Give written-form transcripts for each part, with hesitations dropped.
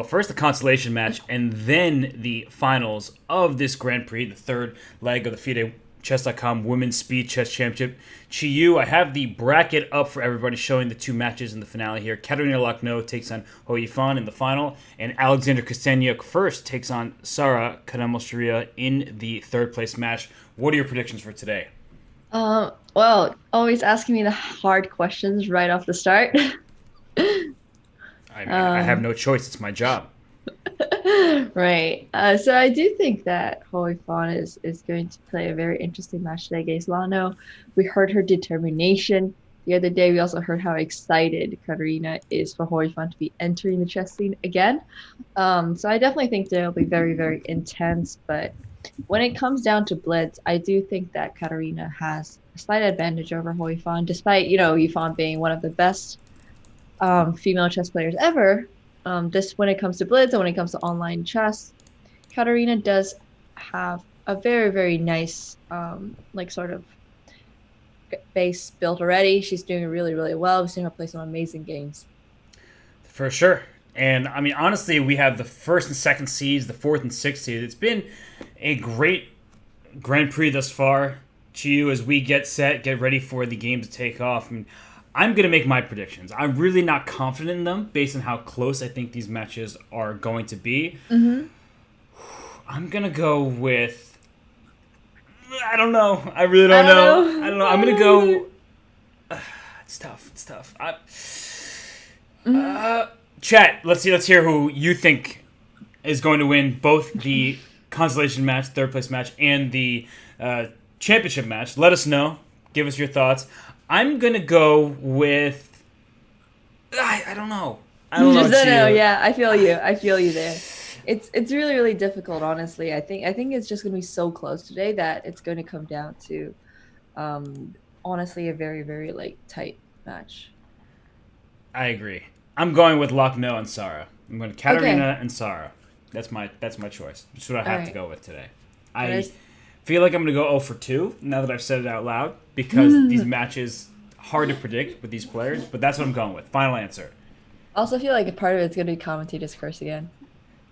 First the consolation match, and then the finals of this Grand Prix, the third leg of the FIDE Chess.com Women's Speed Chess Championship. Qiyu, I have the bracket up for everybody, showing the two matches in the finale here. Katerina Lochno takes on Hou Yifan in the final, and Alexander Kosteniuk first takes on Sara Kanemostaria in the third place match. What are your predictions for today? Well, always asking me the hard questions right off the start. I mean, I have no choice. It's my job. Right. So I do think that Hou Yifan is going to play a very interesting match today against Lano. We heard her determination the other day. We also heard how excited Katarina is for Hou Yifan to be entering the chess scene again. So I definitely think they'll be very, very intense. But when it comes down to blitz, I do think that Katarina has a slight advantage over Hou Yifan, despite, Yifan being one of the best female chess players ever. Just when it comes to blitz and when it comes to online chess, Katarina does have a very, very nice sort of base built already. She's doing really, really well. We've seen her play some amazing games. For sure. And I mean, honestly, we have the first and second seeds, the fourth and sixth seeds. It's been a great Grand Prix thus far. Qiyu, as we get ready for the game to take off. I mean, I'm going to make my predictions. I'm really not confident in them based on how close I think these matches are going to be. Mm-hmm. I'm going to go with... I don't know. I really don't know. I don't know. I'm going to go... It's tough. Chat, let's hear who you think is going to win both the consolation match, third place match, and the championship match. Let us know. Give us your thoughts. I'm gonna go with. I don't know. I don't know. Yeah, I feel you there. It's really, really difficult, honestly. I think it's just gonna be so close today that it's going to come down to, honestly, a very, very tight match. I agree. I'm going with Lochno and Sara. I'm going to Katarina and Sara. That's my choice. That's what I have to go with today. I feel like I'm going to go 0 for 2 now that I've said it out loud, because these matches hard to predict with these players, but that's what I'm going with. Final answer. Also feel like a part of it's going to be commentators curse again.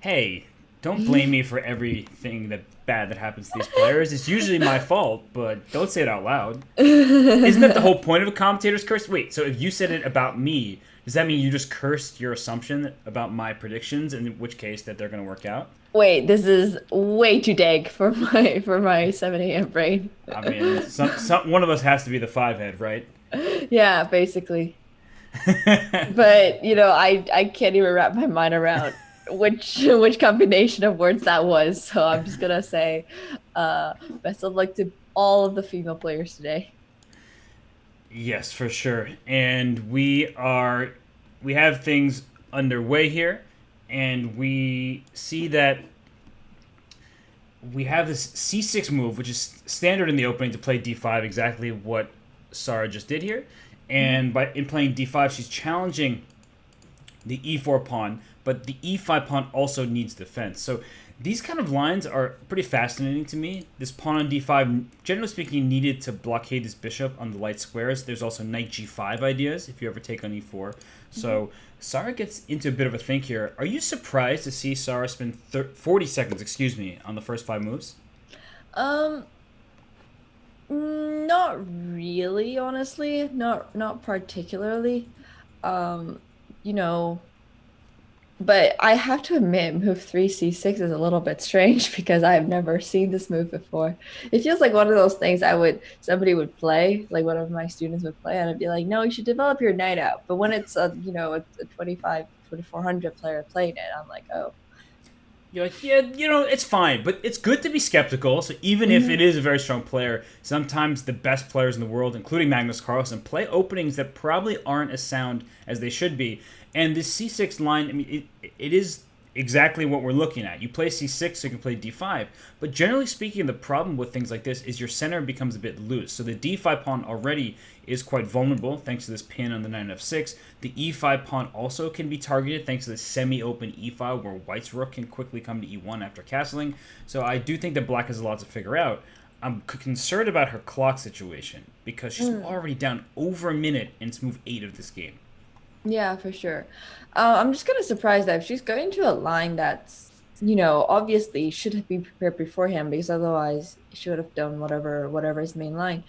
Hey, don't blame me for everything bad that happens to these players. It's usually my fault, but don't say it out loud. Isn't that the whole point of a commentator's curse? Wait, so if you said it about me, does that mean you just cursed your assumption about my predictions, in which case that they're going to work out? Wait, this is way too dank for my 7 a.m. brain. I mean, one of us has to be the 5-head, right? Yeah, basically. But, I can't even wrap my mind around which combination of words that was. So I'm just going to say best of luck to all of the female players today. Yes, for sure. And we have things underway here. And we see that we have this c6 move, which is standard in the opening to play d5, exactly what Sara just did here. And in playing d5, she's challenging the e4 pawn, but the e5 pawn also needs defense. So these kind of lines are pretty fascinating to me. This pawn on d5, generally speaking, needed to blockade this bishop on the light squares. There's also knight g5 ideas if you ever take on e4. So Sara gets into a bit of a think here. Are you surprised to see Sara spend 40 seconds, on the first 5 moves? Not really, honestly. Not particularly. But I have to admit, move 3 c6 is a little bit strange because I've never seen this move before. It feels like one of those things somebody would play, like one of my students would play, and I'd be like, no, you should develop your knight out. But when it's a 2400 player playing it, I'm like, oh. You're like, yeah, it's fine, but it's good to be skeptical. So even if it is a very strong player, sometimes the best players in the world, including Magnus Carlsen, play openings that probably aren't as sound as they should be. And this c6 line, I mean, it is exactly what we're looking at. You play c6, so you can play d5. But generally speaking, the problem with things like this is your center becomes a bit loose. So the d5 pawn already is quite vulnerable thanks to this pin on the knight f6. The e5 pawn also can be targeted thanks to the semi-open e file where white's rook can quickly come to e1 after castling. So I do think that black has a lot to figure out. I'm concerned about her clock situation because she's already down over a minute and it's move 8 of this game. Yeah, for sure. I'm just kind of surprised that if she's going to a line that's, obviously should have been prepared beforehand because otherwise she would have done whatever is main line.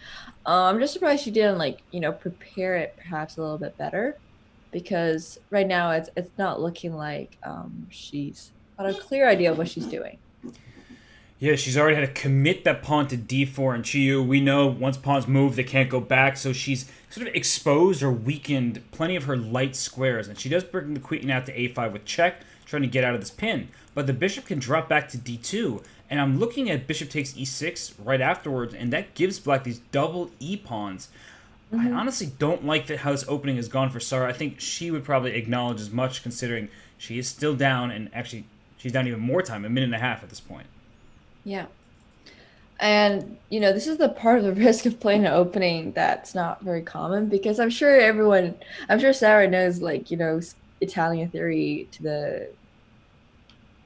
I'm just surprised she didn't like, prepare it perhaps a little bit better because right now it's not looking like she's got a clear idea of what she's doing. Yeah, she's already had to commit that pawn to d4 and Qiyu. We know once pawns move, they can't go back, so she's sort of exposed or weakened plenty of her light squares, and she does bring the queen out to a5 with check, trying to get out of this pin. But the bishop can drop back to d2, and I'm looking at bishop takes e6 right afterwards, and that gives black these double e pawns. I Hmm. honestly don't like how this opening has gone for Sarah. I think she would probably acknowledge as much, considering she is still down, and actually she's down even more time, a minute and a half at this point. Yeah. And this is the part of the risk of playing an opening that's not very common because I'm sure Sarah knows like, Italian theory to the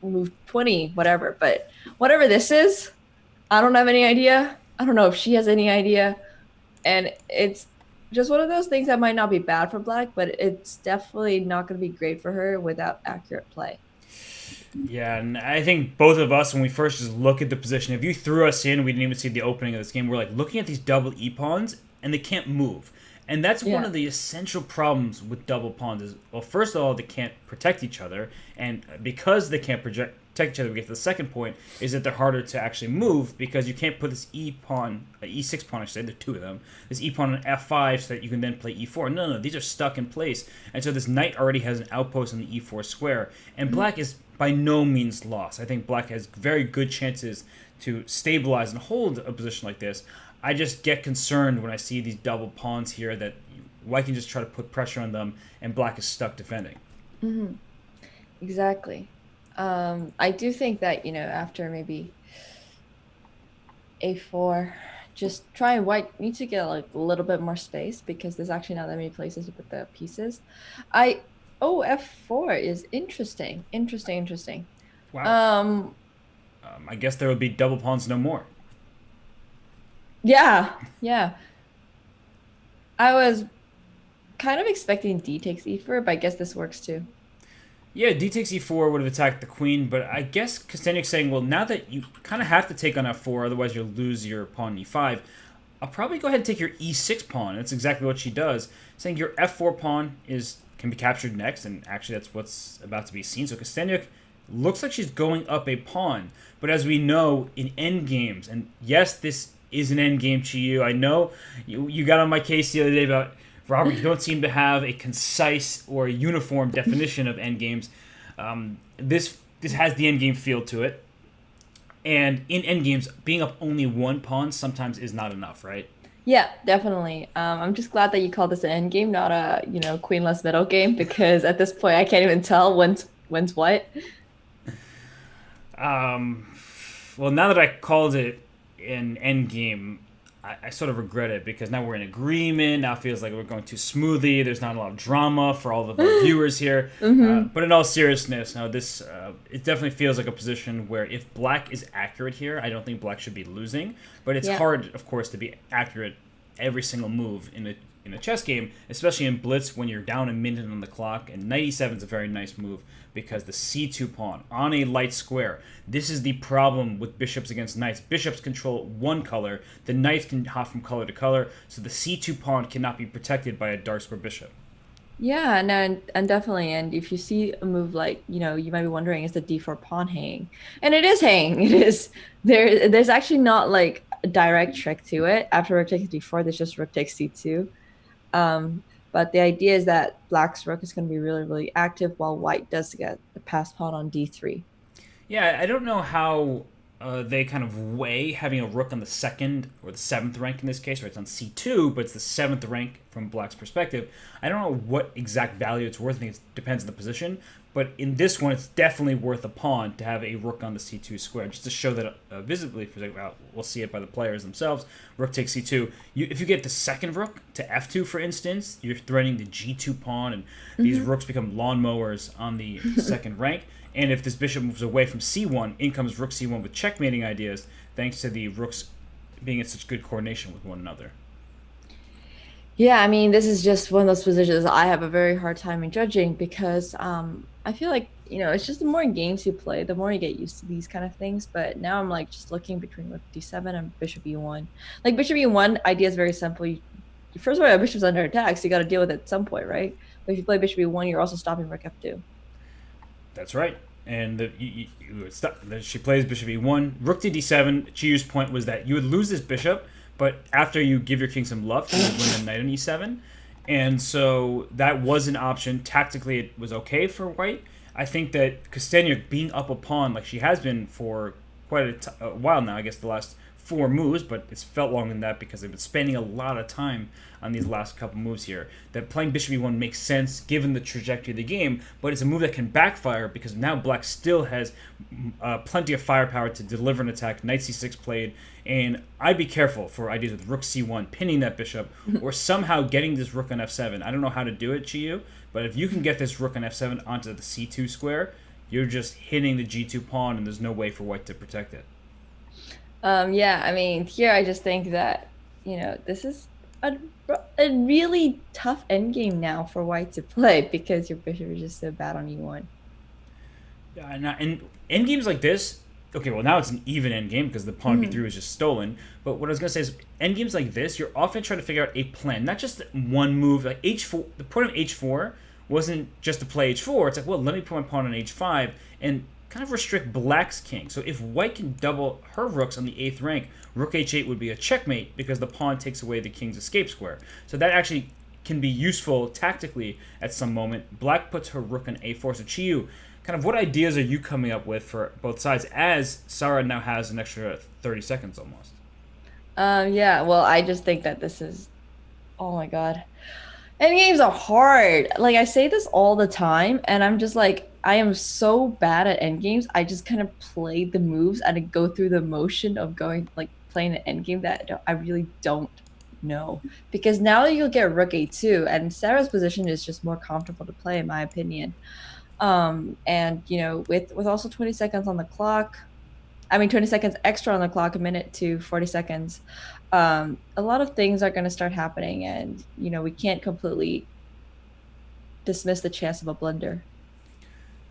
move 20, whatever. But whatever this is, I don't have any idea. I don't know if she has any idea. And it's just one of those things that might not be bad for Black, but it's definitely not going to be great for her without accurate play. Yeah, and I think both of us, when we first just look at the position, if you threw us in, we didn't even see the opening of this game. We're like looking at these double e pawns, and they can't move. And that's one Yeah. of the essential problems with double pawns. Is well, first of all, they can't protect each other, and because they can't protect each other, we get to the second point is that they're harder to actually move because you can't put this e pawn, e6 pawn, I should say, there are two of them, this e pawn on f5 so that you can then play e4. No, these are stuck in place, and so this knight already has an outpost on the e4 square, and black is by no means lost. I think black has very good chances to stabilize and hold a position like this. I just get concerned when I see these double pawns here that white can just try to put pressure on them and black is stuck defending. Hmm. Exactly. I do think that, after maybe a4, just try and white need to get like a little bit more space because there's actually not that many places to put the pieces. I Oh, f4 is interesting. Interesting, interesting. Wow. Um, I guess there will be double pawns no more. yeah, yeah. I was kind of expecting d takes e4, but I guess this works too. Yeah, d takes e4 would have attacked the queen, but I guess Kostenyk's saying, well, now that you kind of have to take on f4, otherwise you'll lose your pawn e5, I'll probably go ahead and take your e6 pawn. That's exactly what she does, saying your f4 pawn can be captured next, and actually that's what's about to be seen. So Kostenyk looks like she's going up a pawn, but as we know in endgames, and yes, this is an endgame, Qiyu. I know you got on my case the other day about Robert. You don't seem to have a concise or uniform definition of endgames. This has the endgame feel to it, and in endgames, being up only one pawn sometimes is not enough, right? Yeah, definitely. I'm just glad that you call this an end game, not a, queenless middle game, because at this point I can't even tell when's what. Um, well, now that I called it an end game, I sort of regret it because now we're in agreement. Now it feels like we're going too smoothly. There's not a lot of drama for all of our viewers here. Hmm. But in all seriousness, now this it definitely feels like a position where if black is accurate here, I don't think black should be losing. But it's Yeah. hard, of course, to be accurate every single move in a chess game, especially in blitz when you're down a minute on the clock. And knight e7 is a very nice move because the c2 pawn on a light square. This is the problem with bishops against knights. Bishops control one color. The knights can hop from color to color, so the c2 pawn cannot be protected by a dark square bishop. Yeah, no, and definitely. And if you see a move like, you might be wondering, is the d4 pawn hanging? And it is hanging. It is. There's actually not like a direct trick to it. After rook takes d4, there's just rook takes c2. But the idea is that black's rook is going to be really, really active while white does get the passed pawn on d3. Yeah, I don't know how they kind of weigh having a rook on the second or the seventh rank in this case, where it's on c2, but it's the seventh rank from black's perspective. I don't know what exact value it's worth. I think it depends on the position. But in this one, it's definitely worth a pawn to have a rook on the c2 square, just to show that visibly. For well, we'll see it by the players themselves. Rook takes c2. If you get the second rook to f2, for instance, you're threatening the g2 pawn, and these Hmm. rooks become lawnmowers on the second rank. And if this bishop moves away from c1, in comes rook c1 with checkmating ideas, thanks to the rooks being in such good coordination with one another. Yeah, I mean, this is just one of those positions I have a very hard time in judging because I feel like, it's just the more games you play, the more you get used to these kind of things. But now I'm like just looking between rook d7 and bishop e1. Like bishop e1 idea is very simple. First of all, your bishop's under attack, so you got to deal with it at some point, right? But if you play bishop e1, you're also stopping rook f2. That's right. And she plays bishop e1, rook to d7. Qiyu's point was that you would lose this bishop, but after you give your king some love, you would win the knight on e7. And so that was an option. Tactically, it was okay for white. I think that Castagna being up a pawn like she has been for quite a while now, I guess the last four moves, but it's felt longer than that because they've been spending a lot of time on these last couple moves here. That playing bishop e1 makes sense given the trajectory of the game, but it's a move that can backfire because now black still has plenty of firepower to deliver an attack. Knight c6 played, and I'd be careful for ideas with rook c1, pinning that bishop, or somehow getting this rook on f7. I don't know how to do it, Qiyu, but if you can get this rook on f7 onto the c2 square, you're just hitting the g2 pawn, and there's no way for white to protect it. Yeah, I mean, here I just think that, this is a, a really tough endgame now for white to play because your bishop is just so bad on e1. And end games like this, okay, well now it's an even end game because the pawn b3 was just stolen. But what I was gonna say is, end games like this, you're often trying to figure out a plan, not just one move. Like h4, the point of h4 wasn't just to play h4. It's like, well, let me put my pawn on h5 and kind of restrict black's king. So if white can double her rooks on the 8th rank, rook h8 would be a checkmate because the pawn takes away the king's escape square. So that actually can be useful tactically at some moment. Black puts her rook on a4. So Qiyu, kind of what ideas are you coming up with for both sides as Sarah now has an extra 30 seconds almost? Yeah, well, I just think that this is, oh my God. End games are hard. Like I say this all the time, and I'm just like, I am so bad at end games. I just kind of play the moves and I go through the motion of going like playing an end game that I really don't know. Because now you'll get rook a2, and Sarah's position is just more comfortable to play, in my opinion. And with also 20 seconds on the clock, I mean 20 seconds extra on the clock, a minute to 40 seconds. A lot of things are going to start happening, and we can't completely dismiss the chance of a blunder.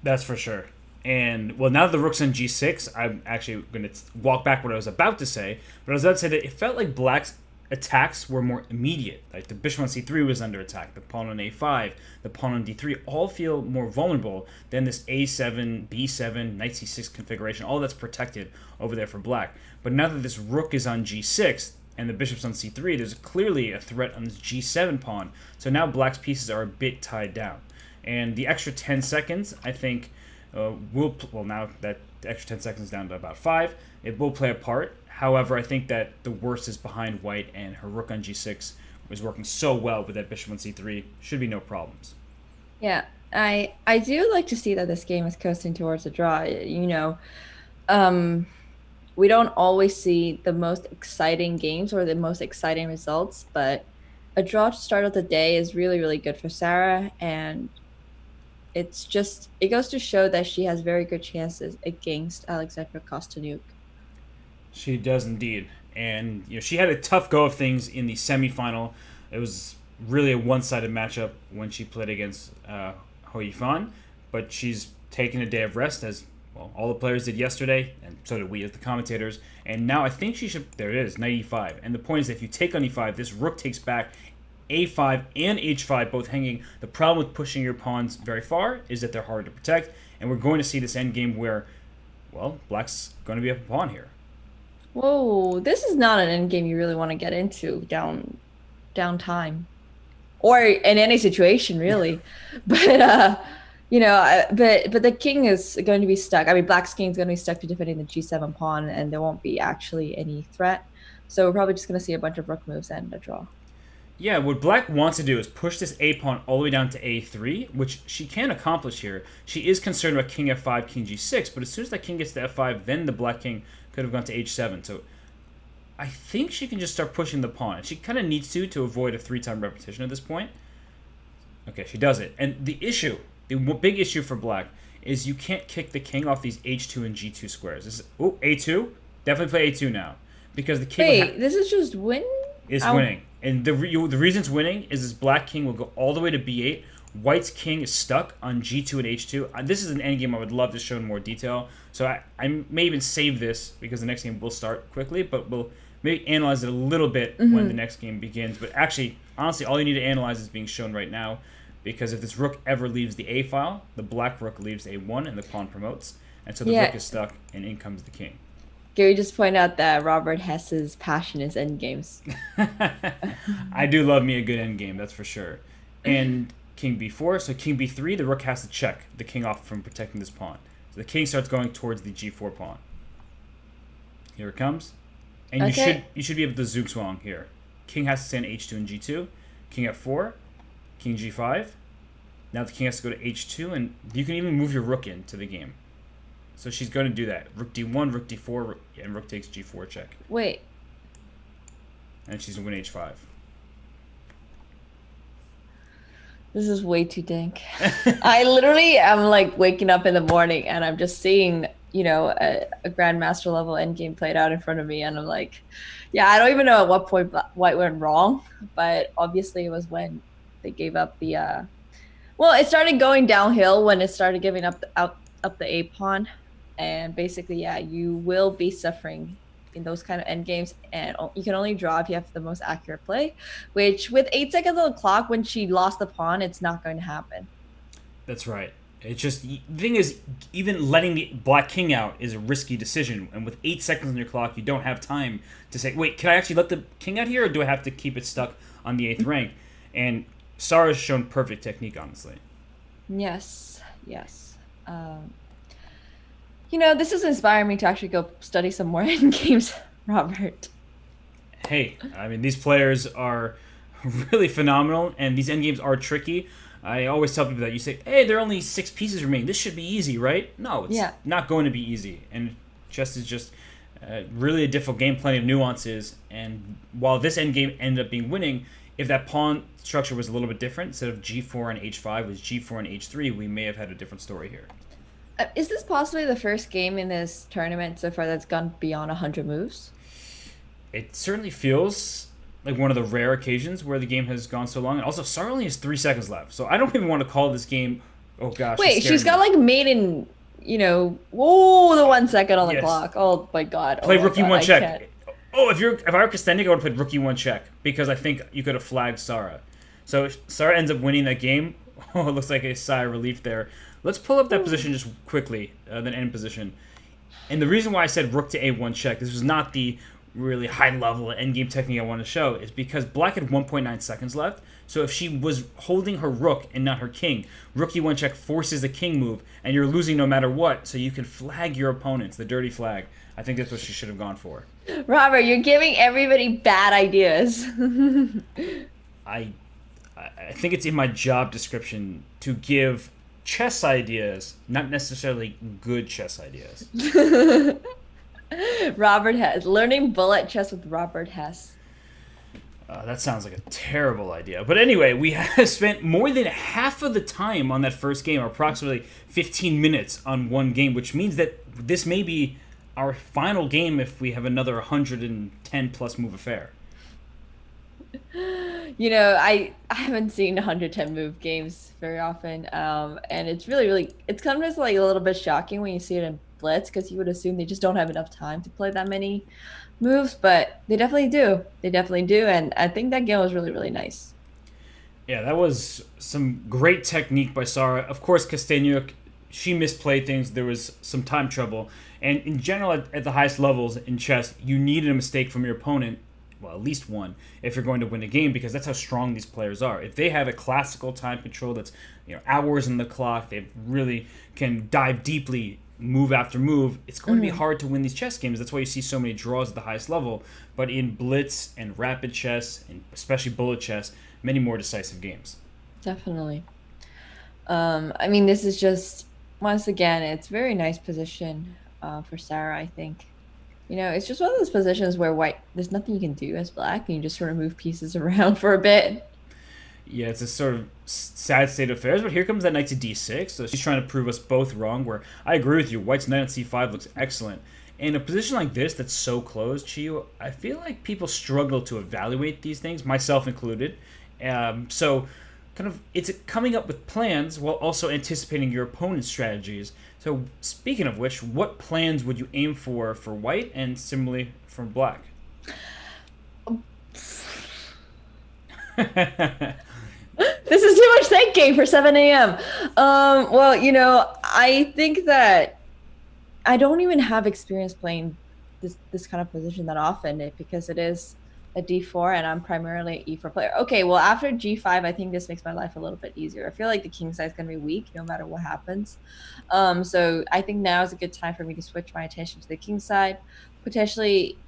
That's for sure. And well, now that the rook's on g6, I'm actually going to walk back what I was about to say. But I was about to say that it felt like black's attacks were more immediate. Like the bishop on c3 was under attack, the pawn on a5, the pawn on d3 all feel more vulnerable than this a7, b7, knight c6 configuration. All that's protected over there for black. But now that this rook is on g6 and the bishop's on c3, there's clearly a threat on this g7 pawn. So now black's pieces are a bit tied down. And the extra 10 seconds, I think, well, now that the extra 10 seconds is down to about 5, it will play a part. However, I think that the worst is behind white, and her rook on g6 was working so well with that bishop on c3. Should be no problems. Yeah, I do like to see that this game is coasting towards a draw. Um, we don't always see the most exciting games or the most exciting results, but a draw to start out the day is really, really good for Sarah, and it goes to show that she has very good chances against Alexandra Kostanuk. She does indeed. And she had a tough go of things in the semifinal. It was really a one-sided matchup when she played against Hou Yifan, but she's taken a day of rest as well. All the players did yesterday, and so did we as the commentators. And now I think she should. There it is, knight e5. And the point is, that if you take on e5, this rook takes back a5 and h5, both hanging. The problem with pushing your pawns very far is that they're hard to protect, and we're going to see this endgame where, well, black's going to be up a pawn here. Whoa, this is not an end game you really want to get into down time, or in any situation really. But but the king is going to be stuck. I mean, black's king is going to be stuck to defending the g7 pawn, and there won't be actually any threat. So we're probably just going to see a bunch of rook moves and a draw. Yeah, what black wants to do is push this a pawn all the way down to a3, which she can accomplish here. She is concerned about king f5, king g6, but as soon as that king gets to f5, then the black king could have gone to h7. So I think she can just start pushing the pawn. And she kind of needs to avoid a 3-time repetition at this point. Okay, she does it. And the big issue for black, is you can't kick the king off these h2 and g2 squares. A2? Definitely play a2 now. Because the king Wait, this is just win? is winning. And the reason it's winning is this black king will go all the way to b8. White's king is stuck on g2 and h2. This is an endgame I would love to show in more detail. So I may even save this because the next game will start quickly, but we'll maybe analyze it a little bit when the next game begins. But actually, honestly, all you need to analyze is being shown right now, because if this rook ever leaves the a file, the black rook leaves a1 and the pawn promotes. And so the rook is stuck, and in comes the king. Gary just pointed out that Robert Hess's passion is endgames. I do love me a good endgame, that's for sure. And king b4, so king b3, the rook has to check the king off from protecting this pawn. So the king starts going towards the g4 pawn. Here it comes. And you should be able to zugzwang here. King has to stay on h2 and g2. King f4, king g5. Now the king has to go to h2, and you can even move your rook into the game. So she's going to do that. Rook d1, rook d4, and rook takes g4 check. Wait. And she's going to win h5. This is way too dank. I literally am like waking up in the morning and I'm just seeing, you know, a grandmaster level endgame played out in front of me, and I'm like, yeah, I don't even know at what point White went wrong, but obviously it was when they gave up the well, it started going downhill when it started giving up the a pawn, and basically, yeah, you will be suffering in those kind of end games, and you can only draw if you have the most accurate play, which with 8 seconds on the clock, when she lost the pawn, it's not going to happen. That's right. It's just, the thing is, even letting the black king out is a risky decision, and with 8 seconds on your clock, you don't have time to say, wait, can I actually let the king out here, or do I have to keep it stuck on the 8th rank? And Sarah's shown perfect technique, honestly. Yes. You know, this is inspiring me to actually go study some more end games, Robert. Hey, I mean, these players are really phenomenal, and these end games are tricky. I always tell people that. You say, hey, there are only 6 pieces remaining. This should be easy, right? No, it's not going to be easy. And chess is just really a difficult game, plenty of nuances. And while this end game ended up being winning, if that pawn structure was a little bit different, instead of g4 and h5 was g4 and h3, we may have had a different story here. Is this possibly the first game in this tournament so far that's gone beyond 100 moves? It certainly feels like one of the rare occasions where the game has gone so long. And also, Sarah only has 3 seconds left, so I don't even want to call this game. Oh gosh! Wait, she's got like made in, you know, whoa, the 1 second on the clock. Oh my god! Play rook e1 check. Oh, if I were Kostennik, I would have played rook e1 check, because I think you could have flagged Sarah. So Sarah ends up winning that game. Oh, it looks like a sigh of relief there. Let's pull up that position just quickly, the end position. And the reason why I said rook to a1 check, this was not the really high-level endgame technique I want to show, is because black had 1.9 seconds left. So if she was holding her rook and not her king, rook e1 check forces the king move, and you're losing no matter what, so you can flag your opponents, the dirty flag. I think that's what she should have gone for. Robert, you're giving everybody bad ideas. I think it's in my job description to give chess ideas, not necessarily good chess ideas. Robert Hess. Learning bullet chess with Robert Hess. That sounds like a terrible idea. But anyway, we have spent more than half of the time on that first game, or approximately 15 minutes on one game, which means that this may be our final game if we have another 110 plus move affair. You know, I haven't seen 110 move games very often, and it's really it's kind of like a little bit shocking when you see it in Blitz, because you would assume they just don't have enough time to play that many moves, but they definitely do, and I think that game was really nice. Yeah, that was some great technique by Sarah. Of course, Kostennik, she misplayed things. There was some time trouble, and in general, at the highest levels in chess, you need a mistake from your opponent, well, at least one, if you're going to win a game, because that's how strong these players are. If they have a classical time control that's, you know, hours on the clock, they really can dive deeply, move after move, it's going to be hard to win these chess games. That's why you see so many draws at the highest level. But in blitz and rapid chess, and especially bullet chess, many more decisive games. Definitely. I mean, this is just, once again, it's a very nice position for Sarah, I think. You know, it's just one of those positions where white, there's nothing you can do as black, and you just sort of move pieces around for a bit. Yeah, it's a sort of sad state of affairs, but here comes that knight to d6, so she's trying to prove us both wrong, where I agree with you, white's knight on c5 looks excellent. In a position like this that's so close, Qiyu, I feel like people struggle to evaluate these things, myself included. So, kind of, it's coming up with plans while also anticipating your opponent's strategies. So, speaking of which, what plans would you aim for white and similarly for black? This is too much thinking for 7 a.m. Well, I think that I don't even have experience playing this kind of position that often because it is a d4 and I'm primarily an e4 player. Okay, well, after g5, I think this makes my life a little bit easier. I feel like the king side is going to be weak no matter what happens. So I think now is a good time for me to switch my attention to the king side, potentially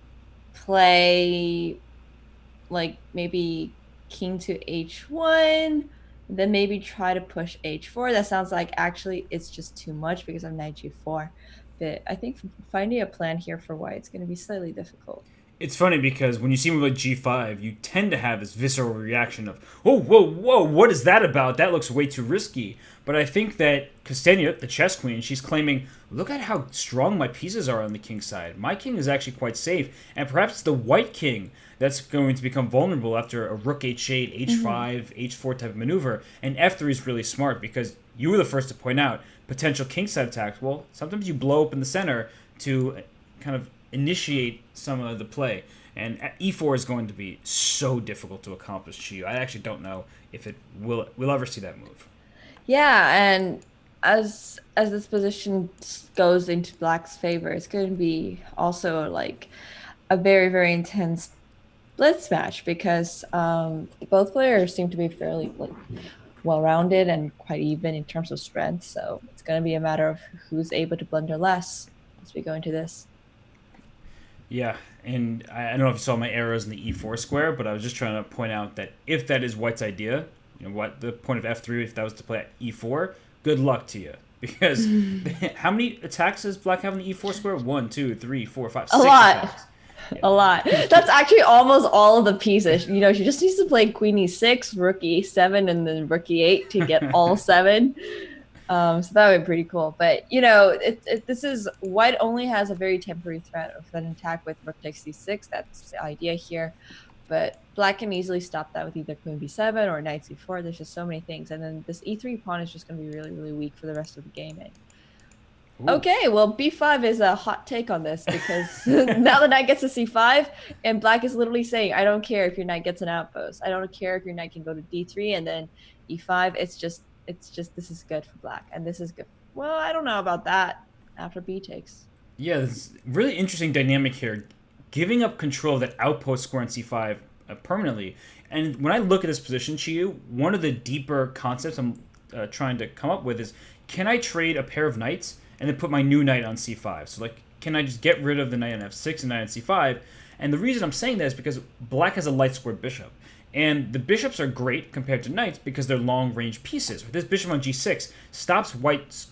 play like maybe king to h1, then maybe try to push h4. That sounds like actually it's just too much because of knight g4. But I think finding a plan here for white is going to be slightly difficult. It's funny because when you see move like g5, you tend to have this visceral reaction of, oh, whoa, whoa, what is that about? That looks way too risky. But I think that Kostenia, the chess queen, she's claiming, look at how strong my pieces are on the king side. My king is actually quite safe. And perhaps it's the white king that's going to become vulnerable after a rook h8, h5, h4 type of maneuver. And f3 is really smart because you were the first to point out potential king side attacks. Well, sometimes you blow up in the center to kind of initiate some of the play. And e4 is going to be so difficult to accomplish, Qiyu. I actually don't know if we'll ever see that move. Yeah, and as this position goes into black's favor, it's going to be also like a very, very intense blitz match because both players seem to be fairly well-rounded and quite even in terms of strength. So it's going to be a matter of who's able to blunder less as we go into this. Yeah, and I don't know if you saw my arrows in the e4 square, but I was just trying to point out that if that is white's idea, what the point of f3, if that was to play at e4, good luck to you. Because how many attacks does black have in the e4 square? 1, 2, 3, 4, 5, 6 attacks. Yeah. A lot. That's actually almost all of the pieces. She just needs to play queen e6, rook e7, and then rook e8 to get all 7. So that would be pretty cool. But, this is white only has a very temporary threat of an attack with rook takes c6. That's the idea here. But black can easily stop that with either queen b7 or knight c4. There's just so many things. And then this e3 pawn is just going to be really, really weak for the rest of the game. Okay, well, b5 is a hot take on this because now the knight gets to c5 and black is literally saying, I don't care if your knight gets an outpost. I don't care if your knight can go to d3 and then e5. It's just this is good for black and this is good. Well, I don't know about that after b takes. Yeah, this really interesting dynamic here. Giving up control of that outpost square on c5 permanently. And when I look at this position, Qiyu, one of the deeper concepts I'm trying to come up with is, can I trade a pair of knights and then put my new knight on c5? So, can I just get rid of the knight on f6 and knight on c5? And the reason I'm saying that is because black has a light squared bishop. And the bishops are great compared to knights because they're long-range pieces. This bishop on g6 stops white's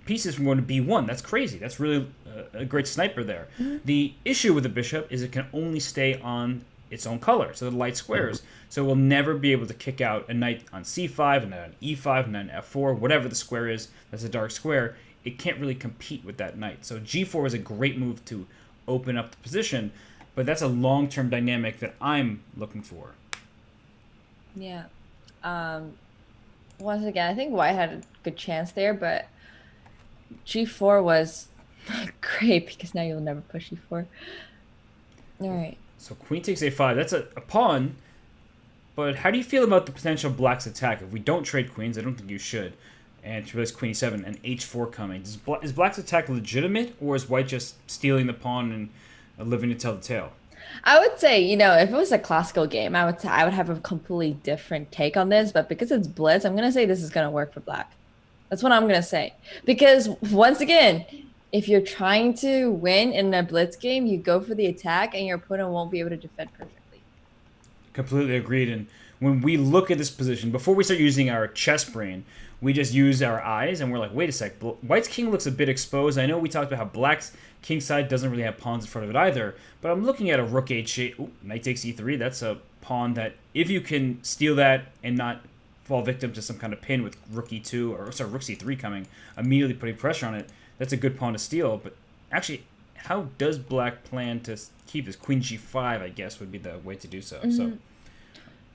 pieces from going to b1. That's crazy. That's really a great sniper there. Mm-hmm. The issue with the bishop is it can only stay on its own color, so the light squares. So we'll never be able to kick out a knight on c5, a knight on e5, a knight on f4, whatever the square is that's a dark square. It can't really compete with that knight. So g4 is a great move to open up the position, but that's a long-term dynamic that I'm looking for. Yeah. Once again, I think white had a good chance there, but g4 was great because now you'll never push e4. All right. So queen takes a5. That's a pawn, but how do you feel about the potential of black's attack? If we don't trade queens, I don't think you should, and to realize queen e7 and h4 coming. Is black's attack legitimate, or is white just stealing the pawn and living to tell the tale? I would say, if it was a classical game, I would have a completely different take on this, but because it's blitz, I'm going to say this is going to work for black. That's what I'm going to say. Because once again, if you're trying to win in a blitz game, you go for the attack and your opponent won't be able to defend perfectly. Completely agreed. And when we look at this position, before we start using our chess brain, we just use our eyes and we're like, wait a sec, white's king looks a bit exposed. I know we talked about how black's king side doesn't really have pawns in front of it either, but I'm looking at a rook h8. Ooh, knight takes e3. That's a pawn that if you can steal that and not fall victim to some kind of pin with rook e2 or sorry rook c3 coming, immediately putting pressure on it. That's a good pawn to steal. But actually, how does black plan to keep this? Queen g5, I guess, would be the way to do so. So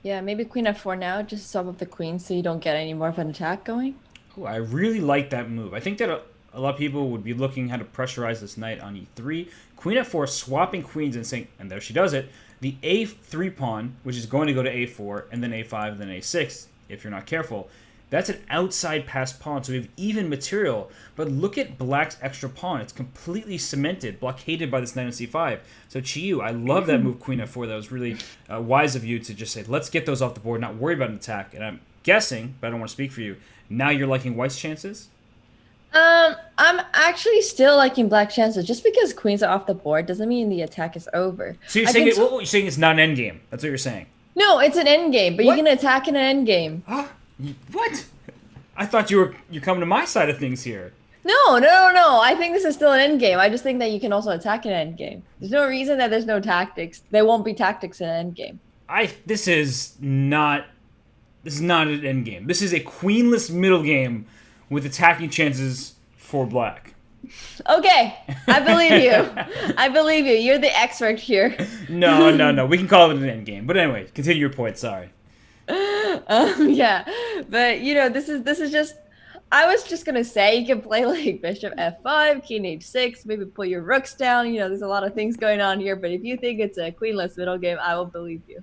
Yeah, maybe queen f4 now, just swap up the queen so you don't get any more of an attack going. ooh, I really like that move. I think that a lot of people would be looking how to pressurize this knight on e3. Queen f4, swapping queens and saying, and there she does it. The a3 pawn, which is going to go to a4, and then a5, and then a6, if you're not careful. That's an outside pass pawn, so we have even material. But look at black's extra pawn. It's completely cemented, blockaded by this knight on c5. So Qiyu, I love that move, queen f4. That was really wise of you to just say, let's get those off the board, not worry about an attack. And I'm guessing, but I don't want to speak for you, now you're liking white's chances? I'm actually still liking black chances. Just because queens are off the board doesn't mean the attack is over. So you're saying you're saying it's not an endgame. That's what you're saying. No, it's an endgame, but What? you can attack in an endgame. Huh? What? I thought you're coming to my side of things here. No, no, no. I think this is still an endgame. I just think that you can also attack in an endgame. There's no reason that there's no tactics. There won't be tactics in an endgame. This is not an endgame. This is a queenless middle game with attacking chances for black. Okay, I believe you. I believe you. You're the expert here. No. We can call it an endgame. But anyway, continue your point. Sorry. Yeah, but this is just. I was just gonna say you can play like bishop f5, king h6, maybe pull your rooks down. There's a lot of things going on here. But if you think it's a queenless middle game, I will believe you.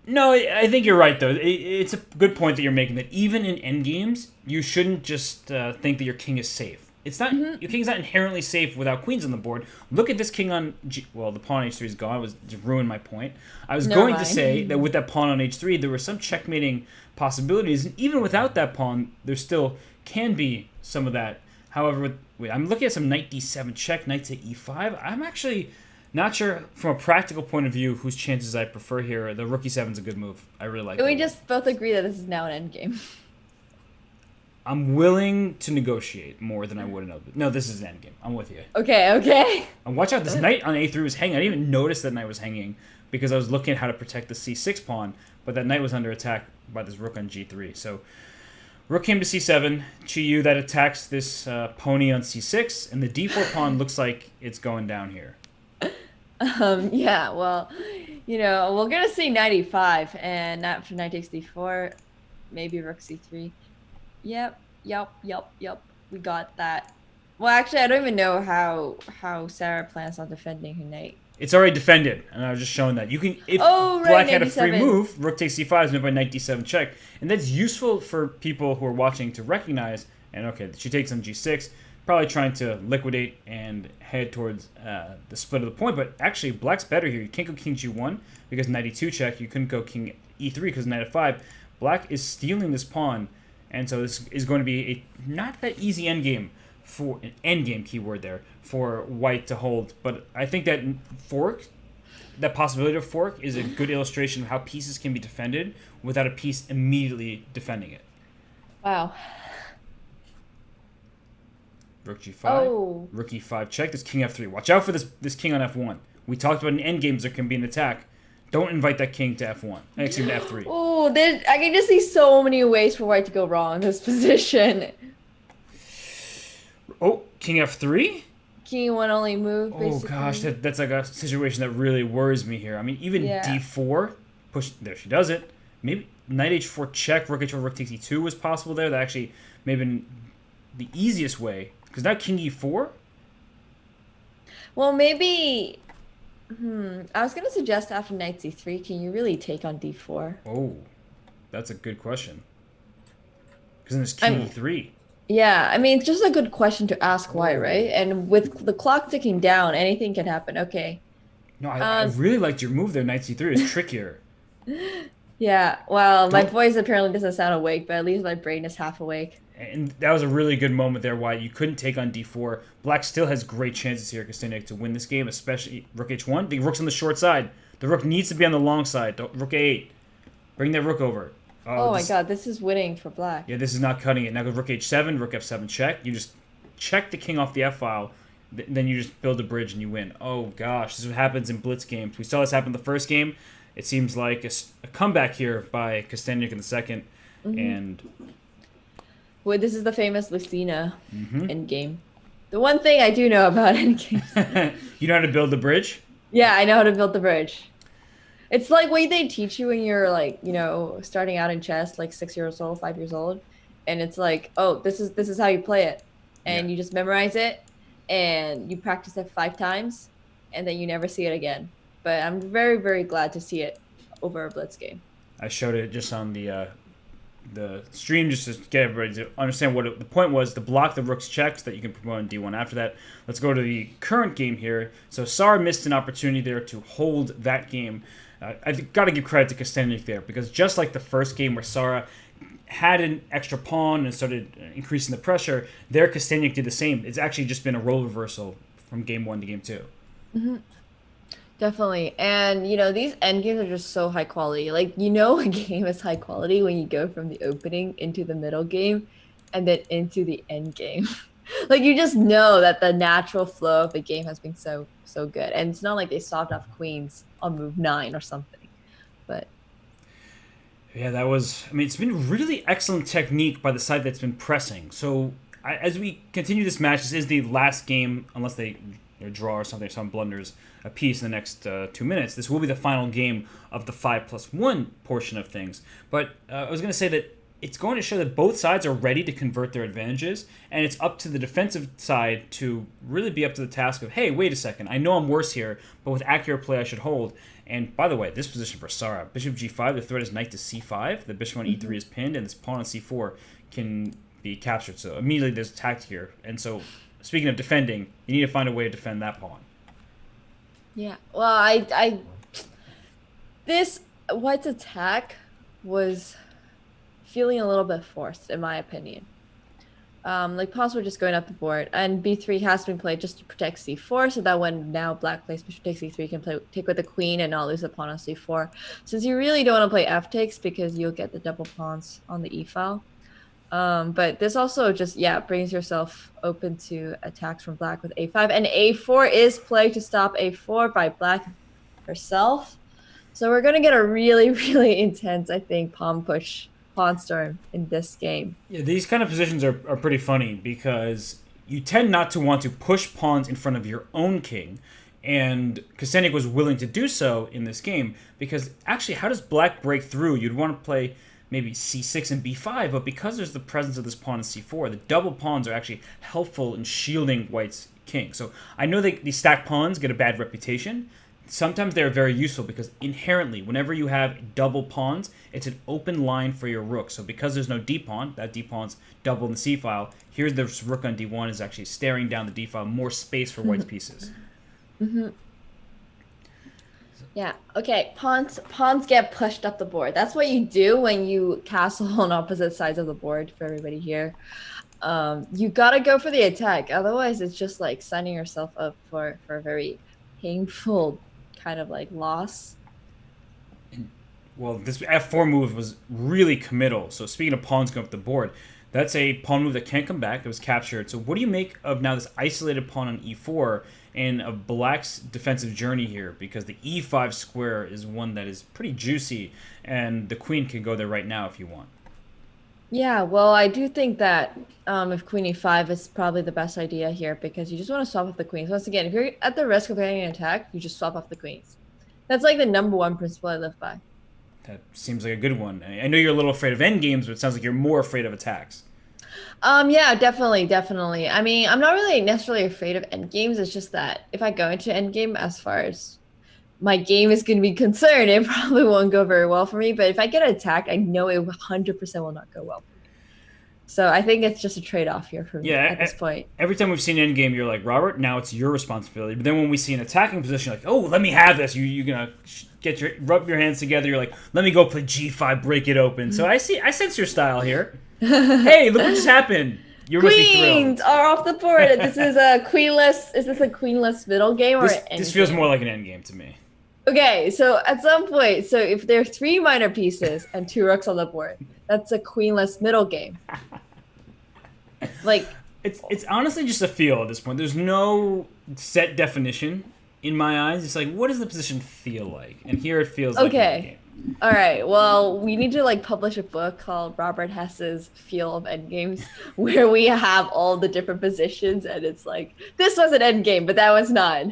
No, I think you're right, though. It's a good point that you're making, that even in endgames, you shouldn't just think that your king is safe. It's not Your king's not inherently safe without queens on the board. Look at this king on well, the pawn on h3 is gone. It was just ruined my point. I was going to say that with that pawn on h3, there were some checkmating possibilities, and even without that pawn, there still can be some of that. However, I'm looking at some knight d7 check, knight to e5. I'm actually not sure, from a practical point of view, whose chances I prefer here. The rook e7 is a good move. I really like it. Can we just both agree that this is now an endgame? I'm willing to negotiate more than I would in other. No, this is an endgame. I'm with you. Okay. And watch out, this knight on a3 was hanging. I didn't even notice that knight was hanging because I was looking at how to protect the c6 pawn, but that knight was under attack by this rook on g3. So rook came to c7. Qiyu, that attacks this pony on c6, and the d4 pawn looks like it's going down here. Yeah, well, we're gonna see knight e5, and after knight takes d4, maybe rook c3. Yep. We got that. Well, actually, I don't even know how Sarah plans on defending her knight. It's already defended, and I was just showing that. You can, if black had a free move, rook takes c5 is made by knight d7 check. And that's useful for people who are watching to recognize, and okay, she takes on g6, probably trying to liquidate and head towards the split of the point, but actually black's better here. You can't go king g1 because knight e2 check. You couldn't go king e3 because knight f5. Black is stealing this pawn, and so this is going to be a not that easy endgame, for an endgame keyword there, for white to hold. But I think that that possibility of fork is a good illustration of how pieces can be defended without a piece immediately defending it. Wow. Rook g5, rook e5 check, this king f3. Watch out for this king on f1. We talked about in endgames there can be an attack. Don't invite that king to f1. Excuse me, to f3. Oh, I can just see so many ways for white to go wrong in this position. Oh, king f3? King one only move, basically. Oh gosh, that's like a situation that really worries me here. I mean, even d4, push, there she does it. Maybe knight h4 check, rook h4, rook takes e2 was possible there. That actually may have been the easiest way. Because now king e4? Well, maybe... I was going to suggest after knight c3, can you really take on d4? Oh, that's a good question. Because then there's king e3. Yeah, I mean, it's just a good question to ask why, right? And with the clock ticking down, anything can happen. Okay. No, I really liked your move there, knight c3. It's trickier. Yeah, well, my voice apparently doesn't sound awake, but at least my brain is half awake. And that was a really good moment there, why you couldn't take on d4. Black still has great chances here, Kosteniuk, to win this game, especially rook h1. The rook's on the short side. The rook needs to be on the long side. Rook a8. Bring that rook over. Oh my god, this is winning for black. Yeah, this is not cutting it. Now go rook h7, rook f7 check. You just check the king off the f-file. Then you just build a bridge and you win. Oh gosh, this is what happens in blitz games. We saw this happen in the first game. It seems like a comeback here by Kosteniuk in the second. Hmm. And Well, this is the famous Lucina endgame. The one thing I do know about endgames. you know how to build the bridge? Yeah, I know how to build the bridge. It's like what they teach you when you're like, starting out in chess, like 6 years old, 5 years old, and it's like, oh, this is how you play it, Yeah. and you just memorize it, and you practice it 5 times, and then you never see it again. But I'm very, very glad to see it over a Blitz game. I showed it just on the stream just to get everybody to understand what the point was to block the rook's checks that you can promote in D1 after that. Let's go to the current game here. So Sara missed an opportunity there to hold that game. I've got to give credit to Kostennik there because just like the first game where Sara had an extra pawn and started increasing the pressure, there Kostennik did the same. It's actually just been a role reversal from game 1 to game 2. Definitely. And these end games are just so high quality. Like, a game is high quality when you go from the opening into the middle game and then into the end game. Like, you just know that the natural flow of the game has been so good. And it's not like they soft off queens on move 9 or something. But yeah, that was. I mean, it's been really excellent technique by the side that's been pressing. So as we continue this match, this is the last game, unless they draw or something, some blunders a piece in the next 2 minutes. This will be the final game of the 5+1 portion of things. But I was going to say that it's going to show that both sides are ready to convert their advantages, and it's up to the defensive side to really be up to the task of, hey, wait a second, I know I'm worse here, but with accurate play I should hold. And by the way, this position for Sara, bishop g5, the threat is knight to c5, the bishop on e3 is pinned, and this pawn on c4 can be captured. So immediately there's attacked here. And so, speaking of defending, you need to find a way to defend that pawn. yeah, well, this white's attack was feeling a little bit forced, in my opinion. Like pawns were just going up the board, and b3 has been played just to protect c4, so that when now black plays bishop takes c3, can take with the queen and not lose the pawn on c4. Since you really don't want to play f takes because you'll get the double pawns on the e file. But this also just brings yourself open to attacks from black with a5, and a4 is played to stop a4 by black herself. So we're gonna get a really, really intense, I think, pawn storm in this game. Yeah, these kind of positions are pretty funny because you tend not to want to push pawns in front of your own king, and Kostennik was willing to do so in this game because actually, how does black break through? You'd want to play maybe c6 and b5, but because there's the presence of this pawn in c4, the double pawns are actually helpful in shielding white's king. So I know that these stacked pawns get a bad reputation. Sometimes they're very useful because inherently, whenever you have double pawns, it's an open line for your rook. So because there's no d-pawn, that d-pawn's double in the c-file, here's the rook on d1 is actually staring down the d-file, more space for white's pieces. Yeah, okay, pawns get pushed up the board. That's what you do when you castle on opposite sides of the board for everybody here. You gotta go for the attack, otherwise it's just like signing yourself up for a very painful kind of like loss. Well, this f4 move was really committal. So speaking of pawns going up the board, that's a pawn move that can't come back. It was captured. So what do you make of now this isolated pawn on e4 and of black's defensive journey here? Because the e5 square is one that is pretty juicy, and the queen can go there right now if you want. Yeah, well, I do think that if queen e5 is probably the best idea here because you just want to swap off the queens. Once again, if you're at the risk of getting an attack, you just swap off the queens. That's like the #1 principle I live by. That seems like a good one. I know you're a little afraid of endgames, but it sounds like you're more afraid of attacks. Yeah, definitely. I mean, I'm not really necessarily afraid of endgames. It's just that if I go into endgame, as far as my game is going to be concerned, it probably won't go very well for me. But if I get attacked, I know it 100% will not go well for me. So I think it's just a trade-off here for me at this point. Every time we've seen endgame, you're like, Robert, now it's your responsibility. But then when we see an attacking position, you're like, oh, let me have this. You're gonna rub your hands together. You're like, let me go play g5, break it open. So I sense your style here. Hey, look what just happened. You're Queens are off the board. This is a queenless. Is this a queenless middle game or an this feels more like an endgame to me. Okay, so at some point, so if there are 3 minor pieces and 2 rooks on the board, that's a queenless middle game. Like it's honestly just a feel at this point. There's no set definition in my eyes. It's like, what does the position feel like? And here it feels like an endgame. All right. Well, we need to like publish a book called Robert Hess's Feel of Endgames, where we have all the different positions, and it's like this was an endgame, but that was not.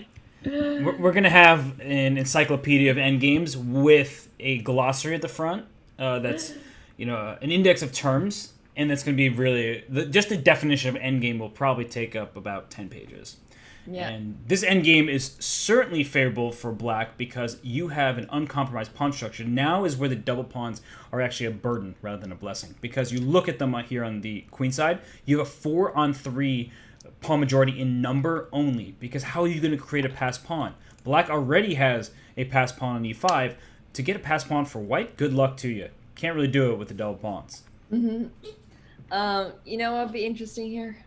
We're gonna have an encyclopedia of endgames with a glossary at the front. That's an index of terms, and that's gonna be really just the definition of endgame will probably take up about 10 pages. Yeah. And this endgame is certainly favorable for black because you have an uncompromised pawn structure. Now is where the double pawns are actually a burden rather than a blessing. Because you look at them here on the queen side, you have a 4-on-3 pawn majority in number only. Because how are you going to create a passed pawn? Black already has a passed pawn on e5. To get a passed pawn for white, good luck to you. Can't really do it with the double pawns. You know what would be interesting here?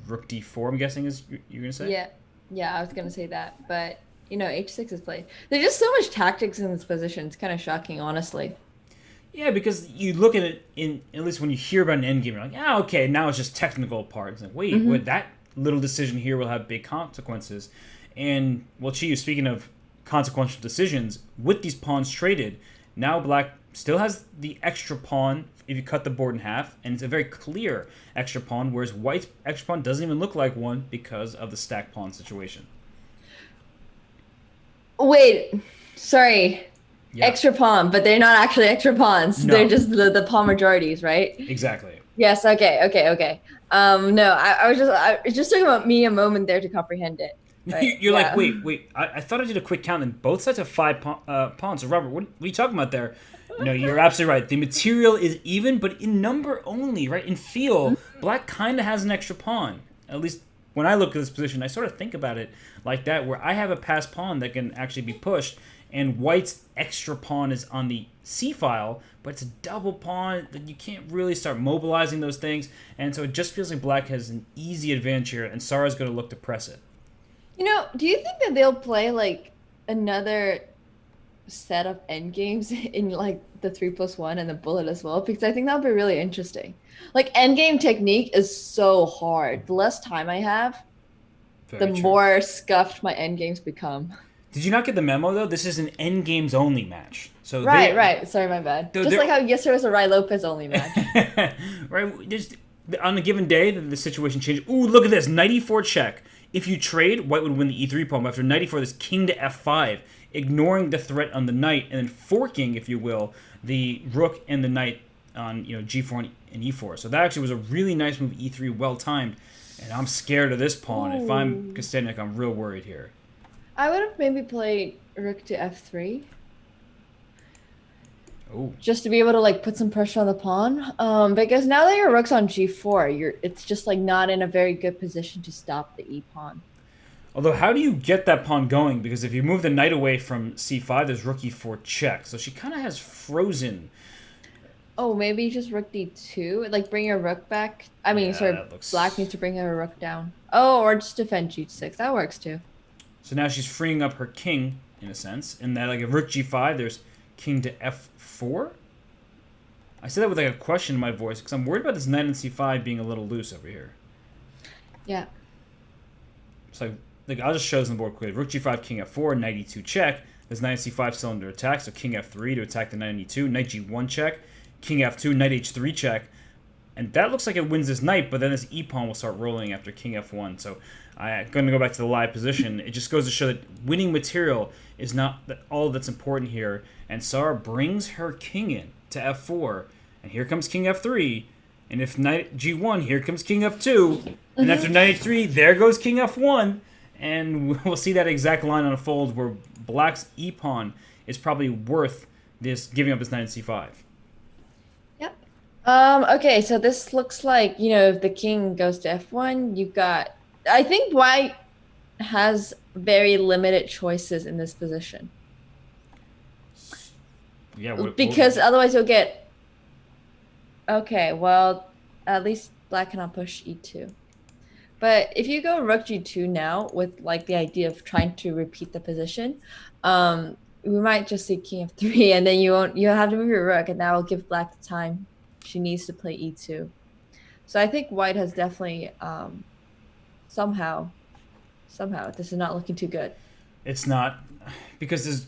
Rook d4, I'm guessing, is you're gonna say? Yeah. Yeah, I was gonna say that, but h6 is played. There's just so much tactics in this position. It's kind of shocking, honestly. Yeah, because you look at it at least when you hear about an endgame, you're like, okay, now it's just technical part. It's like, wait, that little decision here will have big consequences. And well, Qiyu, speaking of consequential decisions, with these pawns traded, now black still has the extra pawn if you cut the board in half, and it's a very clear extra pawn, whereas white's extra pawn doesn't even look like one because of the stack pawn situation. Wait, sorry. Yeah. Extra pawn, but they're not actually extra pawns. No. They're just the pawn majorities, right? Exactly. Yes, okay. No, I was it just took about me a moment there to comprehend it. You're like, wait. I thought I did a quick count, and both sides have 5 pawns. So, Robert, what are you talking about there? No, you're absolutely right. The material is even, but in number only, right? In feel, black kind of has an extra pawn. At least when I look at this position, I sort of think about it like that, where I have a passed pawn that can actually be pushed, and white's extra pawn is on the C file, but it's a double pawn that you can't really start mobilizing those things, and so it just feels like black has an easy advantage here, and Sara's going to look to press it. Do you think that they'll play like another set of endgames in like the 3+1 and the bullet as well? Because I think that would be really interesting. Like endgame technique is so hard. The less time I have, Very the true. more scuffed my endgames become. Did you not get the memo though? This is an endgames only match. So Right. Sorry, my bad. Just like how yesterday was a Rai Lopez only match. right. Just on a given day, the situation changed. Ooh, look at this, knight e4 check. If you trade, white would win the e3 pawn. But after knight e4, this king to f5, ignoring the threat on the knight, and then forking, if you will, the rook and the knight on g4 and e4. So that actually was a really nice move, e3, well timed. And I'm scared of this pawn. Ooh. If I'm Kostenik, I'm real worried here. I would have maybe played rook to f3. Oh. Just to be able to like put some pressure on the pawn. Because now that your rook's on g4, it's just like not in a very good position to stop the e pawn. Although, how do you get that pawn going? Because if you move the knight away from c5, there's rook e4 check. So she kind of has frozen. Oh, maybe just rook d2, like bring your rook back. I mean, black needs to bring her rook down. Oh, or just defend g6. That works too. So now she's freeing up her king in a sense, and that like a rook g5, there's king to f4. I say that with like a question in my voice because I'm worried about this knight on c5 being a little loose over here. Yeah. So like I'll just show this on the board quickly. Rook g5, king f4, knight e2 check. There's knight c5 still under attack, so king f3 to attack the knight on e2, knight g1 check, king f2, knight h3 check. And that looks like it wins this knight, but then this e-pawn will start rolling after king f1. So I'm going to go back to the live position. It just goes to show that winning material is not all that's important here. And Sara brings her king in to f4. And here comes king f3. And if knight g1, here comes king f2. And after knight h3, there goes king f1. And we'll see that exact line unfold where black's e-pawn is probably worth this giving up his knight on c5. Okay, so this looks like, if the king goes to f1, you've got... I think white has very limited choices in this position. Yeah, because otherwise you'll get... Okay, well, at least black cannot push e2. But if you go rook g2 now with like the idea of trying to repeat the position, we might just see king f3, and then you'll have to move your rook, and that will give black the time she needs to play e2. So I think white has definitely somehow this is not looking too good. It's not because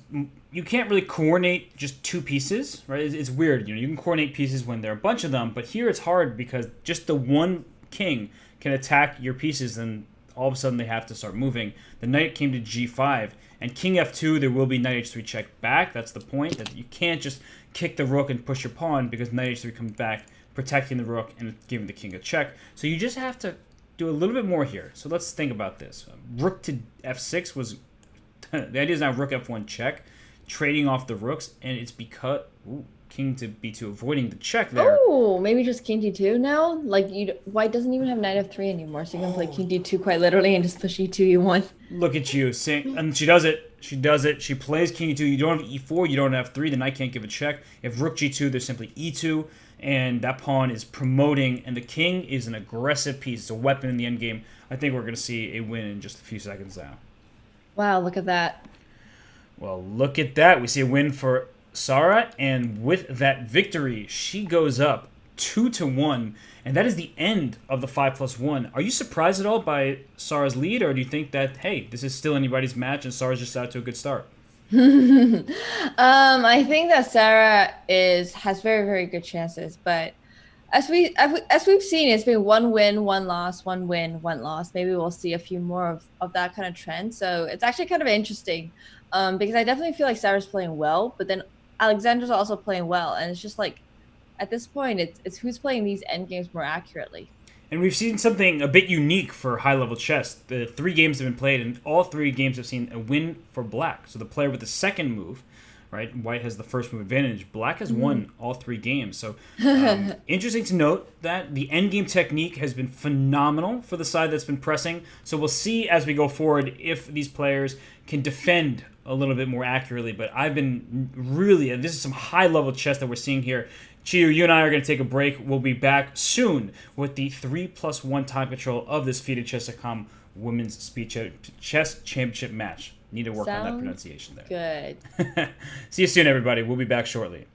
you can't really coordinate just two pieces, right? It's weird. You can coordinate pieces when there are a bunch of them, but here it's hard because just the one king can attack your pieces, and all of a sudden they have to start moving. The knight came to g5, and king f2. There will be knight h3 check back. That's the point. That you can't just kick the rook and push your pawn because knight h3 comes back, protecting the rook and giving the king a check. So you just have to do a little bit more here. So let's think about this. Rook to f6 was the idea is now rook f1 check, trading off the rooks, and it's because king to b2, avoiding the check there. Oh, maybe just king d2 now? Like, white doesn't even have knight f3 anymore, so you can play king d2 quite literally and just push e2, e1. Look at you. And she does it. She does it. She plays king e2. You don't have e4. You don't have f3. The knight can't give a check. If rook g2, there's simply e2, and that pawn is promoting, and the king is an aggressive piece. It's a weapon in the endgame. I think we're going to see a win in just a few seconds now. Wow, look at that. Well, look at that. We see a win for Sarah, and with that victory, she goes up 2-1, and that is the end of the 5+1. Are you surprised at all by Sarah's lead, or do you think that, hey, this is still anybody's match and Sarah's just out to a good start? I think that Sarah has very, very good chances, but as we've seen, it's been one win, one loss, one win, one loss. Maybe we'll see a few more of that kind of trend. So it's actually kind of interesting, because I definitely feel like Sarah's playing well, but then Alexandra's also playing well, and it's just like at this point, it's who's playing these end games more accurately. And we've seen something a bit unique for high-level chess. The 3 games have been played, and all 3 games have seen a win for black. So the player with the second move, right? White has the first move advantage. Black has won all 3 games. So interesting to note that the endgame technique has been phenomenal for the side that's been pressing. So we'll see as we go forward if these players can defend a little bit more accurately. But I've been really, and this is some high-level chess that we're seeing here. Qiyu, you and I are going to take a break. We'll be back soon with the 3+1 time control of this FIDE Chess.com Women's Speed Chess Championship match. Need to work on that pronunciation there. Good. See you soon, everybody. We'll be back shortly.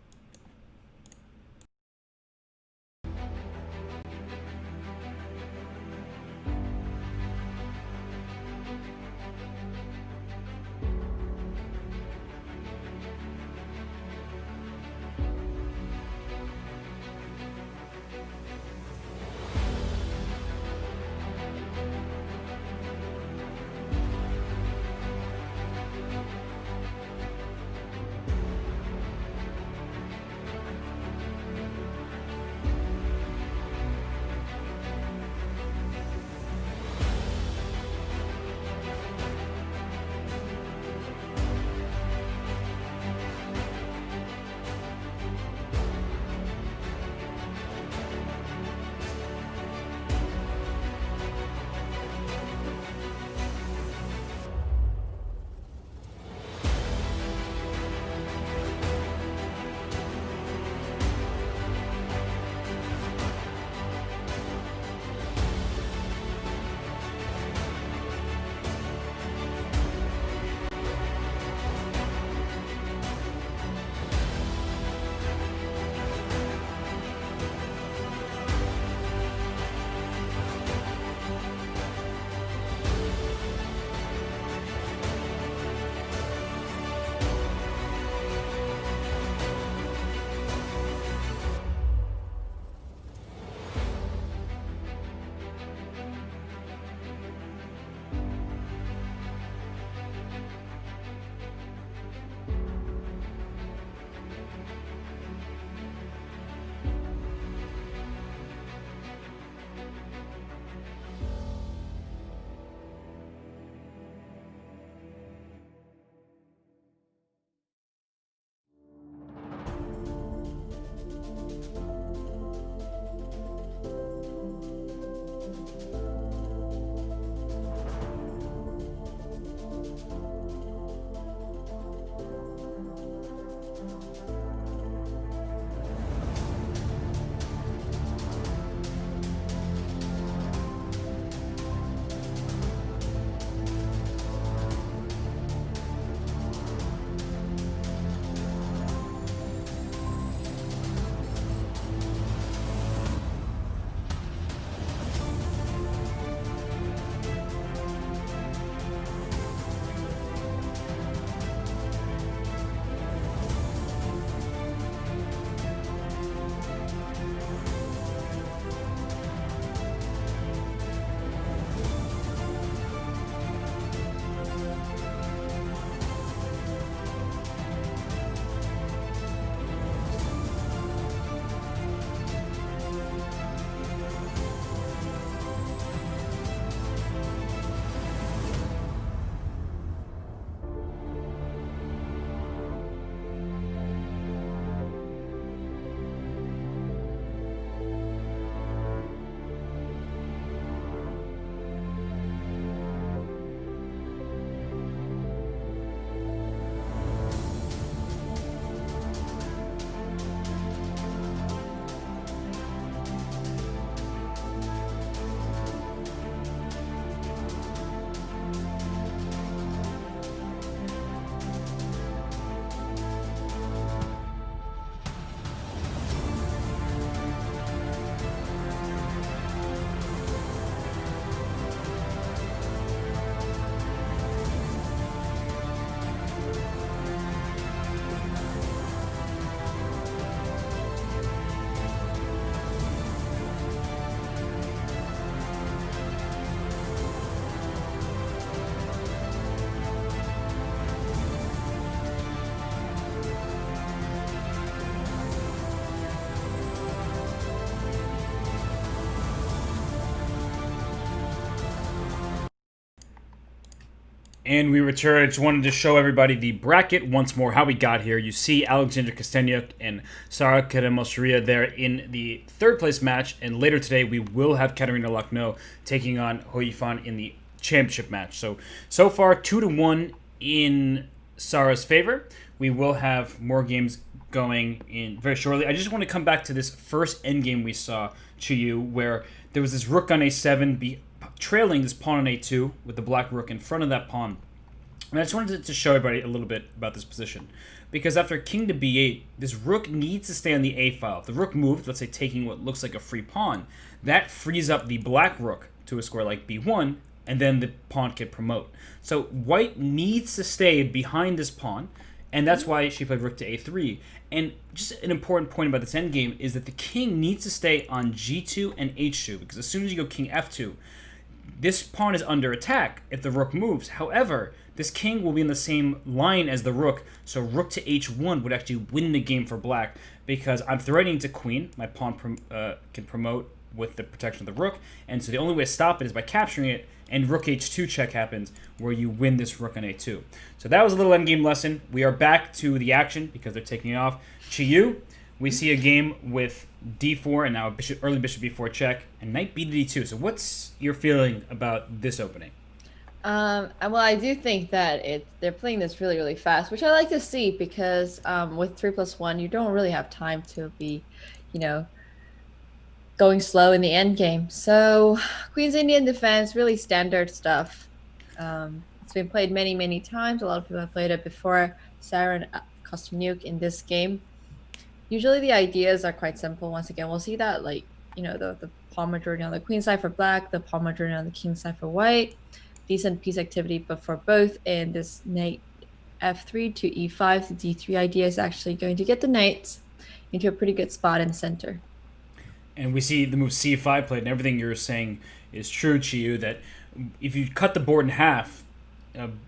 And we return. I just wanted to show everybody the bracket once more, how we got here. You see Alexander Kostenyuk and Sara Karamosria there in the third place match. And later today, we will have Katerina Lucknow taking on Hou Yifan in the championship match. So far, 2-1 in Sara's favor. We will have more games going in very shortly. I just want to come back to this first endgame we saw, Qiyu, where there was this rook on a7 trailing this pawn on a2 with the black rook in front of that pawn. And I just wanted to show everybody a little bit about this position. Because after king to b8, this rook needs to stay on the a file. If the rook moved, let's say taking what looks like a free pawn, that frees up the black rook to a square like b1, and then the pawn can promote. So white needs to stay behind this pawn, and that's why she played rook to a3. And just an important point about this endgame is that the king needs to stay on g2 and h2, because as soon as you go king f2, this pawn is under attack if the rook moves. However, this king will be in the same line as the rook, so rook to h1 would actually win the game for black, because I'm threatening to queen. My pawn can promote with the protection of the rook, and so the only way to stop it is by capturing it, and rook h2 check happens, where you win this rook on a2. So that was a little endgame lesson. We are back to the action, because they're taking it off. Qiyu, we see a game with d4 and now a early bishop b4 check and knight b to d2. So what's your feeling about this opening? Well, I do think that they're playing this really, really fast, which I like to see because with 3+1, you don't really have time to be, going slow in the end game. So Queen's Indian defense, really standard stuff. It's been played many, many times. A lot of people have played it before. Sarah and Kostyniuk in this game. Usually the ideas are quite simple. Once again, we'll see that the pawn majority on the queen side for black, the pawn majority on the king side for white. Decent piece activity, but for both. And this knight f3 to e5, the d3 idea is actually going to get the knights into a pretty good spot in the center. And we see the move c5 played, and everything you're saying is true, Qiyu, that if you cut the board in half,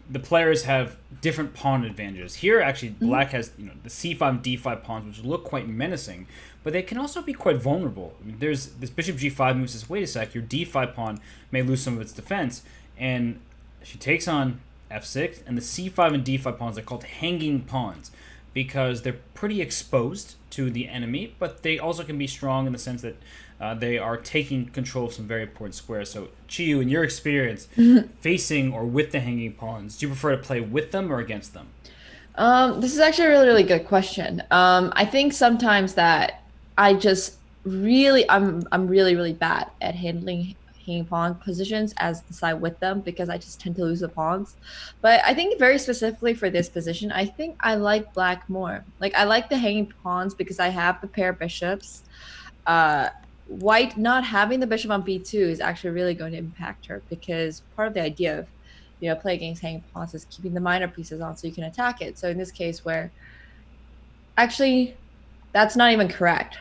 the players have different pawn advantages. Here, actually, black has the c5 and d5 pawns, which look quite menacing, but they can also be quite vulnerable. I mean, there's this bishop g5 moves says, wait a sec, your d5 pawn may lose some of its defense, and she takes on f6, and the c5 and d5 pawns are called hanging pawns because they're pretty exposed to the enemy, but they also can be strong in the sense that they are taking control of some very important squares. So, Qiyu, in your experience, facing or with the hanging pawns, do you prefer to play with them or against them? This is actually a really, really good question. I think sometimes that I'm really, really bad at handling hanging pawn positions as the side with them because I just tend to lose the pawns. But I think very specifically for this position, I think I like black more. Like, I like the hanging pawns because I have the pair bishops. White not having the bishop on b2 is actually really going to impact her because part of the idea of play against hanging pawns is keeping the minor pieces on so you can attack it. So in this case where actually that's not even correct.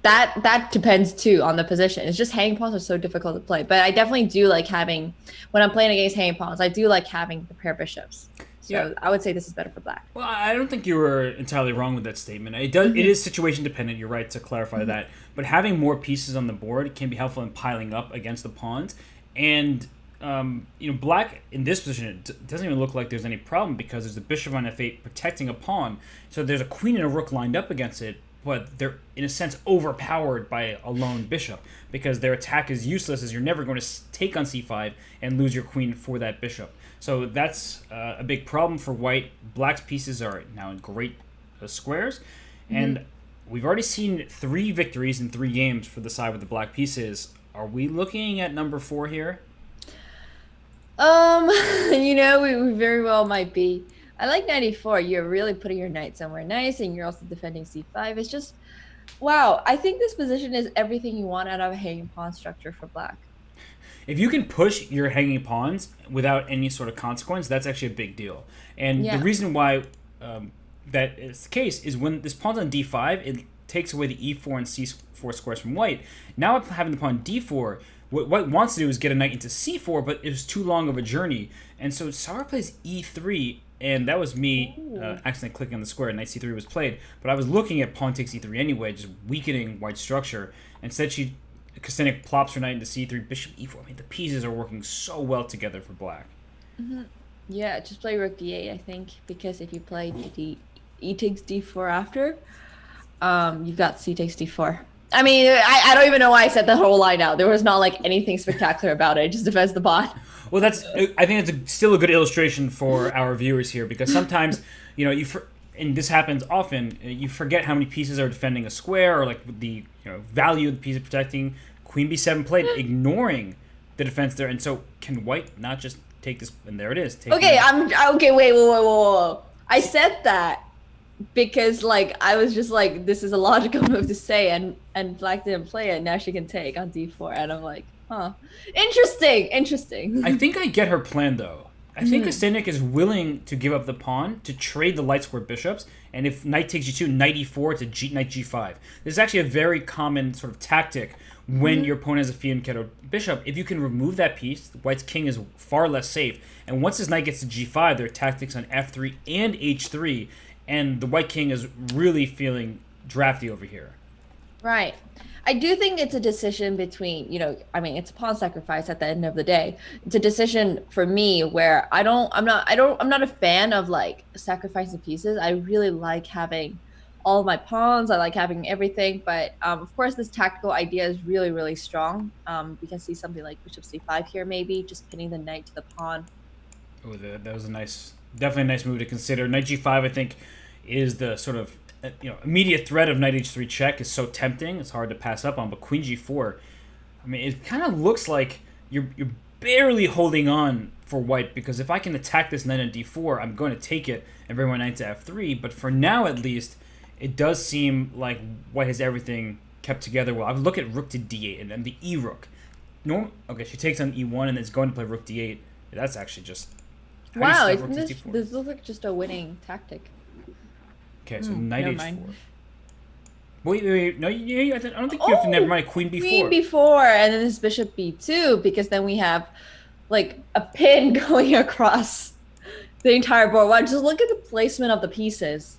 That depends too on the position. It's just hanging pawns are so difficult to play. But I definitely do like having, when I'm playing against hanging pawns, I do like having the pair bishops. So yeah. I would say this is better for black. Well, I don't think you were entirely wrong with that statement. It is situation dependent. You're right to clarify that. But having more pieces on the board can be helpful in piling up against the pawns. And black in this position, it doesn't even look like there's any problem because there's a bishop on f8 protecting a pawn. So there's a queen and a rook lined up against it, but they're in a sense overpowered by a lone bishop because their attack is useless as you're never going to take on c5 and lose your queen for that bishop. So that's a big problem for white. Black's pieces are now in great squares, and we've already seen 3 victories in 3 games for the side with the black pieces. Are we looking at number 4 here? We very well might be. I like 94. You're really putting your knight somewhere nice, and you're also defending c5. It's just, wow. I think this position is everything you want out of a hanging pawn structure for black. If you can push your hanging pawns without any sort of consequence, that's actually a big deal. And the reason why that is the case is when this pawn's on d5, it takes away the e4 and c4 squares from white. Now having the pawn d4, what white wants to do is get a knight into c4, but it was too long of a journey. And so Sara plays e3, and that was me accidentally clicking on the square. Knight c3 was played, but I was looking at pawn takes e3 anyway, just weakening white's structure. Instead, Kostyniuk plops her knight into c3, bishop e4. I mean, the pieces are working so well together for black. Hmm. Yeah, just play rook d8, I think, because if you play e takes d4 after, you've got c takes d4. I mean, I don't even know why I said the whole line out. There was not like anything spectacular about it. It just defends the pawn. Well, I think it's still a good illustration for our viewers here because sometimes and this happens often. You forget how many pieces are defending a square or like the value of the piece of protecting. Queen b7 played, ignoring the defense there, and so can White not just take this? And there it is. Okay, okay. Wait, whoa. I said that because like I was just like, this is a logical move to say, and Black didn't play it. Now she can take on d4, and I'm like, huh, interesting. I think I get her plan though. I think Astanek is willing to give up the pawn to trade the light square bishops, and if knight takes g2, knight e4 to knight g5. This is actually a very common sort of tactic when your opponent has a fianchetto bishop. If you can remove that piece, White's king is far less safe. And once his knight gets to g5, there are tactics on f3 and h3, and the White king is really feeling drafty over here. Right. I do think it's a decision between, I mean, it's a pawn sacrifice at the end of the day. It's a decision for me where I'm not a fan of like sacrificing pieces. I really like having all of my pawns. I like having everything. But of course, this tactical idea is really, really strong. We can see something like bishop c5 here, maybe just pinning the knight to the pawn. Oh, that was definitely a nice move to consider. Knight g5, I think, is the sort of immediate threat of knight h3 check is so tempting. It's hard to pass up on. But queen g4, I mean, it kind of looks like you're barely holding on for White, because if I can attack this knight on d4, I'm going to take it and bring my knight to f3. But for now, at least, it does seem like White has everything kept together well. I would look at rook to d8 and then the e rook. Okay, she takes on e1 and it's going to play rook d8. That's actually just wow. This looks like just a winning tactic. Okay, so knight h4. Wait. No, I don't think you have to never mind queen b4. Queen b4, and then this bishop b2, because then we have like a pin going across the entire board. Wow, just look at the placement of the pieces.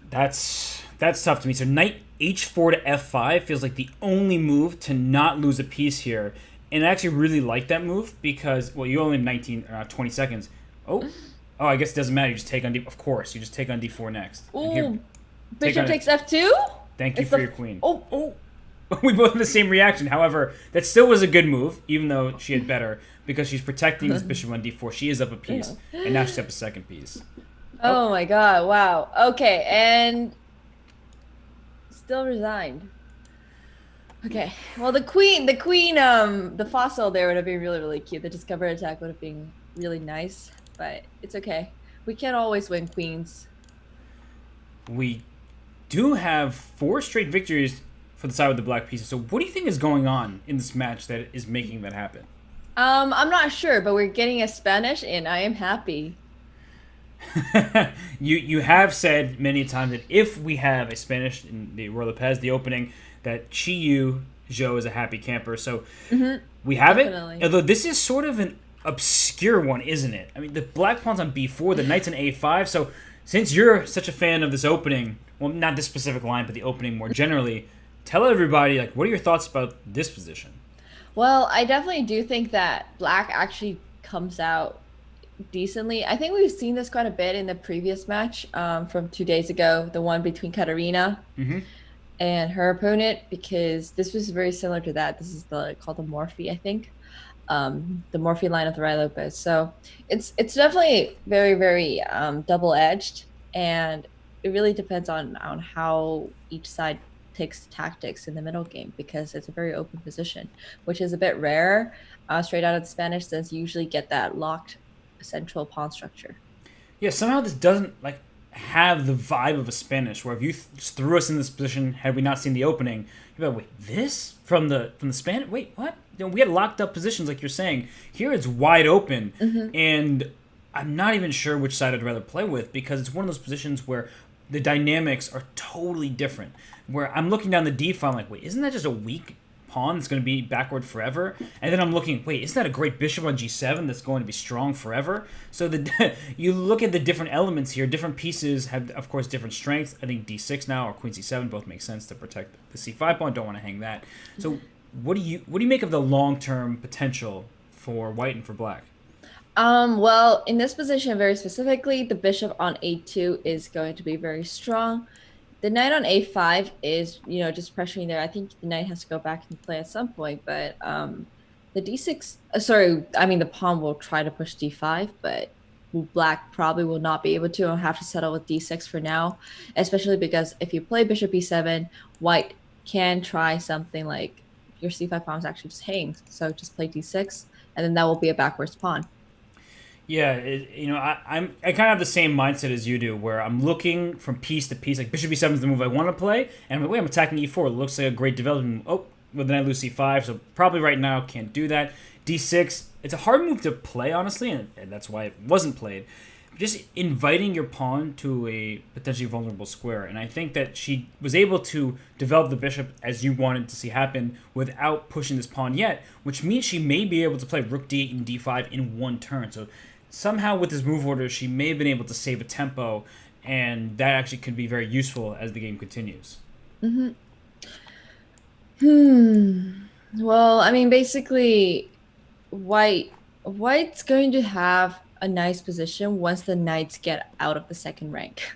That's tough to me. So knight h4 to f5 feels like the only move to not lose a piece here. And I actually really like that move because, well, you only have 20 seconds. Oh, I guess it doesn't matter. You just take on d. Of course, you just take on d4 next. Ooh, bishop takes f2. Thank you for your queen. Oh. We both had the same reaction. However, that still was a good move, even though she had better, because she's protecting this bishop on d4. She is up a piece, and now she's up a second piece. Oh my god! Wow. Okay, and still resigned. Okay. Well, the queen, the fossil there would have been really, really cute. The discover attack would have been really nice. But it's okay. We can't always win queens. We do have 4 straight victories for the side with the black pieces. So what do you think is going on in this match that is making that happen? I'm not sure, but we're getting a Spanish, and I am happy. You have said many times that if we have a Spanish in the Roy Lopez, the opening, that Qiyu Zhou is a happy camper. So we have definitely. It. Although this is sort of an obscure one, isn't it? I mean, the black pawn's on b4, the knight's on a5. So since you're such a fan of this opening, well, not this specific line, but the opening more generally, tell everybody, like, what are your thoughts about this position? Well, I definitely do think that black actually comes out decently. I think we've seen this quite a bit in the previous match from 2 days ago, the one between Katarina and her opponent, because this was very similar to that. This is called the Morphe, I think. The Morphe line of the Roy Lopez. So it's definitely very, very double-edged, and it really depends on how each side takes the tactics in the middle game, because it's a very open position, which is a bit rare straight out of the Spanish, since you usually get that locked central pawn structure. Yeah, somehow this doesn't have the vibe of a Spanish, where if you just threw us in this position, had we not seen the opening, you'd be like, wait, this from the Spanish? Wait, what? We had locked up positions, like you're saying. Here it's wide open, and I'm not even sure which side I'd rather play with, because it's one of those positions where the dynamics are totally different. Where I'm looking down the d file, I'm like, wait, isn't that just a weak pawn that's going to be backward forever? And then I'm looking, wait, isn't that a great bishop on g7 that's going to be strong forever? So you look at the different elements here. Different pieces have, of course, different strengths. I think d6 now or queen c7 both make sense to protect the c5 pawn. Don't want to hang that. So what do you make of the long-term potential for white and for black? Well, in this position very specifically, the bishop on a2 is going to be very strong. The knight on a5 is, just pressuring there. I think the knight has to go back and play at some point, but the d6, sorry, I mean the pawn will try to push d5, but black probably will not be able to and have to settle with d6 for now, especially because if you play bishop e7, white can try something like your c5 pawn is actually just hanging, so just play d6, and then that will be a backwards pawn. Yeah, I kind of have the same mindset as you do, where I'm looking from piece to piece. Like bishop e7 is the move I want to play, and I'm attacking e4. It looks like a great development. Oh, well then I lose c5, so probably right now can't do that. d6, it's a hard move to play, honestly, and that's why it wasn't played. Just inviting your pawn to a potentially vulnerable square, and I think that she was able to develop the bishop as you wanted to see happen without pushing this pawn yet, which means she may be able to play rook d8 and d5 in one turn. So somehow with this move order, she may have been able to save a tempo, and that actually could be very useful as the game continues. Mm-hmm. Well, I mean, basically, white's going to have a nice position once the knights get out of the second rank.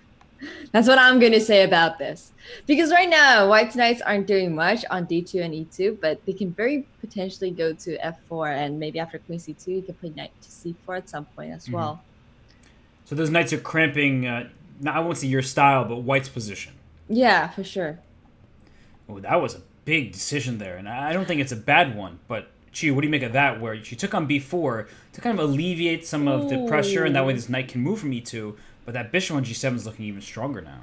That's what I'm going to say about this. Because right now, white's knights aren't doing much on d2 and e2, but they can very potentially go to f4, and maybe after queen c2, you can play knight to c4 at some point as well. So those knights are cramping, I won't say your style, but white's position. Yeah, for sure. Oh, that was a big decision there, and I don't think it's a bad one, but Qiyu, what do you make of that, where she took on b4 to kind of alleviate some of the pressure, and that way this knight can move from e2, but that bishop on g7 is looking even stronger now.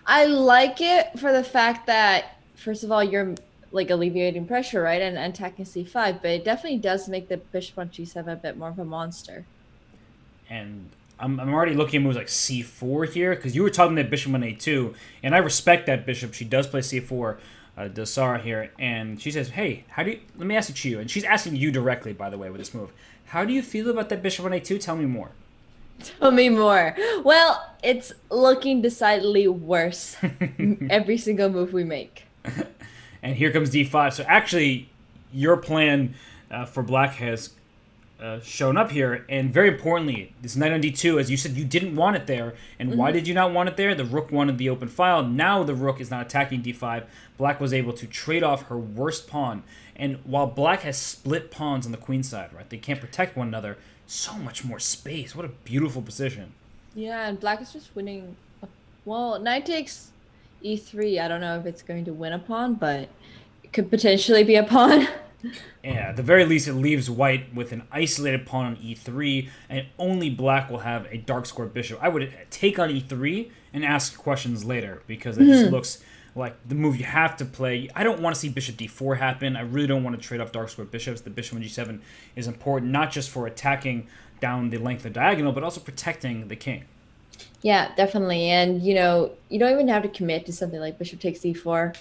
I like it for the fact that, first of all, you're like alleviating pressure, right? And attacking c5, but it definitely does make the bishop on g7 a bit more of a monster. And I'm already looking at moves like c4 here, because you were talking that bishop on a2, and I respect that bishop. She does play c4, Dasara here, and she says, hey, let me ask you, Qiyu, and she's asking you directly, by the way, with this move. How do you feel about that bishop on a2? Tell me more. Tell me more. Well, it's looking decidedly worse every single move we make. And here comes d5. So actually, your plan for black has shown up here. And very importantly, this knight on d2, as you said, you didn't want it there. And why did you not want it there? The rook wanted the open file. Now the rook is not attacking d5. Black was able to trade off her worst pawn. And while black has split pawns on the queen side, right, they can't protect one another, so much more space. What a beautiful position. Yeah, and black is just winning. Well, knight takes e3. I don't know if it's going to win a pawn, but it could potentially be a pawn. Yeah, at the very least, it leaves white with an isolated pawn on e3, and only black will have a dark square bishop. I would take on e3 and ask questions later, because it just looks like the move you have to play. I don't want to see bishop d4 happen. I really don't want to trade off dark square bishops. The bishop on g7 is important, not just for attacking down the length of the diagonal, but also protecting the king. Yeah, definitely. And, you don't even have to commit to something like bishop takes e4.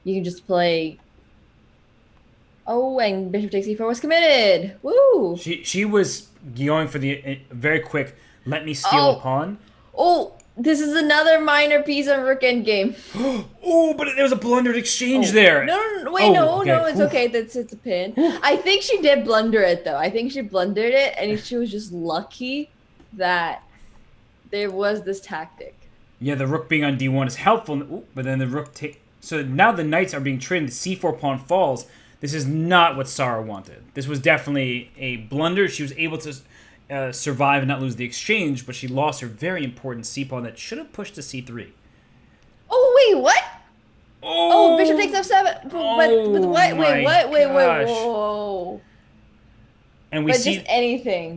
You can just play... Oh, and bishop takes e4 was committed. Woo! She was going for the very quick, let me steal a pawn. Oh, this is another minor piece of rook endgame. Oh, but there was a blundered exchange there. No, wait, no, it's okay. It's a pin. I think she did blunder it, though. I think she blundered it, and she was just lucky that there was this tactic. Yeah, the rook being on d1 is helpful, but then the rook so now the knights are being traded. The c4 pawn falls. This is not what Sarah wanted. This was definitely a blunder. She was able to survive and not lose the exchange, but she lost her very important c pawn that should have pushed to c3. Oh, wait, what? Oh, bishop takes f7. But what? Wait, whoa. And we see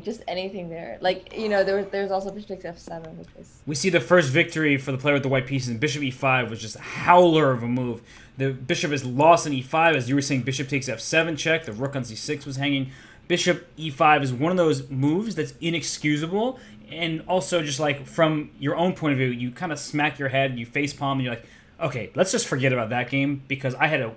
just anything there. Like, there's also bishop takes f7 with this. We see the first victory for the player with the white pieces, and bishop e5 was just a howler of a move. The bishop is lost in e5, as you were saying. Bishop takes f7 check. The rook on c6 was hanging. Bishop e5 is one of those moves that's inexcusable, and also just like from your own point of view, you kind of smack your head, you face palm, and you're like, okay, let's just forget about that game, because I had a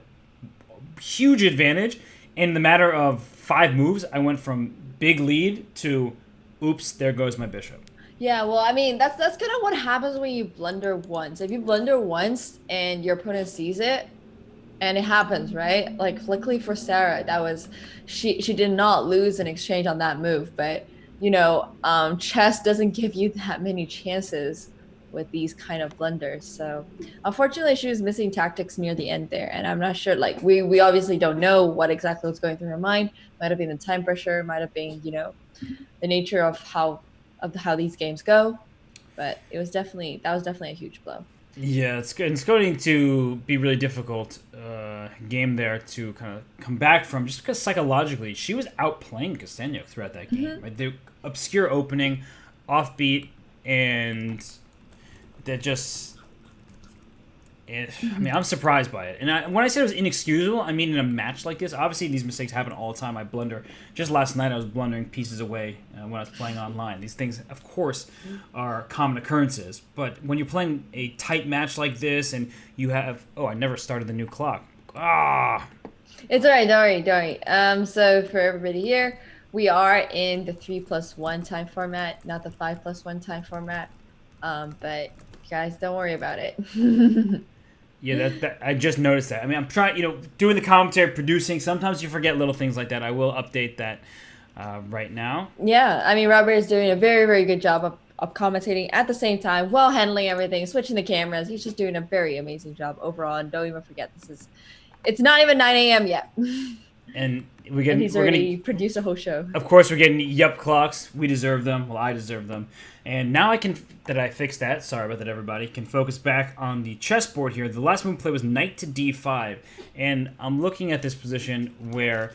huge advantage. In the matter of 5 moves, I went from big lead to, oops, there goes my bishop. Yeah, well, I mean, that's kind of what happens when you blunder once. If you blunder once and your opponent sees it, and it happens, right? Like, luckily for Sarah, she did not lose an exchange on that move, but chess doesn't give you that many chances with these kind of blunders. So unfortunately, she was missing tactics near the end there, and I'm not sure. Like we obviously don't know what exactly was going through her mind. Might have been the time pressure. Might have been the nature of how these games go. But that was definitely a huge blow. Yeah, it's good. It's going to be really difficult game there to kind of come back from, just because psychologically she was outplaying Castano throughout that game. Mm-hmm. Right? The obscure opening, offbeat, and that just. I mean, I'm surprised by it. And when I said it was inexcusable, I mean in a match like this. Obviously, these mistakes happen all the time. I blunder. Just last night, I was blundering pieces away when I was playing online. These things, of course, are common occurrences. But when you're playing a tight match like this, and you have, oh, I never started the new clock. Ah, It's all right, don't worry. So for everybody here, we are in the 3+1 time format, not the 5+1 time format. But guys, don't worry about it. yeah, that I just noticed that. I mean, I'm trying, doing the commentary, producing. Sometimes you forget little things like that. I will update that right now. Yeah, I mean, Robert is doing a very, very good job of commentating at the same time while handling everything, switching the cameras. He's just doing a very amazing job overall. And don't even forget, it's not even 9 a.m. yet. And And he's already produced a whole show. Of course, we're getting yup clocks. We deserve them. Well, I deserve them. And now I fixed that. Sorry about that, everybody. Can focus back on the chessboard here. The last move play was knight to d5. And I'm looking at this position where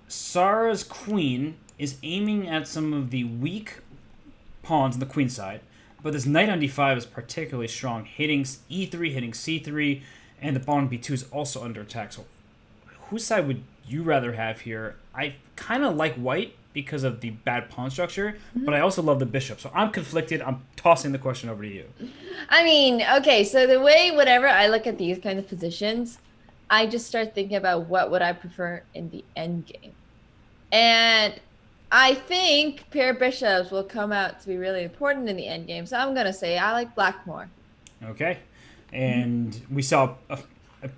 Sarah's queen is aiming at some of the weak pawns on the queen side. But this knight on d5 is particularly strong, hitting e3, hitting c3, and the pawn on b2 is also under attack. So whose side would you rather have here? I kind of like white because of the bad pawn structure, but I also love the bishop. So I'm conflicted. I'm tossing the question over to you. I mean, okay, so the way whenever I look at these kind of positions, I just start thinking about what would I prefer in the end game. And I think pair bishops will come out to be really important in the end game. So I'm going to say I like black more. Okay. And we saw a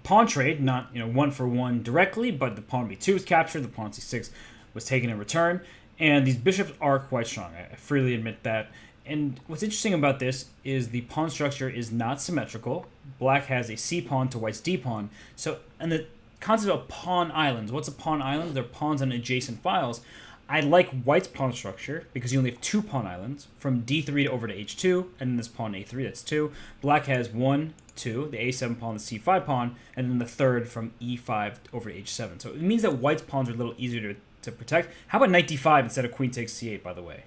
pawn trade, not 1-for-1 directly, but the pawn b2 was captured, the pawn c6 was taken in return, and these bishops are quite strong. I freely admit that. And what's interesting about this is the pawn structure is not symmetrical. Black has a c pawn to white's d pawn. So, and the concept of pawn islands. What's a pawn island? They're pawns on adjacent files. I like white's pawn structure because you only have 2 pawn islands from d3 to over to h2, and then this pawn a3, that's 2. Black has 1, 2, the a7 pawn, the c5 pawn, and then the third from e5 over to h7. So it means that white's pawns are a little easier to protect. How about knight d5 instead of queen takes c8, by the way?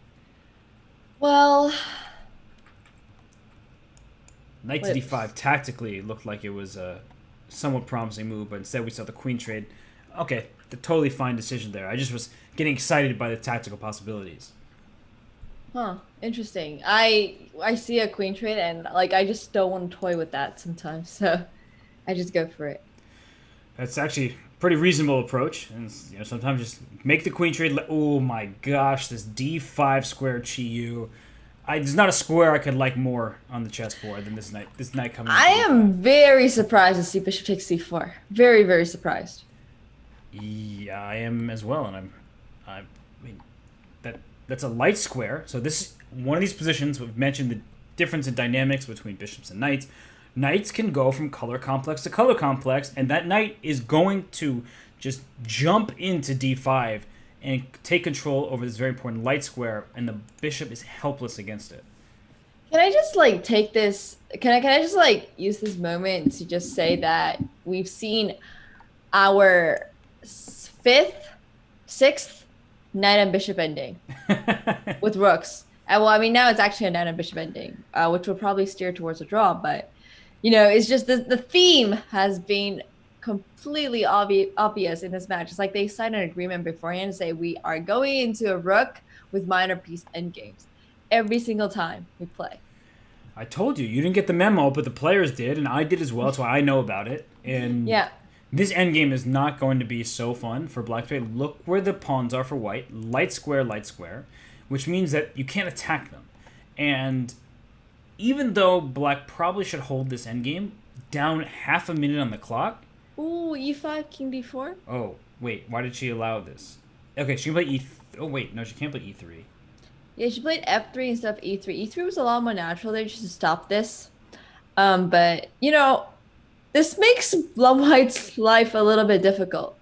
Well, Knight to d5 tactically looked like it was a somewhat promising move, but instead we saw the queen trade. Okay, the totally fine decision there. I just was getting excited by the tactical possibilities. huh, interesting. I see a queen trade and like I just don't want to toy with that sometimes. So I just go for it. That's actually a pretty reasonable approach. And sometimes just make the queen trade. Oh my gosh, this d5 square Qiyu. There's not a square I could like more on the chessboard than this knight. This knight coming. I am very surprised to see bishop takes c4. Very, very surprised. Yeah, I am as well, and I mean, that's a light square. So this one of these positions. We've mentioned the difference in dynamics between bishops and knights. Knights can go from color complex to color complex, and that knight is going to just jump into d5 and take control over this very important light square, and the bishop is helpless against it. Can I just like take this? Can I just like use this moment to just say that we've seen our fifth, sixth knight and bishop ending with rooks. And well, I mean now it's actually a knight and bishop ending, which will probably steer towards a draw. But it's just the theme has been completely obvious in this match. It's like they signed an agreement beforehand to say we are going into a rook with minor piece endgames every single time we play. I told you, you didn't get the memo, but the players did, and I did as well. That's why I know about it. And yeah, this endgame is not going to be so fun for black to play. Look where the pawns are for white. Light square, which means that you can't attack them. And even though black probably should hold this endgame, down half a minute on the clock. Ooh, e5, king d4. Oh, wait, why did she allow this? Okay, she can play oh, wait, no, she can't play e3. Yeah, she played f3 instead of e3. E3 was a lot more natural there just to stop this. But this makes Blum White's life a little bit difficult.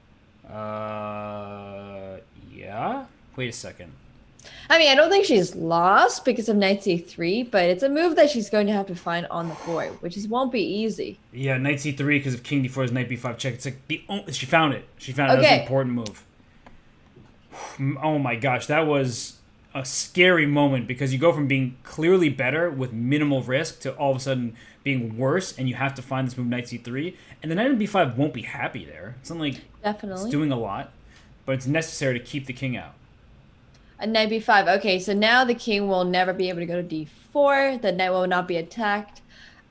Yeah. Wait a second. I mean, I don't think she's lost because of knight c3, but it's a move that she's going to have to find on the board, which won't be easy. Yeah, knight c3 because of king d4 is knight b5 check. It's like she found it. She found it. That was an Okay, important move. Oh my gosh, that was a scary moment because you go from being clearly better with minimal risk to all of a sudden being worse, and you have to find this move knight c3, and the knight on b5 won't be happy there. It's not like it's definitely. doing a lot, but it's necessary to keep the king out. A knight b5. Okay, so now the king will never be able to go to d4. The knight will not be attacked.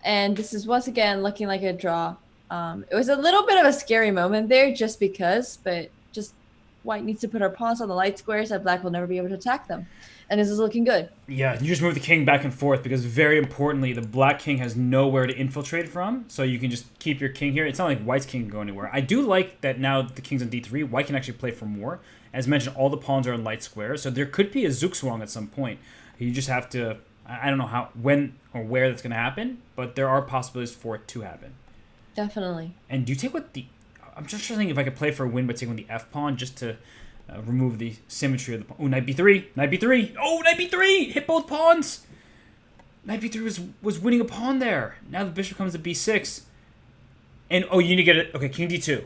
And this is once again looking like a draw. It was a little bit of a scary moment there just because, but just white needs to put her pawns on the light squares that black will never be able to attack them. And this is looking good. Yeah, you just move the king back and forth because very importantly, the black king has nowhere to infiltrate from, so you can just keep your king here. It's not like white's king can go anywhere. I do like that now the king's on d3, white can actually play for more. As mentioned, all the pawns are in light squares, so there could be a zugzwang at some point. You just have to, I don't know how, when or where that's going to happen, but there are possibilities for it to happen. Definitely. And do you take what the, I'm just trying if I could play for a win by taking with the f pawn just to remove the symmetry of the pawn. Oh, knight b3, knight b3. Oh, knight b3, hit both pawns. Knight b3 was winning a pawn there. Now the bishop comes to b6. And, oh, you need to get it. Okay, king d2.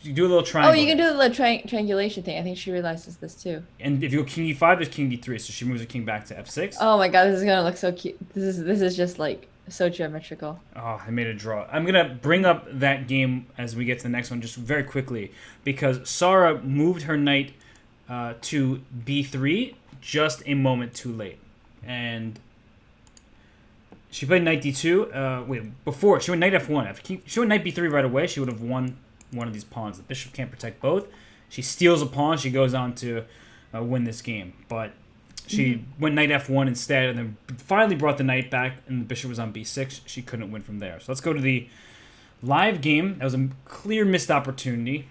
You do a little triangle. Oh, you can do the little triangulation thing. I think she realizes this too. And if you go king e5, there's king d3, so she moves the king back to f6. Oh my god, this is gonna look so cute. This is just like so geometrical. Oh, I made a draw. I'm going to bring up that game as we get to the next one just very quickly because Sarah moved her knight to b3 just a moment too late. And she played knight d2. Before, she went knight f1. If she went knight b3 right away, she would have won one of these pawns. The bishop can't protect both. She steals a pawn. She goes on to win this game. But she went knight f1 instead, and then finally brought the knight back, and the bishop was on b6. She couldn't win from there. So let's go to the live game. That was a clear missed opportunity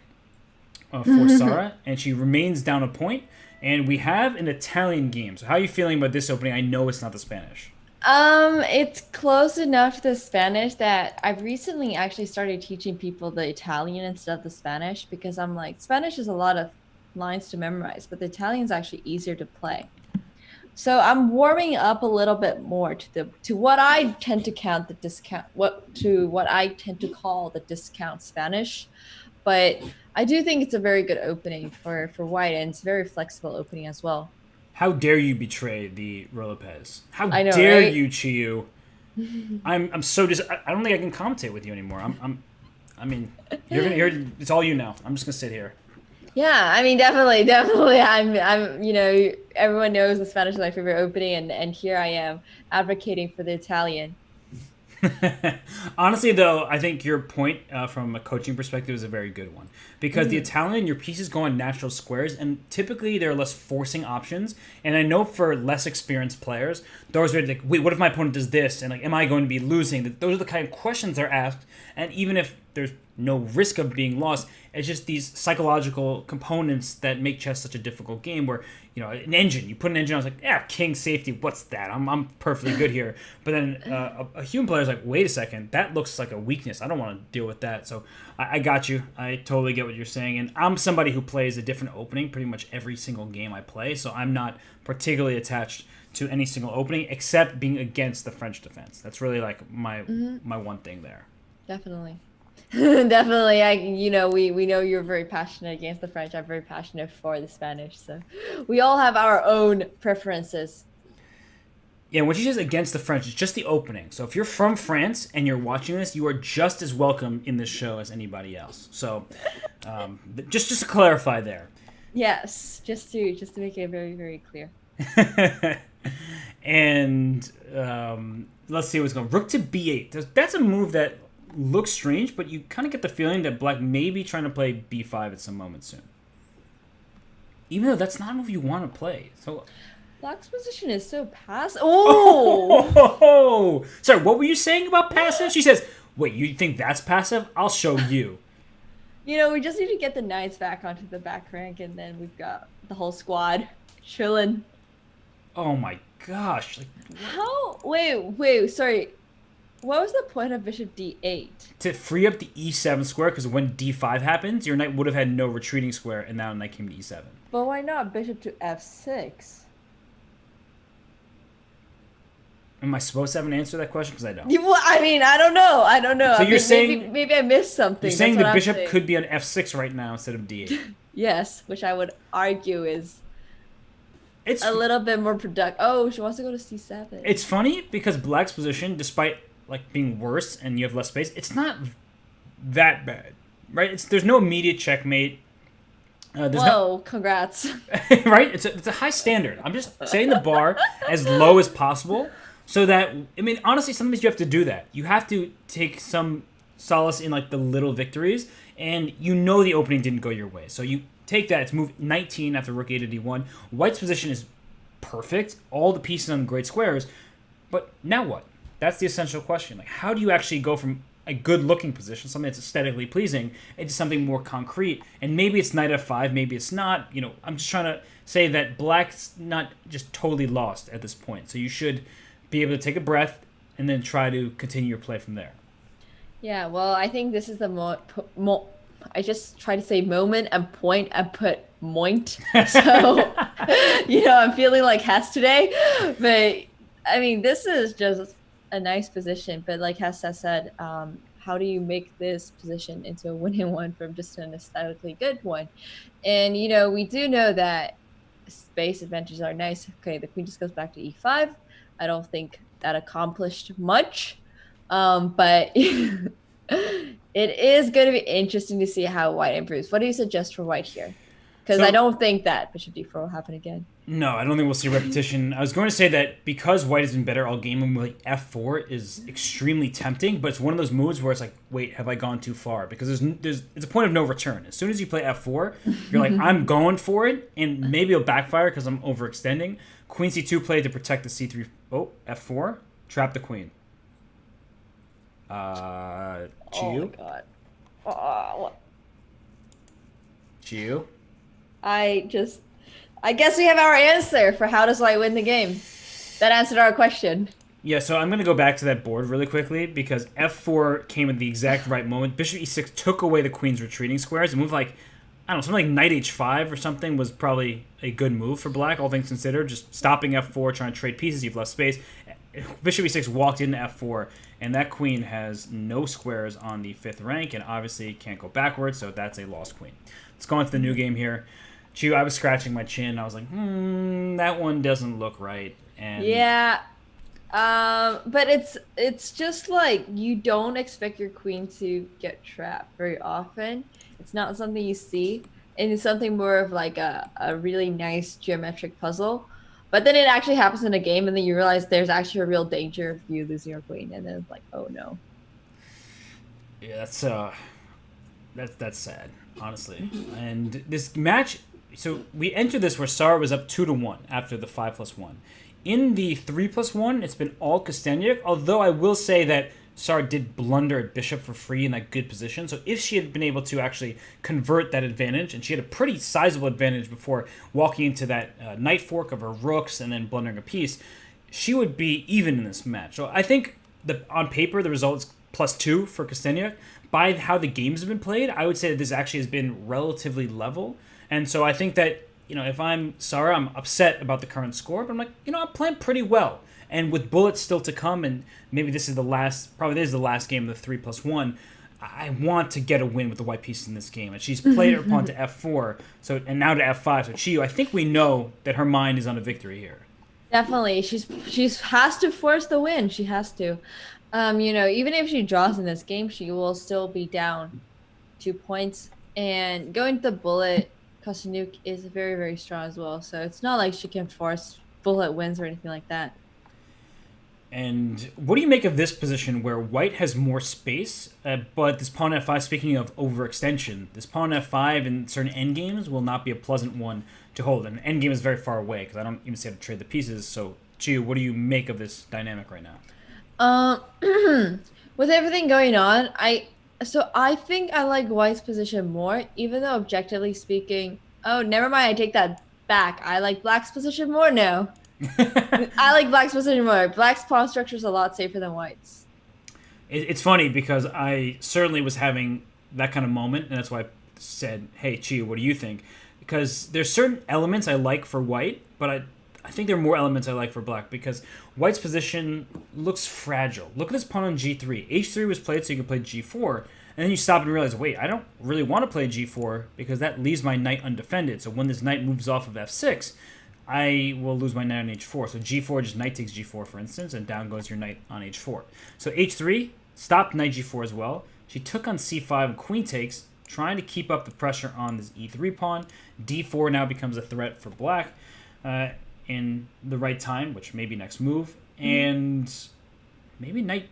for Sarah, and she remains down a point. And we have an Italian game. So how are you feeling about this opening? I know it's not the Spanish. It's close enough to the Spanish that I've recently actually started teaching people the Italian instead of the Spanish because I'm like, Spanish is a lot of lines to memorize, but the Italian's actually easier to play. So I'm warming up a little bit more to what I tend to count the discount what I tend to call the discount Spanish. But I do think it's a very good opening for white, and it's a very flexible opening as well. How dare you betray the Lopez? How I know, dare right? you, Qiyu? I'm so I don't think I can commentate with you anymore. I mean, you're gonna hear. It's all you now. I'm just gonna sit here. Yeah, I mean, definitely. Everyone knows the Spanish is my favorite opening, and here I am advocating for the Italian. Honestly, though, I think your point from a coaching perspective is a very good one because the Italian, your pieces go on natural squares, and typically there are less forcing options. And I know for less experienced players, those are like, wait, what if my opponent does this? And like, am I going to be losing? Those are the kind of questions they're asked. And even if there's no risk of being lost, it's just these psychological components that make chess such a difficult game where, an engine, you put an engine, I was like, yeah, king safety, what's that? I'm perfectly good here. But then a human player is like, wait a second, that looks like a weakness. I don't want to deal with that. So I got you. I totally get what you're saying. And I'm somebody who plays a different opening pretty much every single game I play. So I'm not particularly attached to any single opening except being against the French defense. That's really like my one thing there. Definitely. Definitely. We know you're very passionate against the French. I'm very passionate for the Spanish. So we all have our own preferences. Yeah, when she says against the French, it's just the opening. So if you're from France and you're watching this, you are just as welcome in this show as anybody else. So just to clarify there. Yes, just to make it very, very clear. And let's see what's going. Rook to b8. That's a move that looks strange, but you kind of get the feeling that black may be trying to play b5 at some moment soon. Even though that's not a move you want to play. So Black's position is so passive. Oh! Sorry, what were you saying about passive? She says, wait, you think that's passive? I'll show you. We just need to get the knights back onto the back rank, and then we've got the whole squad chilling. Oh my gosh! Like, How? Wait, sorry. What was the point of bishop d8? to free up the e7 square, because when d5 happens, your knight would have had no retreating square, and now the knight came to e7. But why not bishop to f6? Am I supposed to have an answer to that question? Because I don't. Well, I mean, I don't know. I don't know. So I you're mean, saying maybe I missed something. you're saying That's the what I'm bishop saying. could be on f6 right now instead of d8. Yes, which I would argue is It's a little bit more productive. Oh, she wants to go to c7. it's funny because black's position, despite like being worse and you have less space, it's not that bad, right? There's no immediate checkmate. There's Whoa, congrats. right? It's a high standard. I'm just setting the bar as low as possible, so that I mean, honestly, sometimes you have to do that. You have to take some solace in like the little victories, and you know the opening didn't go your way, so you take that. It's move 19 after rook a to d1. White's position is perfect. All the pieces on great squares, but now what? That's the essential question. Like, how do you actually go from a good-looking position, something that's aesthetically pleasing, into something more concrete? And maybe it's knight f5, maybe it's not. You know, I'm just trying to say that black's not just totally lost at this point. So you should be able to take a breath and then try to continue your play from there. Yeah, well, I think this is the I just try to say moment and point and put moint. So, I'm feeling like Hess today. But, I mean, this is just a nice position. But like Hess has said, how do you make this position into a winning one from just an aesthetically good one? And, we do know that space advantages are nice. Okay, the queen just goes back to e5. I don't think that accomplished much. But it is going to be interesting to see how white improves. What do you suggest for white here? Because I don't think that bishop d4 will happen again. No, I don't think we'll see repetition. I was going to say that because white has been better all game, and like f4 is extremely tempting, but it's one of those moves where it's like, wait, have I gone too far? Because it's a point of no return. As soon as you play f4, you're like, I'm going for it, and maybe it'll backfire because I'm overextending. Queen c2 played to protect the c3. Oh, f4, trap the queen. Qiyu. Oh my god. Oh, Qiyu. I guess we have our answer for how does white win the game. That answered our question. Yeah, so I'm going to go back to that board really quickly because f4 came at the exact right moment. Bishop e6 took away the queen's retreating squares and moved like, I don't know, something like knight h5 or something was probably a good move for black, all things considered. Just stopping f4, trying to trade pieces, you've left space. Bishop e6 walked into f4, and that queen has no squares on the 5th rank and obviously can't go backwards, so that's a lost queen. Let's go into the new game here. Qiyu, I was scratching my chin. I was like, that one doesn't look right. And yeah. But it's just like you don't expect your queen to get trapped very often. It's not something you see. And it's something more of like a really nice geometric puzzle. But then it actually happens in a game and then you realize there's actually a real danger of you losing your queen. And then it's like, oh no. Yeah, that's sad, honestly. And this match, so we entered this where Sarah was up 2-1 after the 5+1. In the 3+1, it's been all Kosteniuk, although I will say that Sarah did blunder at bishop for free in that good position. So if she had been able to actually convert that advantage, and she had a pretty sizable advantage before walking into that knight fork of her rooks and then blundering a piece, she would be even in this match. So I think on paper, the result is +2 for Kosteniuk. By how the games have been played, I would say that this actually has been relatively level. And so I think that, if I'm Sarah, I'm upset about the current score, but I'm like, I'm playing pretty well. And with bullets still to come, and maybe this is the last game of the 3+1, I want to get a win with the white pieces in this game. And she's played her pawn to f4, and now to f5. So Qiyu, I think we know that her mind is on a victory here. Definitely. She's has to force the win. She has to. Even if she draws in this game, she will still be down 2 points. And going to the bullet, Kosteniuk is very, very strong as well. So it's not like she can force bullet wins or anything like that. And what do you make of this position where white has more space, but this pawn f5, speaking of overextension, this pawn f5 in certain endgames will not be a pleasant one to hold. And endgame is very far away because I don't even see how to trade the pieces. So, Qiyu, what do you make of this dynamic right now? With everything going on, I think I like white's position more, even though objectively speaking, oh, never mind, I take that back. I like black's position more now. I like black's position more. Black's pawn structure is a lot safer than white's. It's funny because I certainly was having that kind of moment, and that's why I said, "Hey, Qiyu, what do you think?" Because there's certain elements I like for white, but I think there are more elements I like for black because white's position looks fragile. Look at this pawn on g3. h3 was played so you could play g4, and then you stop and realize, wait, I don't really want to play g4 because that leaves my knight undefended. So when this knight moves off of f6, I will lose my knight on h4. So g4, just knight takes g4, for instance, and down goes your knight on h4. So h3 stopped knight g4 as well. She took on c5 and queen takes, trying to keep up the pressure on this e3 pawn. d4 now becomes a threat for black in the right time, which may be next move. And maybe knight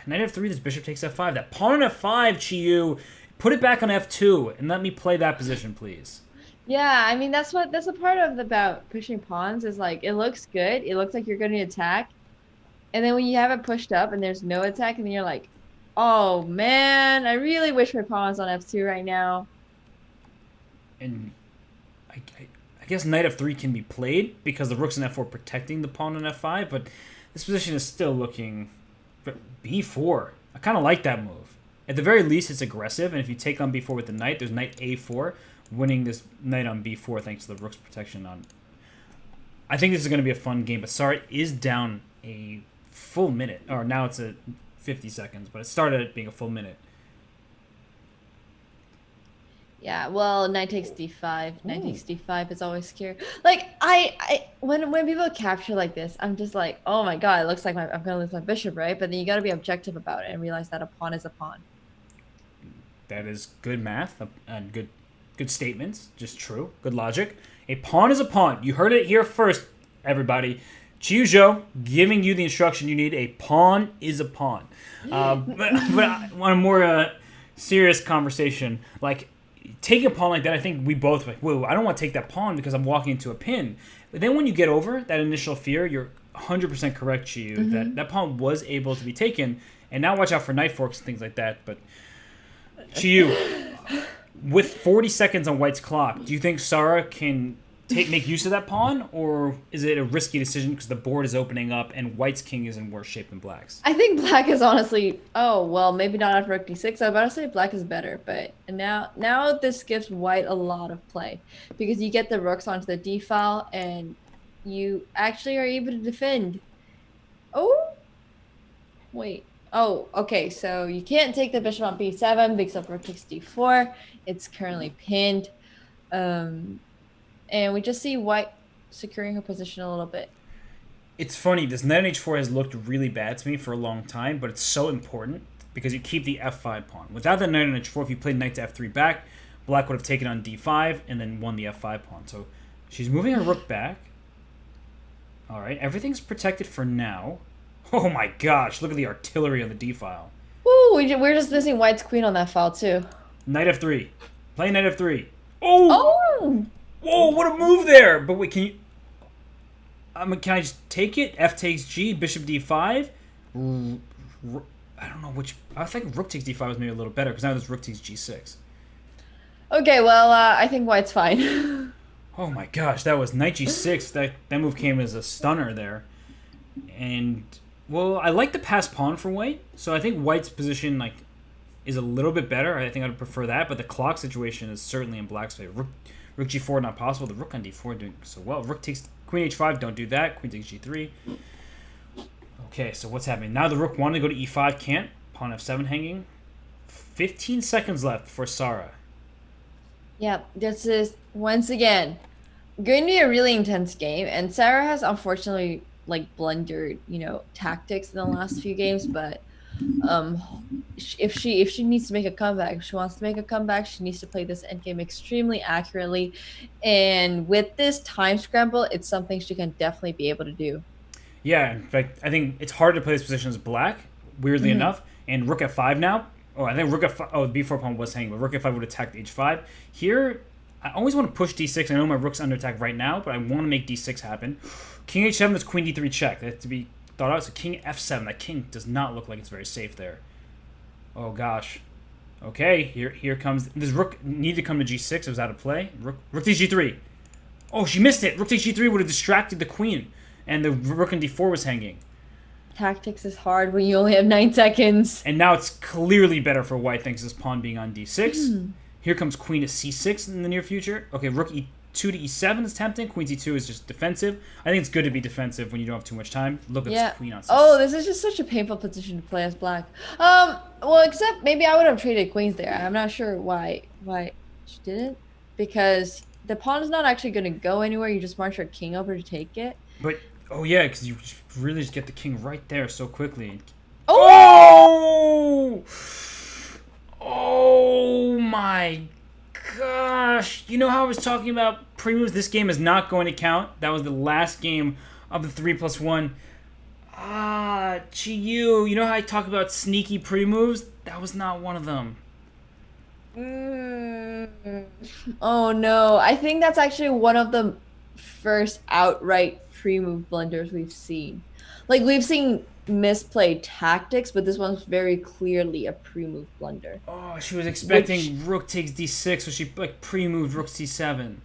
f3, this bishop takes f5. That pawn on f5, Qiyu, put it back on f2 and let me play that position, please. Yeah, I mean that's a part of about pushing pawns is like it looks good. It looks like you're going to attack. And then when you have it pushed up and there's no attack and then you're like, "Oh man, I really wish my pawn was on f2 right now." And I guess knight f3 can be played because the rook's in f4 protecting the pawn on f5, but this position is still looking b4. I kind of like that move. At the very least, it's aggressive, and if you take on b4 with the knight, there's knight a4, winning this knight on b4 thanks to the rook's protection on. I think this is going to be a fun game, but Sarah is down a full minute, or now it's a 50 seconds, but it started at being a full minute. Yeah, well, knight takes d5. Knight takes d5 is always scary. Like I when people capture like this, I'm just like, oh my god, it looks like I'm gonna lose my bishop, right? But then you gotta be objective about it and realize that a pawn is a pawn. That is good math and good statements. Just true. Good logic. A pawn is a pawn. You heard it here first, everybody. Zhou giving you the instruction you need. A pawn is a pawn. But on a more serious conversation, like taking a pawn like that, I think we both like, whoa, I don't want to take that pawn because I'm walking into a pin. But then when you get over that initial fear, you're 100% correct, Qiyu, that pawn was able to be taken. And now watch out for knight forks and things like that. But Qiyu, with 40 seconds on white's clock, do you think Sarah can make use of that pawn, or is it a risky decision because the board is opening up and white's king is in worse shape than black's? I think black is honestly, oh well, maybe not after rook d6. I was about to say black is better, but now this gives white a lot of play because you get the rooks onto the d file and you actually are able to defend. Oh, wait. Oh, okay. So you can't take the bishop on b7 because of rook takes d4. It's currently pinned. And we just see white securing her position a little bit. It's funny, this knight on h4 has looked really bad to me for a long time, but it's so important because you keep the f5 pawn. Without the knight on h4, if you played knight to f3 back, black would have taken on d5 and then won the f5 pawn. So she's moving her rook back. All right, everything's protected for now. Oh my gosh, look at the artillery on the d file. Ooh, we're just missing white's queen on that file too. Knight f3. Play knight f3. Oh! Oh! Whoa, what a move there! But wait, can you... can I just take it? F takes G, bishop d5? I don't know which... I think rook takes d5 was maybe a little better, because now there's rook takes g6. Okay, well, I think white's fine. Oh my gosh, that was knight g6. That move came as a stunner there. And, well, I like the passed pawn for white, so I think white's position, like, is a little bit better. I think I'd prefer that, but the clock situation is certainly in black's favor. Rook g4 not possible. The rook on d4 doing so well. Rook takes queen h5. Don't do that. Queen takes g3. Okay, so what's happening? Now the rook wanted to go to e5. Can't. Pawn f7 hanging. 15 seconds left for Sarah. Yep, this is, once again, going to be a really intense game. And Sarah has unfortunately, like, blundered, tactics in the last few games. But if she needs to make a comeback, if she wants to make a comeback, she needs to play this endgame extremely accurately. And with this time scramble, it's something she can definitely be able to do. Yeah, in fact, I think it's hard to play this position as black, weirdly enough. And rook f5 now. Oh, I think rook f5. Oh, the b4 pawn was hanging, but rook f5 would attack h5. Here, I always want to push d6. I know my rook's under attack right now, but I want to make d6 happen. King h7 is queen d3 check. That has to be thought out. So king f7. That king does not look like it's very safe there. Oh gosh. Okay, here comes this rook. Needed to come to g6. It was out of play. Rook takes g3. Oh, she missed it. Rook takes g3 would have distracted the queen. and the rook on d4 was hanging. Tactics is hard when you only have 9 seconds. And now it's clearly better for white thanks to this pawn being on d6. Here comes queen to c6 in the near future. Okay, rook e2 to e7 is tempting. Queen c2 is just defensive. I think it's good to be defensive when you don't have too much time. Look at this queen on c6. Oh, this is just such a painful position to play as black. Well, except maybe I would have traded queens there. I'm not sure why she didn't, because the pawn is not actually going to go anywhere. You just march your king over to take it. But oh yeah, because you really just get the king right there so quickly. Oh! Oh my gosh! You know how I was talking about pre-moves? This game is not going to count. That was the last game of the 3+1. Qiyu, you know how I talk about sneaky pre-moves? That was not one of them. Oh no, I think that's actually one of the first outright pre-move blunders we've seen. Like, we've seen misplayed tactics, but this one's very clearly a pre-move blunder. Oh, she was expecting rook takes d6, so she like pre-moved rook c7.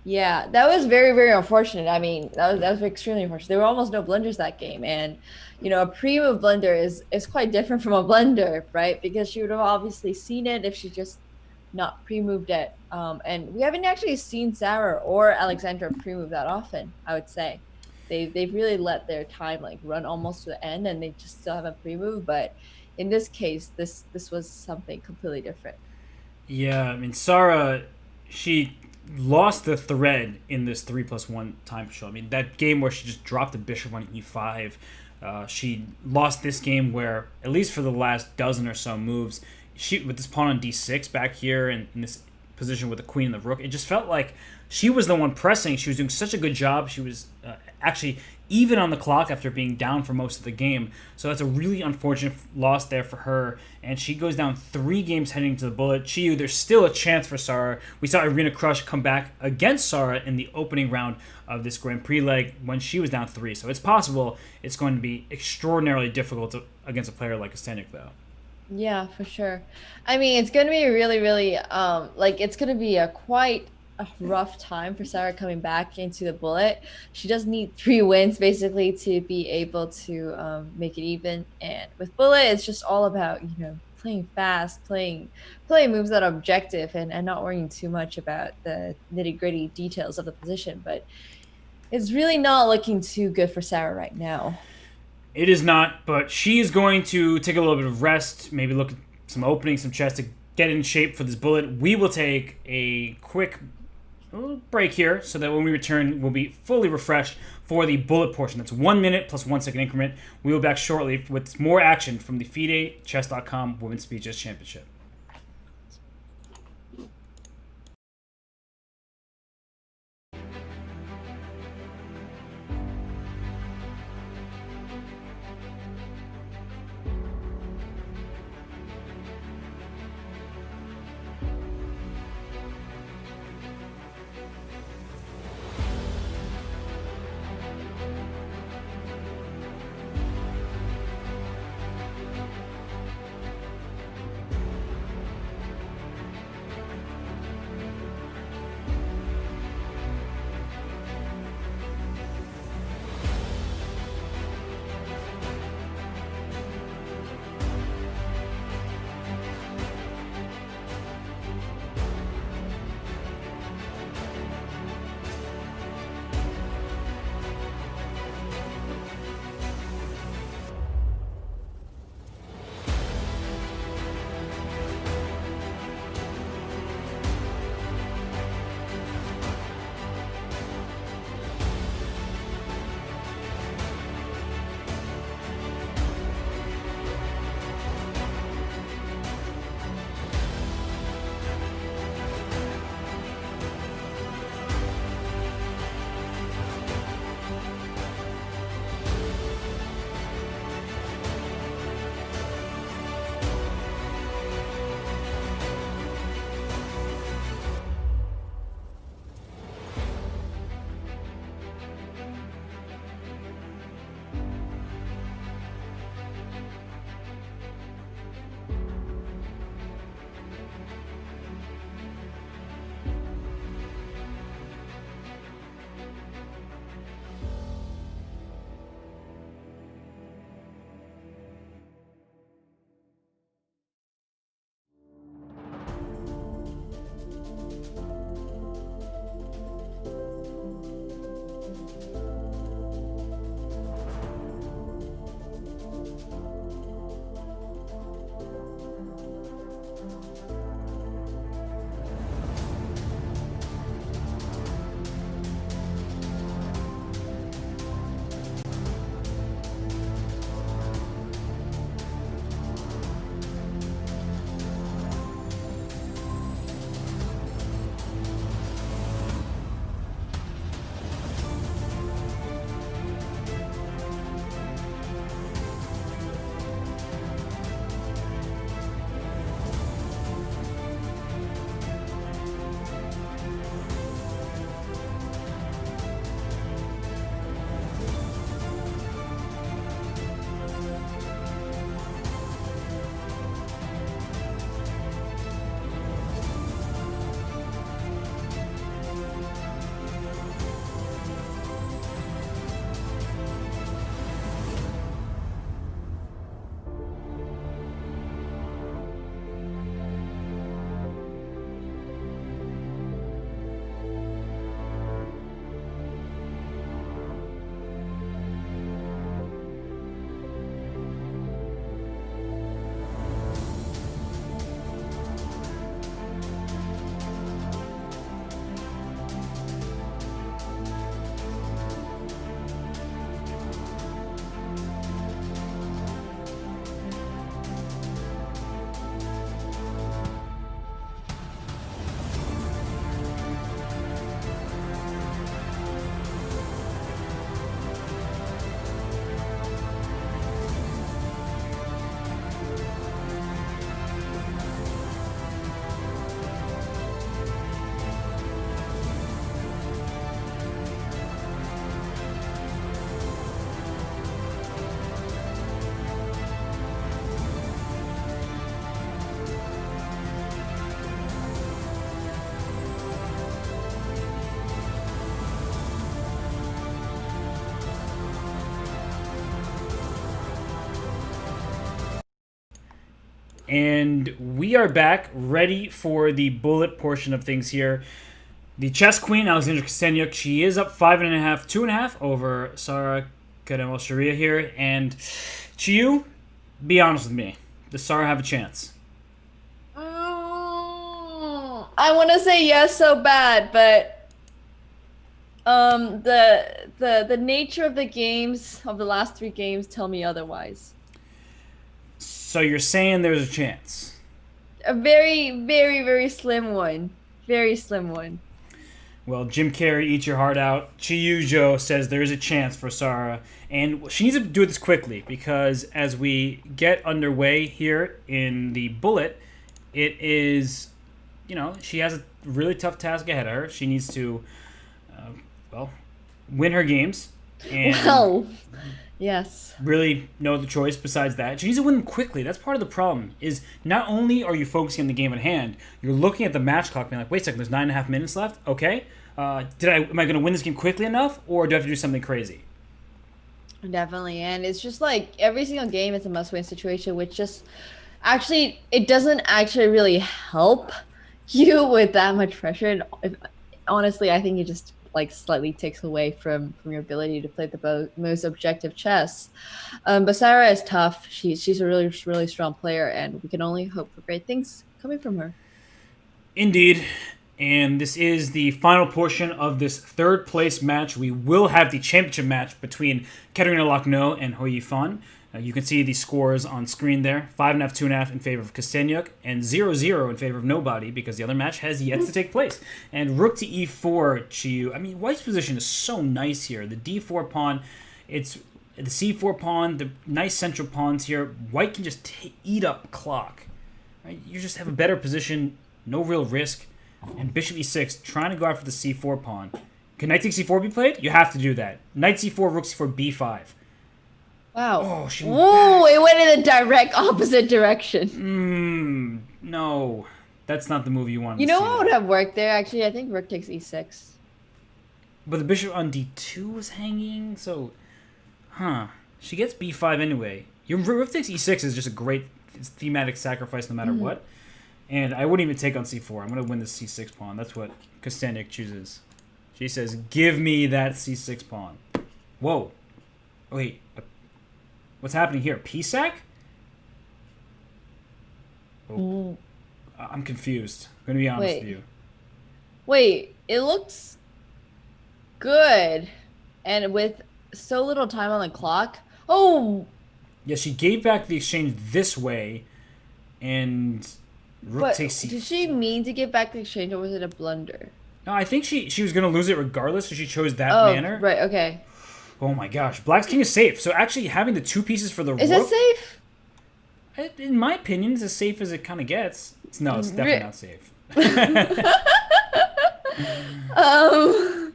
Yeah, that was very, very unfortunate. I mean, that was extremely unfortunate. There were almost no blunders that game, and you know, a pre-move blunder is quite different from a blunder, right? Because she would have obviously seen it if she just not pre-moved it. And we haven't actually seen Sarah or Alexandra pre-move that often, I would say. They've really let their time like run almost to the end, and they just still haven't pre-moved. But in this case, this was something completely different. Yeah, I mean, Sarah, she lost the thread in this 3+1 time show. I mean, that game where she just dropped the bishop on e5, she lost this game where, at least for the last dozen or so moves, she with this pawn on d6 back here and in this position with the queen and the rook, it just felt like she was the one pressing. She was doing such a good job. She was actually even on the clock after being down for most of the game. So that's a really unfortunate loss there for her. And she goes down 3 games heading to the bullet. Qiyu, there's still a chance for Sarah. We saw Irina Krush come back against Sarah in the opening round of this Grand Prix leg when she was down 3. So it's possible it's going to be extraordinarily difficult against a player like Kosteniuk, though. Yeah, for sure. I mean, it's going to be really, really, it's going to be a quite a rough time for Sarah coming back into the bullet. She does need 3 wins basically to be able to make it even. And with bullet, it's just all about, you know, playing fast, playing moves that are objective, and not worrying too much about the nitty-gritty details of the position. But it's really not looking too good for Sarah right now. It is not, but she is going to take a little bit of rest, maybe look at some openings, some chess to get in shape for this bullet. We will take a quick break here so that when we return, we'll be fully refreshed for the bullet portion. That's 1 minute plus 1 second increment. We will be back shortly with more action from the FIDE Chess.com Women's Speed Chess Championship. And we are back, ready for the bullet portion of things here. The chess queen, Alexandra Kostenyuk, she is up 5.5, 2.5 over Sarah Kademal-Sharia here. And Qiyu, be honest with me. Does Sarah have a chance? I want to say yes so bad, but the nature of the games of the last three games tell me otherwise. So you're saying there's a chance? A very, very, very slim one. Very slim one. Well, Jim Carrey, eat your heart out. Qiyu Zhou says there is a chance for Sarah. And she needs to do this quickly because as we get underway here in the bullet, it is, she has a really tough task ahead of her. She needs to, win her games. And Well, yes. really no other choice besides that. She needs to win them quickly. That's part of the problem. Is not only are you focusing on the game at hand, you're looking at the match clock, being like, "Wait a second, there's 9.5 minutes left. Okay, am I going to win this game quickly enough, or do I have to do something crazy?" Definitely. And it's just like every single game is a must-win situation, which just actually it doesn't actually really help you with that much pressure. And honestly, I think it just like slightly takes away from your ability to play the most objective chess. But Sarah is tough. She's a really strong player, and we can only hope for great things coming from her. Indeed. And this is the final portion of this third place match. We will have the championship match between Katerina Lochno and Hou Yifan. You can see the scores on screen there. 5.5, 2.5 in favor of Kostenyuk, and 0-0 in favor of nobody because the other match has yet to take place. And rook to e4, Qiyu. I mean, White's position is so nice here. The d4 pawn, it's the c4 pawn, the nice central pawns here. White can just eat up clock. Right? You just have a better position, no real risk. And bishop e6, trying to go after the c4 pawn. Can knight takes c4 be played? You have to do that. Knight c4, rook c4, b5. Wow. Oh, she went Ooh, back. it went in the direct opposite direction. No. That's not the move you want You to know see what there. would have worked there? Actually, I think rook takes e6. But the bishop on d2 was hanging, so... She gets b5 anyway. Your rook takes e6 is just a great thematic sacrifice no matter what. And I wouldn't even take on c4. I'm going to win the c6 pawn. That's what Kostenyuk chooses. She says, give me that c6 pawn. Whoa. Wait. What's happening here? P-sack? Oh. I'm confused. I'm going to be honest with you. Wait, it looks good. And with so little time on the clock. Oh! Yeah, she gave back the exchange this way, and rook But takes c4. did she mean to give back the exchange, or was it a blunder? No, I think she was going to lose it regardless, so she chose that Oh, manner. right, okay. Oh my gosh. Black's king is safe. So actually having the two pieces for the Is rook... it safe? In my opinion, it's as safe as it kind of gets. No, it's definitely not safe. Oh,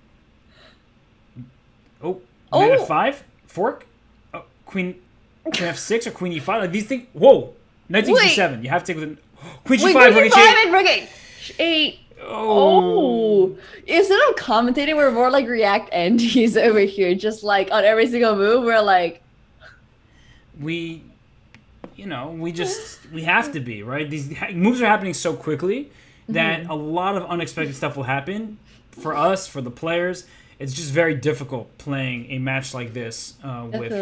knight f5? Fork? Oh, queen f6 or queen e5? Like these things... Whoa! Knight takes e7. You have to take with... Queen g5, Wait, rook queen h8. e5 and rook h8. Oh. Instead of commentating, we're more like React Andes over here. Just like on every single move, we're like... We have to be, right? These moves are happening so quickly that a lot of unexpected stuff will happen for us, for the players. It's just very difficult playing a match like this with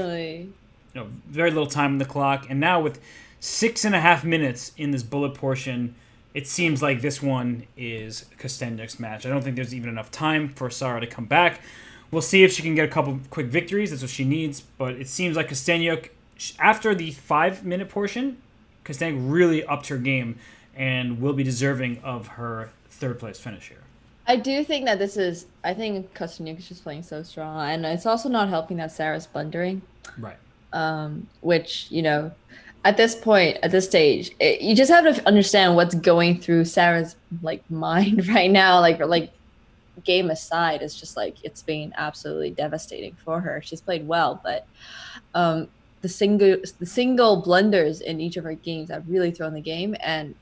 very little time on the clock. And now with 6.5 minutes in this bullet portion, it seems like this one is Kostenyuk's match. I don't think there's even enough time for Sarah to come back. We'll see if she can get a couple quick victories. That's what she needs. But it seems like Kostenyuk, after the 5-minute portion, Kostenyuk really upped her game and will be deserving of her third-place finish here. I do think that I think Kostenyuk is just playing so strong. And it's also not helping that Sarah's blundering. Right. Which, at this point, at this stage, you just have to understand what's going through Sarah's like mind right now. Like game aside, it's just like it's been absolutely devastating for her. She's played well, but the single blunders in each of her games have really thrown the game. And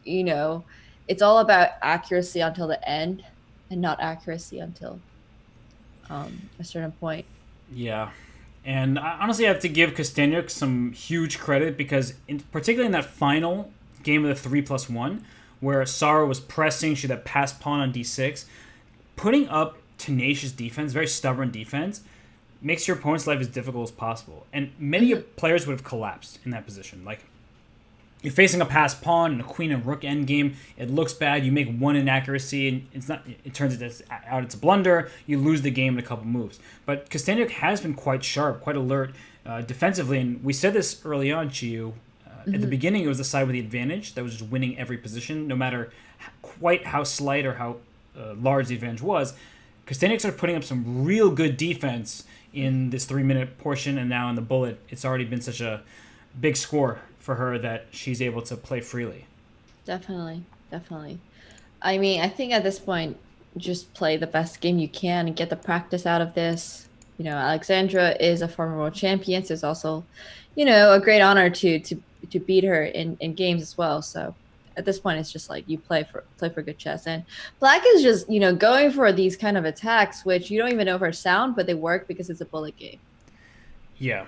it's all about accuracy until the end, and not accuracy until a certain point. Yeah. And I honestly have to give Kosteniuk some huge credit because, particularly in that final game of the 3+1, where Sara was pressing, she had that pass pawn on d6, putting up tenacious defense, very stubborn defense, makes your opponent's life as difficult as possible. And many players would have collapsed in that position. Like, you're facing a pass pawn and a queen and rook endgame. It looks bad. You make one inaccuracy, and it's not. It turns out it's a blunder. You lose the game in a couple moves. But Kosteniuk has been quite sharp, quite alert defensively. And we said this early on, Qiyu. At the beginning, it was the side with the advantage that was just winning every position, no matter quite how slight or how large the advantage was. Kosteniuk started putting up some real good defense in this 3-minute portion, and now in the bullet, it's already been such a big score for her that she's able to play freely. Definitely, definitely. I mean, I think at this point, just play the best game you can and get the practice out of this. You know, Alexandra is a former world champion, so it's also, you know, a great honor to beat her in games as well. So at this point, it's just like you play for good chess. And Black is just, you know, going for these kind of attacks, which you don't even know if are sound, but they work because it's a bullet game. Yeah,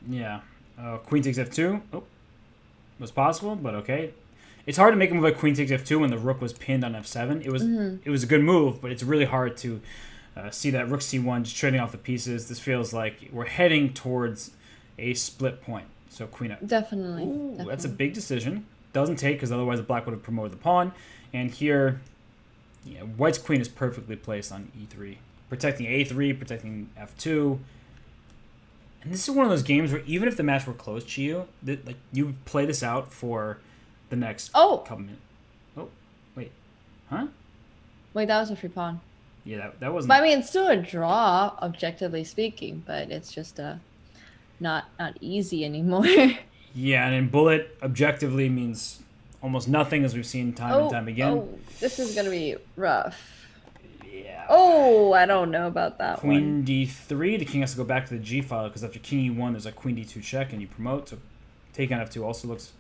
yeah. Queen takes f2. Oh, was possible, but okay. It's hard to make a move like queen takes f2 when the rook was pinned on f7. It was a good move, but it's really hard to see that rook c1 just trading off the pieces. This feels like we're heading towards a split point. So queen f. Definitely. That's a big decision. Doesn't take because otherwise the black would have promoted the pawn. And here, yeah, white's queen is perfectly placed on e3, protecting a3, protecting f2. And this is one of those games where even if the match were close, Qiyu, like you play this out for the next couple minutes. Oh, wait, huh? Wait, that was a free pawn. Yeah, that wasn't. But I mean, it's still a draw, objectively speaking, but it's just not easy anymore. Yeah, and in bullet, objectively means almost nothing, as we've seen time and time again. Oh, this is gonna be rough. Yeah. Oh, I don't know about that Queen d3. The king has to go back to the g file because after king e1, there's a queen d2 check, and you promote. So take on f2 also looks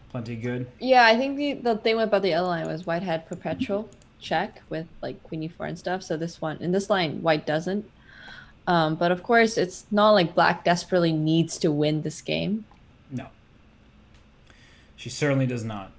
plenty good. Yeah, I think the thing about the other line was white had perpetual check with like queen e4 and stuff. So this one in this line, white doesn't. But of course, it's not like black desperately needs to win this game. No, she certainly does not.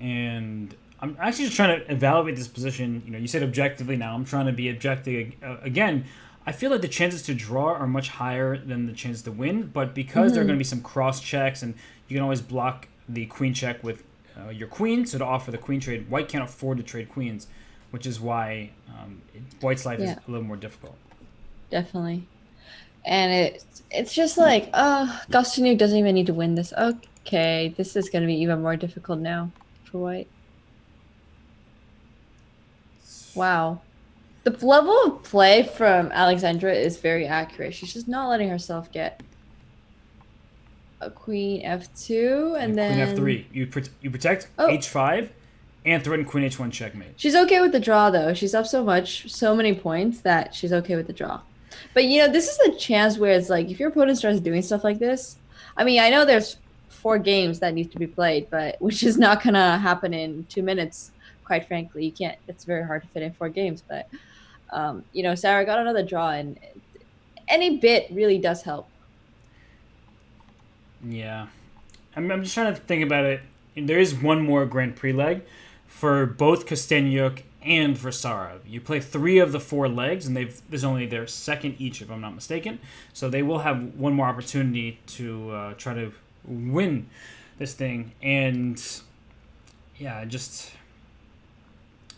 And I'm actually just trying to evaluate this position. You know, you said objectively. Now I'm trying to be objective again. I feel like the chances to draw are much higher than the chances to win, but because there are going to be some cross checks, and you can always block the queen check with your queen, so to offer the queen trade, white can't afford to trade queens, which is why white's life is a little more difficult. Definitely. And it's just like, Kosteniuk doesn't even need to win this. Okay, this is going to be even more difficult now for white. Wow. The level of play from Alexandra is very accurate. She's just not letting herself get a queen f2 and then queen f3. You protect h5 and threaten queen h1 checkmate. She's okay with the draw though. She's up so many points that she's okay with the draw. But you know, this is the chance where it's like if your opponent starts doing stuff like this, I mean, I know there's 4 games that need to be played, but which is not gonna happen in 2 minutes. Quite frankly, you can't. It's very hard to fit in 4 games. But you know, Sarah got another draw, and any bit really does help. Yeah, I'm just trying to think about it. There is one more Grand Prix leg for both Kosteniuk and for Sara. You play 3 of the 4 legs, and there's only their second each, if I'm not mistaken. So they will have one more opportunity to try to win this thing. And yeah, just,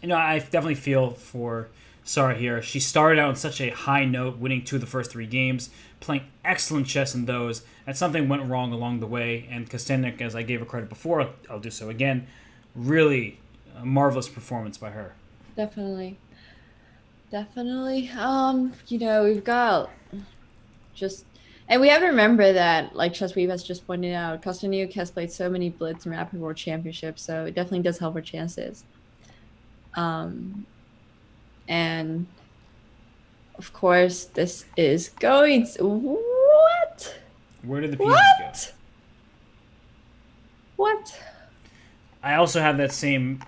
you know, I definitely feel for Sara here. She started out on such a high note, winning 2 of the first 3 games, playing excellent chess in those, and something went wrong along the way. And Kosteniuk, as I gave her credit before, I'll do so again, really a marvelous performance by her. Definitely. You know, we've got and we have to remember that, like Chess Weave has just pointed out, Kosteniuk has played so many Blitz and Rapid World Championships, so it definitely does help her chances. And of course, this is going to... What? Where did the pieces go? What? I also have that same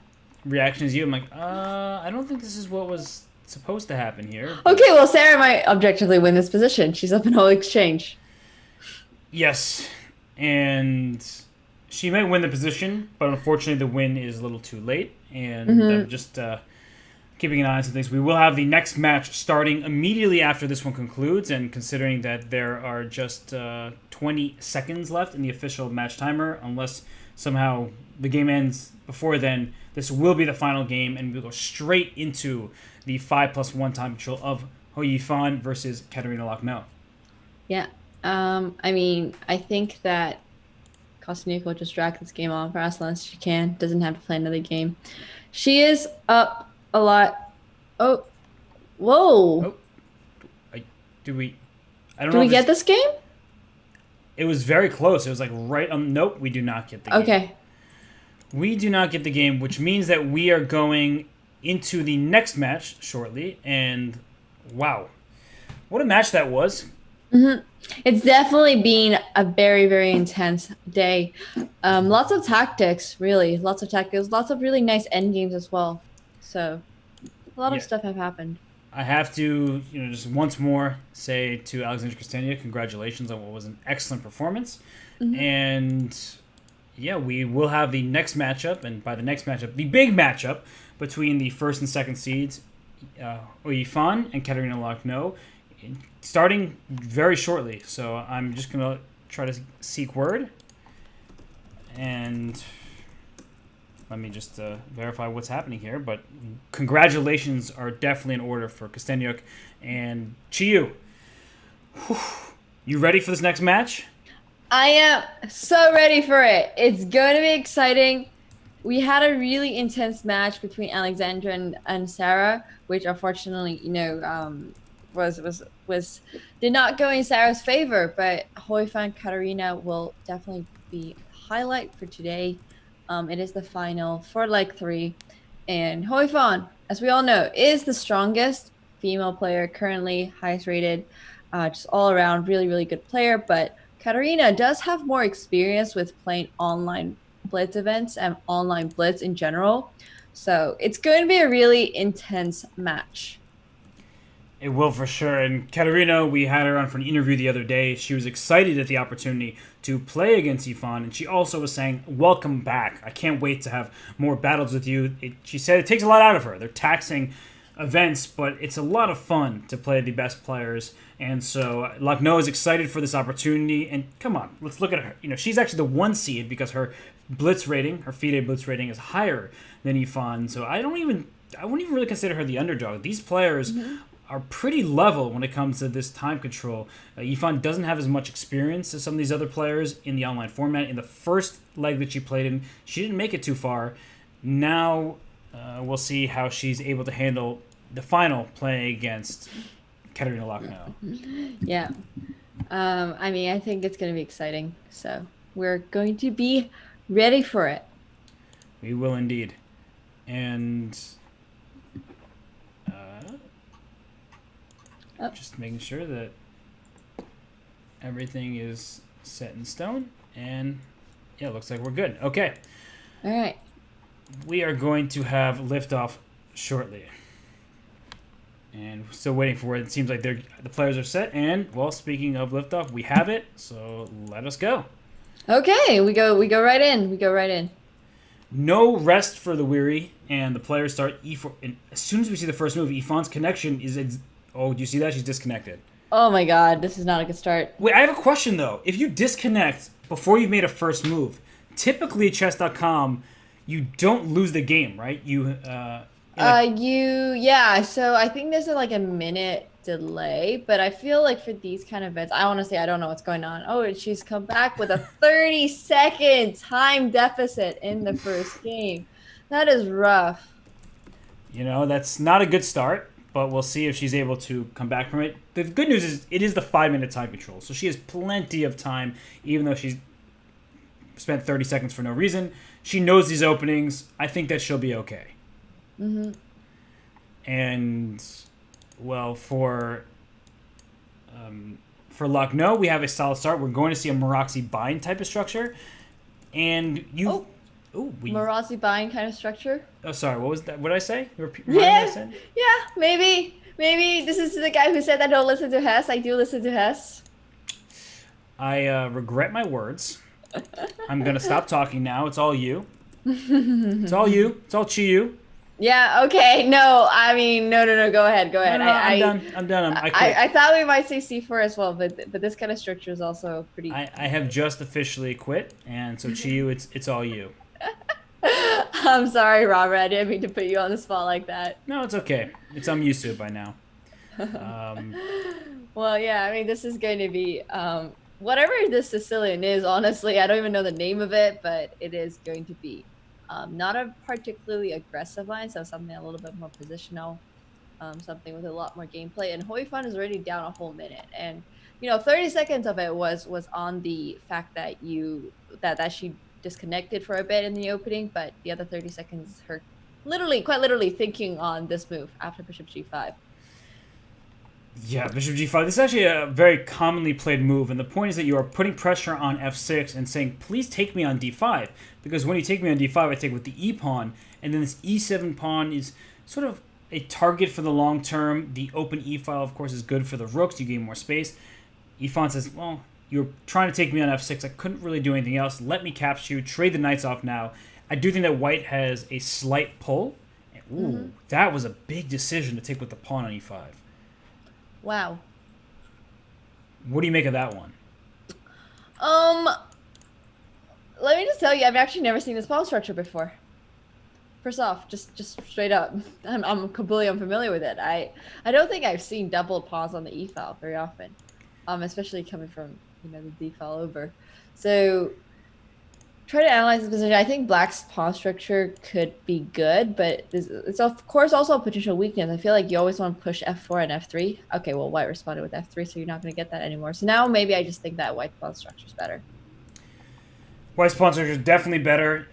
reaction as you. I'm like, I don't think this is what was supposed to happen here. Okay, well, Sarah might objectively win this position. She's up in whole exchange. Yes, and she may win the position, but unfortunately the win is a little too late. And Mm-hmm. just keeping an eye on some things. We will have the next match starting immediately after this one concludes, and considering that there are just 20 seconds left in the official match timer, unless somehow the game ends before then, this will be the final game, and we'll go straight into the 5+1 time control of Ho Yifan versus Katarina Lochno. Yeah. I mean, I think that Kosnick will just drag this game on for as long as she can. Doesn't have to play another game. She is up a lot. Oh, whoa. Oh, I, do we? I don't Do know we if get this game? it was very close. It was like right. Nope, we do not get the game. Okay. We do not get the game, which means that we are going into the next match shortly. And wow, what a match that was! Mm-hmm. It's definitely been a very, very intense day. Lots of tactics, really. Lots of tactics. Lots of really nice end games as well. So a lot Yeah, of stuff have happened. I have to, just once more say to Alexandra Castagna, congratulations on what was an excellent performance. Mm-hmm. And yeah, we will have the next matchup, and by the next matchup, the big matchup between the first and second seeds, Oifan and Katarina Lochno, starting very shortly. So I'm just gonna try to seek word, and let me just verify what's happening here. But congratulations are definitely in order for Kosteniuk and Qiyu. You ready for this next match? I am so ready for it. It's going to be exciting. We had a really intense match between Alexandra and Sarah, which unfortunately, was did not go in Sarah's favor. But Hoifan Katarina will definitely be a highlight for today. It is the final for leg 3, and Hoifan, as we all know, is the strongest female player currently, highest rated, just all around really really good player. But Katarina does have more experience with playing online blitz events and online blitz in general. So it's going to be a really intense match. It will for sure. And Katarina, we had her on for an interview the other day. She was excited at the opportunity to play against Yifan, and she also was saying, "Welcome back. I can't wait to have more battles with you." She said it takes a lot out of her. They're taxing events, but it's a lot of fun to play the best players. And so Lochno is excited for this opportunity. And come on, let's look at her. She's actually the 1 seed because her blitz rating, her FIDE blitz rating, is higher than Yifan. So I wouldn't even really consider her the underdog. These players are pretty level when it comes to this time control. Yifan doesn't have as much experience as some of these other players in the online format. In the first leg that she played in, she didn't make it too far. Now we'll see how she's able to handle the final playing against Katarina Lochno. Yeah. I mean, I think it's going to be exciting. So we're going to be ready for it. We will indeed. And just making sure that everything is set in stone. And yeah, looks like we're good. Okay. All right. We are going to have liftoff shortly. And still waiting for it. It seems like the players are set. And, well, speaking of liftoff, we have it. So let us go. Okay, we go right in. We go right in. No rest for the weary. And the players start E4. And as soon as we see the first move, Ifan's connection is... Oh, do you see that? She's disconnected. Oh my god, this is not a good start. Wait, I have a question, though. If you disconnect before you've made a first move, typically at chess.com, you don't lose the game, right? Yeah, so I think there's like a minute delay, but I feel like for these kind of events, I honestly, I don't know what's going on. Oh, she's come back with a 30-second time deficit in the first game. That is rough. That's not a good start, but we'll see if she's able to come back from it. The good news is it is the 5-minute time control, so she has plenty of time, even though she's spent 30 seconds for no reason. She knows these openings. I think that she'll be okay. Mm-hmm. And, well, for Lochno, we have a solid start. We're going to see a Maraxi bind type of structure. And you... Maraxi bind kind of structure? Oh, sorry. What was that? What did I say? Yeah, maybe. Maybe this is the guy who said I don't listen to Hess. I do listen to Hess. I regret my words. I'm going to stop talking now. It's all you. It's all you. It's all Qiyu. Yeah, okay. No, I mean, no. Go ahead. Go ahead. No, I'm done. I'm done. I quit. I thought we might say C4 as well, but this kind of structure is also pretty. I have just officially quit, and so Qiyu, it's all you. I'm sorry, Robert. I didn't mean to put you on the spot like that. No, it's okay. I'm used to it by now. Well, yeah. I mean, this is going to be whatever this Sicilian is. Honestly, I don't even know the name of it, but it is going to be not a particularly aggressive line, so something a little bit more positional, something with a lot more gameplay. And Hoi Fan is already down a whole minute, and 30 seconds of it was on the fact that that she disconnected for a bit in the opening, but the other 30 seconds her quite literally thinking on this move after Bishop G5. Yeah, Bishop G5. This is actually a very commonly played move, and the point is that you are putting pressure on F6 and saying, please take me on D5, because when you take me on D5, I take with the E pawn, and then this E7 pawn is sort of a target for the long term. The open E file, of course, is good for the rooks. You gain more space. E-Fan says, well, you're trying to take me on F6. I couldn't really do anything else. Let me capture you. Trade the knights off now. I do think that white has a slight pull. Ooh, that was a big decision to take with the pawn on E5. Wow. What do you make of that one? Let me just tell you, I've actually never seen this pawn structure before. First off, just straight up, I'm completely unfamiliar with it. I don't think I've seen double pawns on the E file very often, especially coming from the D file over. So try to analyze the position. I think black's pawn structure could be good, but it's of course also a potential weakness. I feel like you always want to push F4 and F3. Okay, well, white responded with F3, so you're not going to get that anymore. So now maybe I just think that white's pawn structure is better. White's pawn structure is definitely better.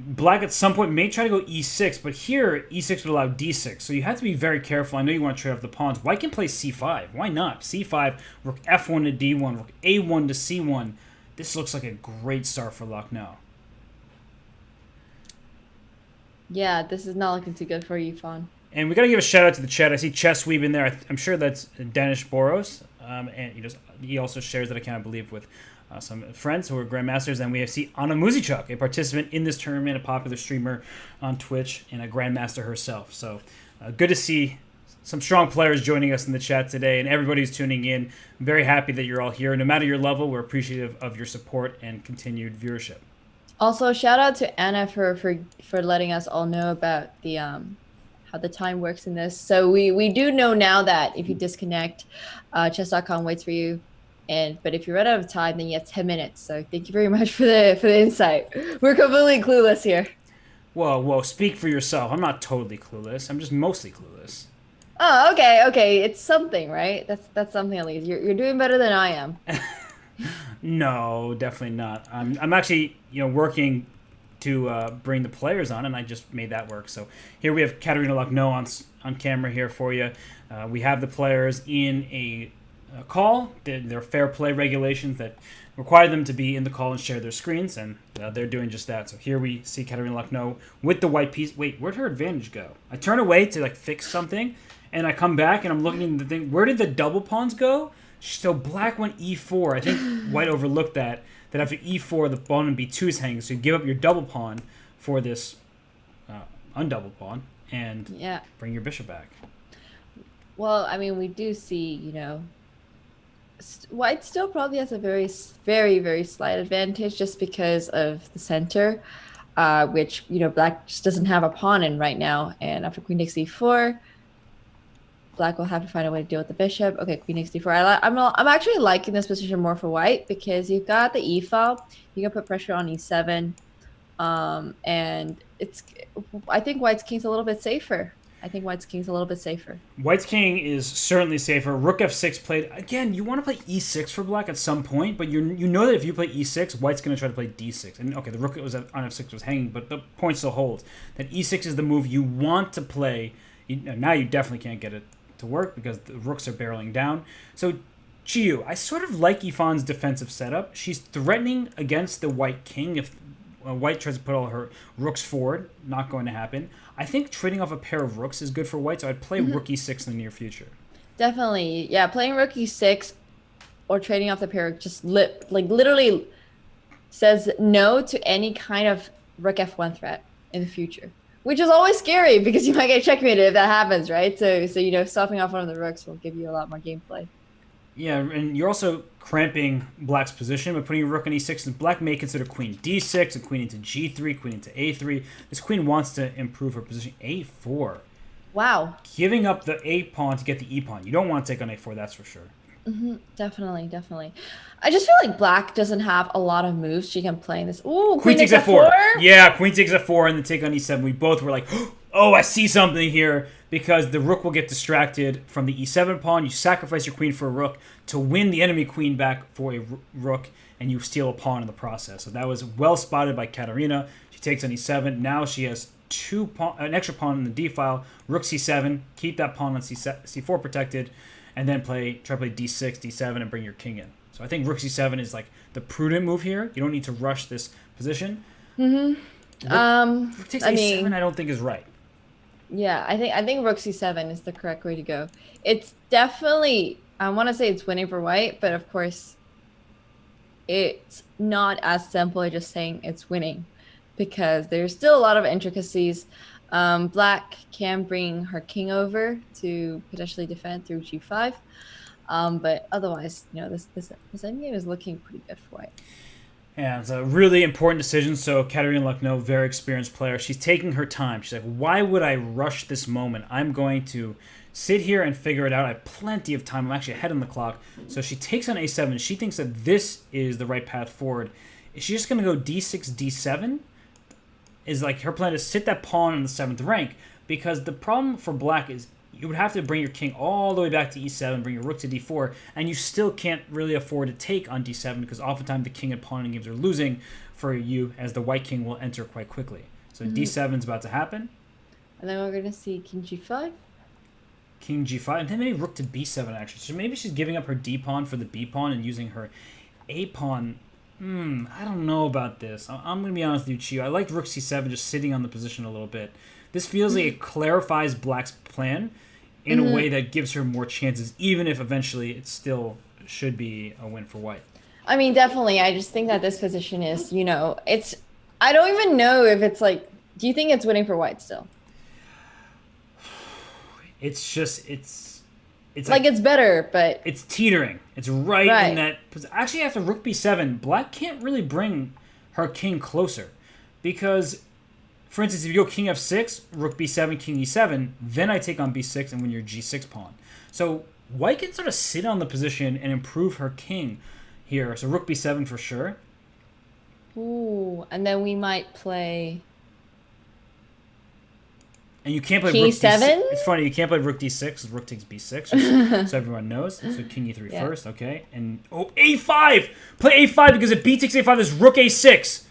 Black at some point may try to go E6, but here E6 would allow D6, so you have to be very careful. I know you want to trade off the pawns. White can play C5. Why not? C5, rook F1 to D1, rook A1 to C1. This looks like a great start for Lucknow. Yeah, this is not looking too good for you, Fawn. And we got to give a shout out to the chat. I see Chess Weeb in there. I'm sure that's Danish Boros. And he also shares that account, I believe, with some friends who are grandmasters. And we see Anna Muzichuk, a participant in this tournament, a popular streamer on Twitch, and a grandmaster herself. So good to see some strong players joining us in the chat today, and everybody who's tuning in. I'm very happy that you're all here. No matter your level, we're appreciative of your support and continued viewership. Also, shout out to Anna for letting us all know about the how the time works in this. So we do know now that if you disconnect, chess.com waits for you. But if you run out of time, then you have 10 minutes. So thank you very much for the insight. We're completely clueless here. Whoa, speak for yourself. I'm not totally clueless. I'm just mostly clueless. Oh, okay. It's something, right? That's something at least. You're doing better than I am. No, definitely not. I'm actually working to bring the players on, and I just made that work. So here we have Katerina Lucknow on camera here for you. We have the players in a call. There are fair play regulations that require them to be in the call and share their screens, and they're doing just that. So here we see Katerina Lucknow with the white piece. Wait, where'd her advantage go? I turn away to fix something, and I come back and I'm looking at the thing. Where did the double pawns go? So black went E4. I think white overlooked that after E4 the pawn in B2 is hanging, so you give up your double pawn for this undouble pawn and bring your bishop back. Well, I mean, we do see, white still probably has a very, very, very slight advantage just because of the center, which, black just doesn't have a pawn in right now. And after queen takes E4, black will have to find a way to deal with the bishop. Okay, queen takes D4. I'm actually liking this position more for white because you've got the E file. You can put pressure on E7, and I think white's king's a little bit safer. White's king is certainly safer. Rook F6 played. Again, you want to play E6 for black at some point, but you know that if you play E6, white's going to try to play D6. And okay, the rook was on F6 was hanging, but the point still holds. That E6 is the move you want to play. Now you definitely can't get it to work because the rooks are barreling down. So Qiyu, I sort of like Ifan's defensive setup. She's threatening against the white king. If white tries to put all her rooks forward, not going to happen. I think trading off a pair of rooks is good for white, so I'd play rook E6 in the near future. Definitely. Yeah, playing rook E6 or trading off the pair just literally says no to any kind of rook f1 threat in the future, which is always scary because you might get checkmated if that happens, right? So stopping off one of the rooks will give you a lot more gameplay. Yeah, and you're also cramping black's position by putting your rook on e6. And black may consider queen d6, and queen into g3, queen into a3. This queen wants to improve her position. a4. Wow. Giving up the a pawn to get the e pawn. You don't want to take on a4, that's for sure. Definitely. I just feel like black doesn't have a lot of moves she can play in this. Ooh, queen takes f4. Yeah, queen takes f4 and then take on e7. We both were like, oh, I see something here, because the rook will get distracted from the e7 pawn. You sacrifice your queen for a rook to win the enemy queen back for a rook, and you steal a pawn in the process. So that was well spotted by Katarina. She takes on e7. Now she has an extra pawn in the d file. Rook c7. Keep that pawn on c4 protected. And then try to play d6, d7, and bring your king in. So I think rook c7 is like the prudent move here. You don't need to rush this position. Rook takes a7, I don't think is right. Yeah, I think rook c7 is the correct way to go. It's definitely, I want to say it's winning for white, but of course, it's not as simple as just saying it's winning, because there's still a lot of intricacies. Black can bring her king over to potentially defend through g5, but otherwise, this endgame is looking pretty good for white. Yeah, it's a really important decision. So Katarina Lucknow, very experienced player, she's taking her time. She's like, why would I rush this moment? I'm going to sit here and figure it out. I have plenty of time. I'm actually ahead on the clock. So she takes on a7. She thinks that this is the right path forward. Is she just going to go d6, d7? Is like her plan to sit that pawn in the 7th rank, because the problem for black is you would have to bring your king all the way back to e7, bring your rook to d4, and you still can't really afford to take on d7, because oftentimes the king and pawn in games are losing for you, as the white king will enter quite quickly. So d7 is about to happen. And then we're going to see king g5. King g5, and then maybe rook to b7 actually. So maybe she's giving up her d pawn for the b pawn and using her a pawn. I don't know about this. I'm going to be honest with you, Qiyu. I liked rook c7 just sitting on the position a little bit. This feels like it clarifies black's plan in a way that gives her more chances, even if eventually it still should be a win for white. I mean, definitely. I just think that this position is, it's... I don't even know if it's like... Do you think it's winning for white still? It's just... It's like it's better, but... It's teetering. It's right in that... Actually, after rook b7, black can't really bring her king closer. Because, for instance, if you go king f6, rook b7, king e7, then I take on b6 and win your g6 pawn. So white can sort of sit on the position and improve her king here. So rook b7 for sure. Ooh, and then we might play... And you can't play king rook e7? d6. It's funny, you can't play rook d6 because rook takes b6, so everyone knows. So king e3 first, okay. And, a5! Play a5 because if b takes a5, there's rook a6.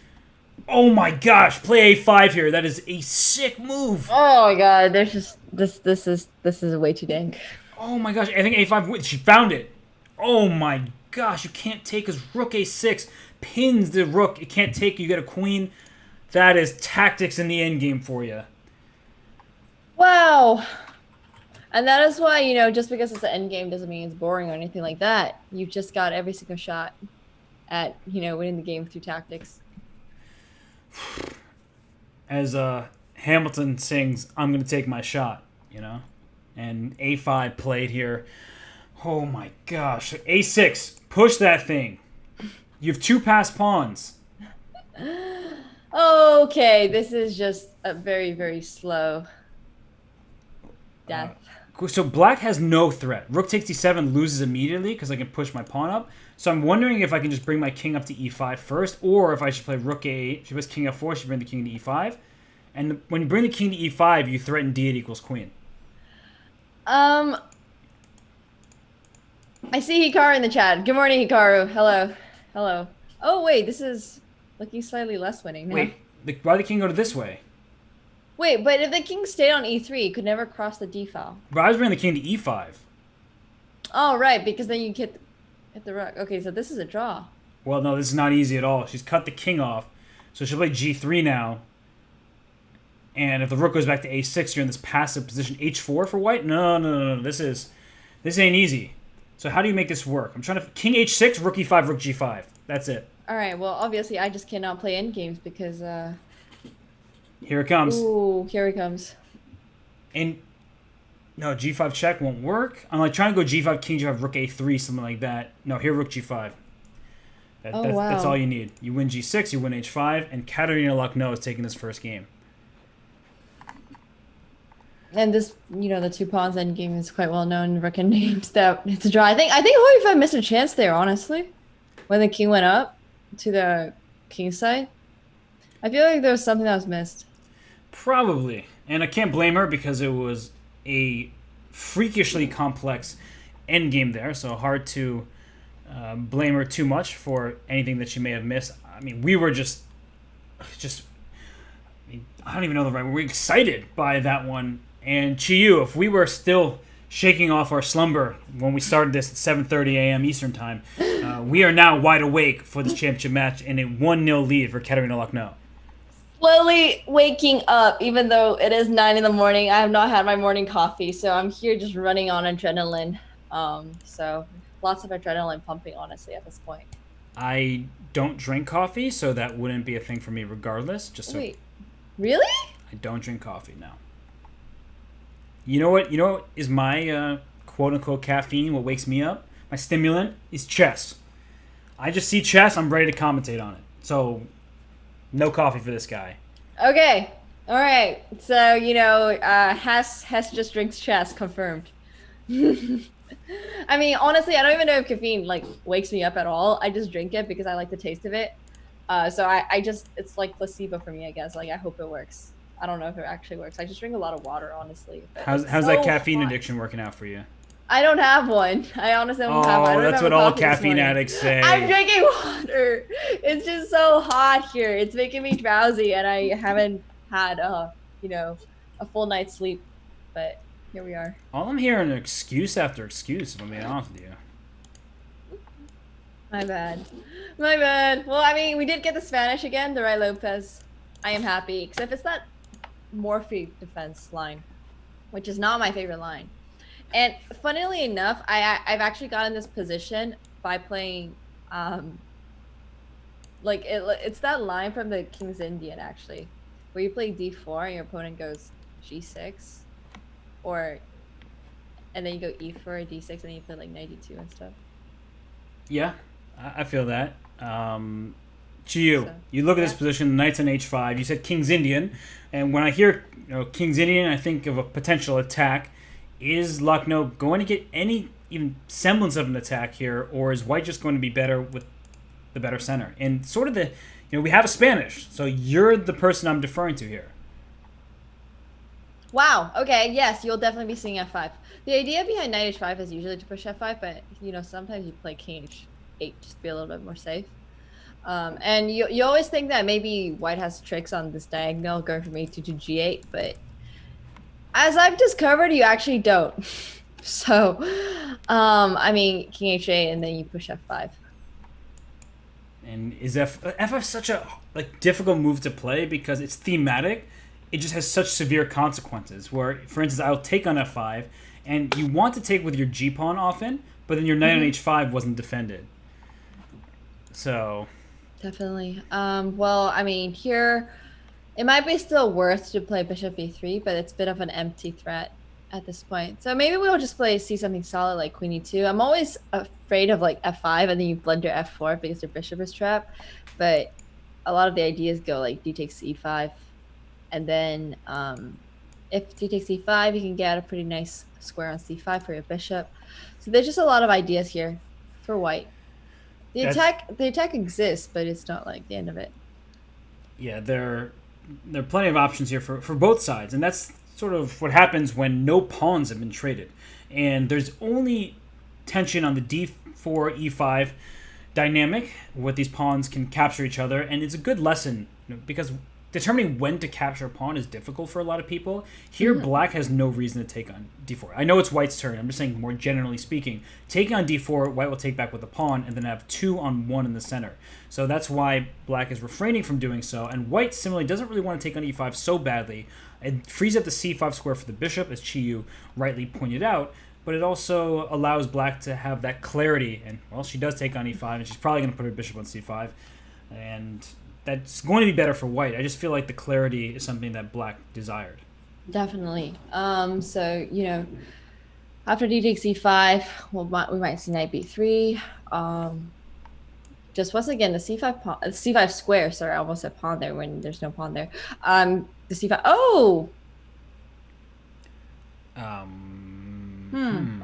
Oh my gosh, play a5 here. That is a sick move. Oh my god, there's just... This is way too dank. Oh my gosh, I think a5 wins. She found it. Oh my gosh, you can't take because rook a6 pins the rook. It can't take, you get a queen. That is tactics in the endgame for you. Wow. And that is why, just because it's an endgame doesn't mean it's boring or anything like that. You've just got every single shot at, winning the game through tactics. As Hamilton sings, I'm going to take my shot, And a5 played here. Oh my gosh. a6, push that thing. You have 2 passed pawns. Okay, this is just a very, very slow... death. So black has no threat. Rook takes d7 loses immediately because I can push my pawn up. So I'm wondering if I can just bring my king up to e5 first, or if I should play rook a8. She plays king f4, she bring the king to e5. And when you bring the king to e5, you threaten d8 equals queen. I see Hikaru in the chat. Good morning, Hikaru. Hello. Oh, wait, this is looking slightly less winning now. Wait, why did the king go to this way? Wait, but if the king stayed on e3, it could never cross the d file. But I was bringing the king to e5. Oh, right, because then you hit the rook. Okay, so this is a draw. Well, no, this is not easy at all. She's cut the king off, so she'll play g3 now. And if the rook goes back to a6, you're in this passive position. h4 for white? No. This ain't easy. So how do you make this work? I'm trying to king h6, rook e5, rook g5. That's it. All right. Well, obviously, I just cannot play end games because. Here it comes. Ooh, here he comes. And no, g5 check won't work. I'm like trying to go g5, king g5, rook a3, something like that. No, here rook g5. That's all you need. You win g6, you win h5, and Katerina Lucknow is taking this first game. And this, the two pawns end game is quite well known. Rook and names that it's a draw. I think Hoi missed a chance there, honestly, when the king went up to the king side. I feel like there was something that was missed. Probably, and I can't blame her because it was a freakishly complex endgame there, so hard to blame her too much for anything that she may have missed. I mean, we were just I don't even know the right word. We're excited by that one. And Qiyu, if we were still shaking off our slumber when we started this at 7:30 a.m. Eastern Time, we are now wide awake for this championship match in a 1-0 lead for Katerina Lucknow. Slowly waking up, even though it is 9 in the morning. I have not had my morning coffee, so I'm here just running on adrenaline. So lots of adrenaline pumping, honestly, at this point. I don't drink coffee, so that wouldn't be a thing for me regardless. Wait, really? I don't drink coffee, no. You know what is my quote-unquote caffeine, what wakes me up? My stimulant is chess. I just see chess, I'm ready to commentate on it. So, no coffee for this guy. Okay. All right. So, Hess just drinks chess, confirmed. I mean, honestly, I don't even know if caffeine, wakes me up at all. I just drink it because I like the taste of it. So I just, it's like placebo for me, I guess. I hope it works. I don't know if it actually works. I just drink a lot of water, honestly. How's that caffeine addiction working out for you? I don't have one. I honestly don't have one. That's what all caffeine addicts say. I'm drinking water. It's just so hot here. It's making me drowsy, and I haven't had a full night's sleep. But here we are. All I'm hearing is excuse after excuse, if I'm being honest with you. My bad. My bad. Well, I mean, we did get the Spanish again, the Ray Lopez. I am happy, except it's that Morphe defense line, which is not my favorite line. And funnily enough, I've actually gotten this position by playing, it's that line from the King's Indian, actually, where you play d4 and your opponent goes g6, and then you go e4 or d6, and then you play like 92 and stuff. Yeah, I feel that. Qiyu, you look at this position, knights on h5. You said King's Indian, and when I hear King's Indian, I think of a potential attack. Is Lucknow going to get any even semblance of an attack here, or is White just going to be better with the better center? And sort of we have a Spanish, so you're the person I'm deferring to here. Wow. Okay. Yes, you'll definitely be seeing f5. The idea behind knight h5 is usually to push f5, but sometimes you play king h8 just to be a little bit more safe. And you always think that maybe White has tricks on this diagonal going from a2 to g8, but as I've discovered, you actually don't. So, I mean, king h8 and then you push f5. And is f5 such a difficult move to play because it's thematic? It just has such severe consequences. Where, for instance, I'll take on f5, and you want to take with your g pawn often, but then your knight on h5 wasn't defended. So, definitely. Well, I mean, here it might be still worth to play bishop e3, but it's a bit of an empty threat at this point. So maybe we'll just see something solid like queen e2. I'm always afraid of f5 and then you blunder f4 because your bishop is trapped. But a lot of the ideas go d takes e5, and then if d takes e5, you can get a pretty nice square on c5 for your bishop. So there's just a lot of ideas here for White. The attack exists, but it's not the end of it. Yeah, there are plenty of options here for both sides, and that's sort of what happens when no pawns have been traded. And there's only tension on the d4, e5 dynamic, what these pawns can capture each other, and it's a good lesson because determining when to capture a pawn is difficult for a lot of people. Here, Black has no reason to take on d4. I know it's White's turn. I'm just saying more generally speaking. Taking on d4, White will take back with a pawn and then have 2-on-1 in the center. So that's why Black is refraining from doing so. And White similarly doesn't really want to take on e5 so badly. It frees up the c5 square for the bishop, as Qiyu rightly pointed out. but it also allows black to have that clarity. And, well, she does take on e5, and she's probably going to put her bishop on c5. And that's going to be better for white. I just feel like the clarity is something that black desired. Definitely. So, after d takes e5, we might see knight b3. Just once again, the c5 pawn, c5 square. Sorry, I almost said pawn there when there's no pawn there. The c5. Oh.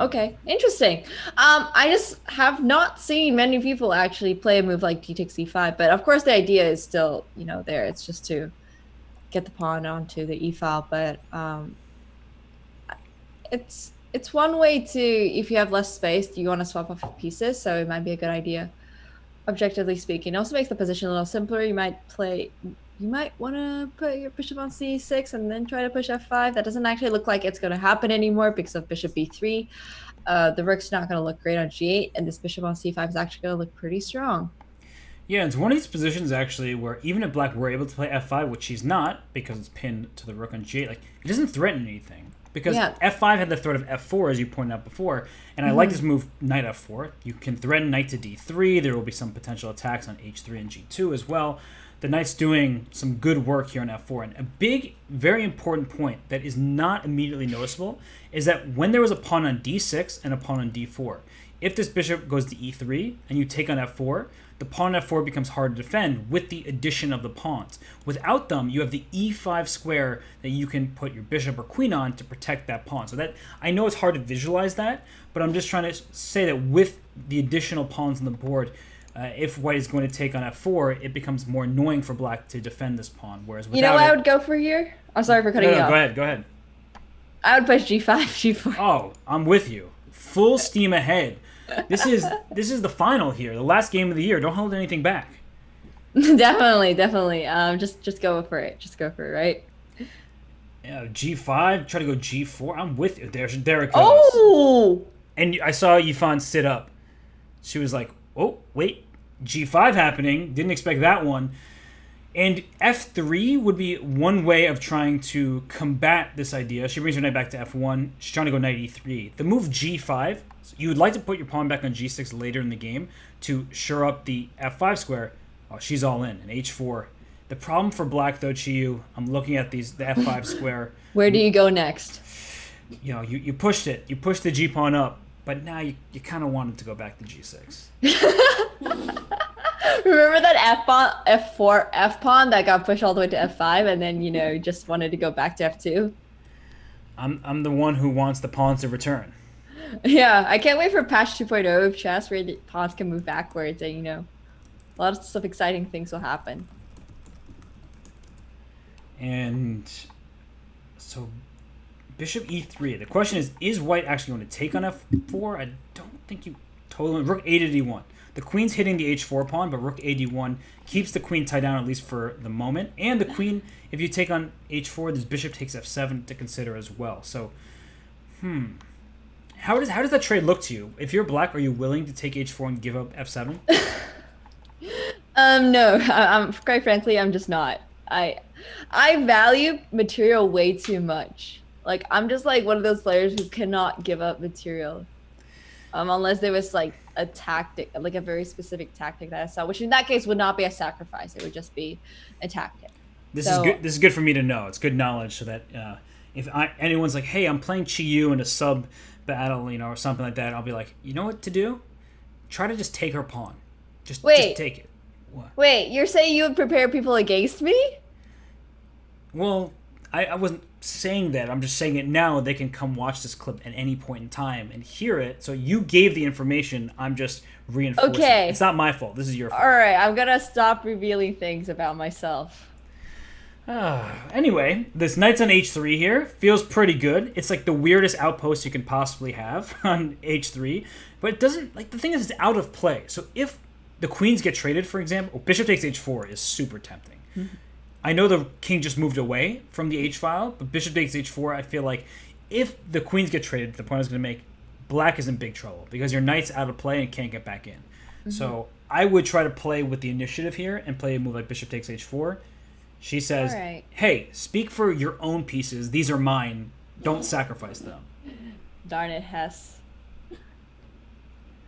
Okay, interesting. I just have not seen many people actually play a move like d takes e5, but of course the idea is still, there. It's just to get the pawn onto the e file, but it's one way to, if you have less space, you want to swap off pieces, so it might be a good idea, objectively speaking. It also makes the position a little simpler. You might want to put your bishop on c6 and then try to push f5. That doesn't actually look like it's going to happen anymore because of bishop b3. The rook's not going to look great on g8, and this bishop on c5 is actually going to look pretty strong. Yeah, it's one of these positions actually where even if black were able to play f5, which she's not because it's pinned to the rook on g8, like it doesn't threaten anything. Because f5 had the threat of f4, as you pointed out before, and I like this move, knight f4. You can threaten knight to d3. There will be some potential attacks on h3 and g2 as well. The knight's doing some good work here on f4. And a big, very important point that is not immediately noticeable is that when there was a pawn on d6 and a pawn on d4, if this bishop goes to e3 and you take on f4, the pawn on f4 becomes hard to defend with the addition of the pawns. Without them, you have the e5 square that you can put your bishop or queen on to protect that pawn. So that, I know it's hard to visualize that, but I'm just trying to say that with the additional pawns on the board, if white is going to take on f4, it becomes more annoying for black to defend this pawn. Whereas without what I would go for here? I'm sorry for cutting you off. Go ahead. I would push g5, g4. Oh, I'm with you. Full steam ahead. This is the final here, the last game of the year. Don't hold anything back. Definitely. Just go for it. Just go for it, right? Yeah, g5. Try to go g4. I'm with you. There it goes. Oh! And I saw Yifan sit up. She was like, "Oh, wait, g5 happening. Didn't expect that one." And f3 would be one way of trying to combat this idea. She brings her knight back to f1. She's trying to go knight e3. The move g5, you would like to put your pawn back on g6 later in the game to shore up the f5 square. Oh, she's all in. And h4. The problem for black, though, Qiyu, I'm looking at the f5 square. Where do you go next? You pushed it. You pushed the g-pawn up. But now you kind of wanted to go back to g6. Remember that f4 f-pawn that got pushed all the way to f5 and then, just wanted to go back to f2? I'm the one who wants the pawns to return. Yeah, I can't wait for patch 2.0 of chess where the pawns can move backwards and, a lot of stuff, exciting things will happen. And so bishop e3. The question is white actually going to take on f4? I don't think you totally... Rook a to d1. The queen's hitting the h4 pawn, but rook a d1 keeps the queen tied down, at least for the moment. And the queen, if you take on h4, this bishop takes f7 to consider as well. So, how does that trade look to you? If you're black, are you willing to take h4 and give up f7? No. Quite frankly, I'm just not. I value material way too much. Like, I'm just like one of those players who cannot give up material. Unless there was like a tactic, like a very specific tactic that I saw, which in that case would not be a sacrifice. It would just be a tactic. This is good. This is good for me to know. It's good knowledge so that if anyone's like, "Hey, I'm playing Qiyu in a sub battle," or something like that, I'll be like, "You know what to do? Try to just take her pawn. Just take it." What? Wait, you're saying you would prepare people against me? Well, I wasn't saying that. I'm just saying it now. They can come watch this clip at any point in time and hear it. So you gave the information. I'm just reinforcing. Okay. It's not my fault. This is your fault. All right. I'm going to stop revealing things about myself. Anyway, this knight's on h3 here. Feels pretty good. It's like the weirdest outpost you can possibly have on h3. But it doesn't... Like, the thing is, it's out of play. So if the queens get traded, for example... bishop takes h4 is super tempting. Mm-hmm. I know the king just moved away from the h-file, but bishop takes h4, I feel like if the queens get traded, the point I was going to make, black is in big trouble because your knight's out of play and can't get back in. Mm-hmm. So I would try to play with the initiative here and play a move like bishop takes h4. She says, Hey, speak for your own pieces. These are mine. Don't sacrifice them. Darn it, Hess.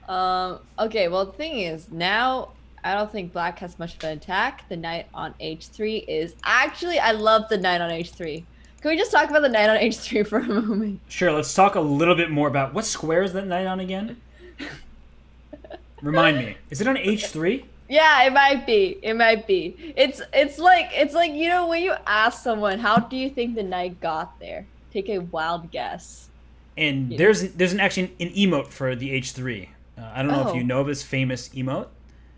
Okay, well, the thing is, now I don't think black has much of an attack. The knight on h3 is actually, I love the knight on h3. Can we just talk about the knight on h3 for a moment? Sure, let's talk a little bit more about what square is that knight on again? Remind me. Is it on h3? Yeah, it might be. It might be. It's like when you ask someone, how do you think the knight got there? Take a wild guess. And there's actually an emote for the h3. I don't know if you know this famous emote.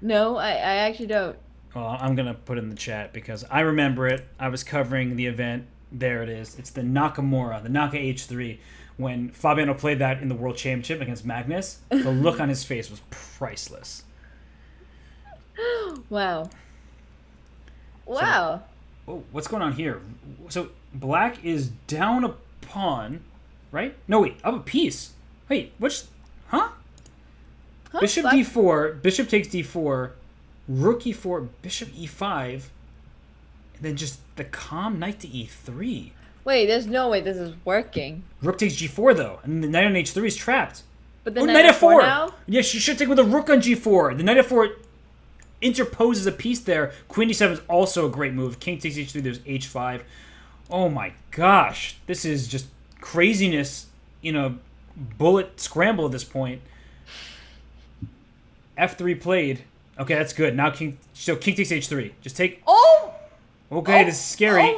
No, I actually don't. Well, I'm gonna put it in the chat because I remember it. I was covering the event. There it is. It's the Nakamura, the Naka H3. When Fabiano played that in the World Championship against Magnus, the look on his face was priceless. Wow. Wow. So, what's going on here? So black is down a pawn, right? No, wait, up a piece. Wait, which? Huh? Bishop black? d4, bishop takes d4, rook e4, bishop e5, and then just the calm knight to e3. Wait, there's no way this is working. Rook takes g4 though, and the knight on h3 is trapped. But the knight f4 now? Yeah, she should take with a rook on g4. The knight f4 interposes a piece there. Queen d7 is also a great move. King takes h3, there's h5. Oh my gosh, this is just craziness in a bullet scramble at this point. F3 played. Okay, that's good. Now king takes h3. Just take. Oh. Okay, this is scary.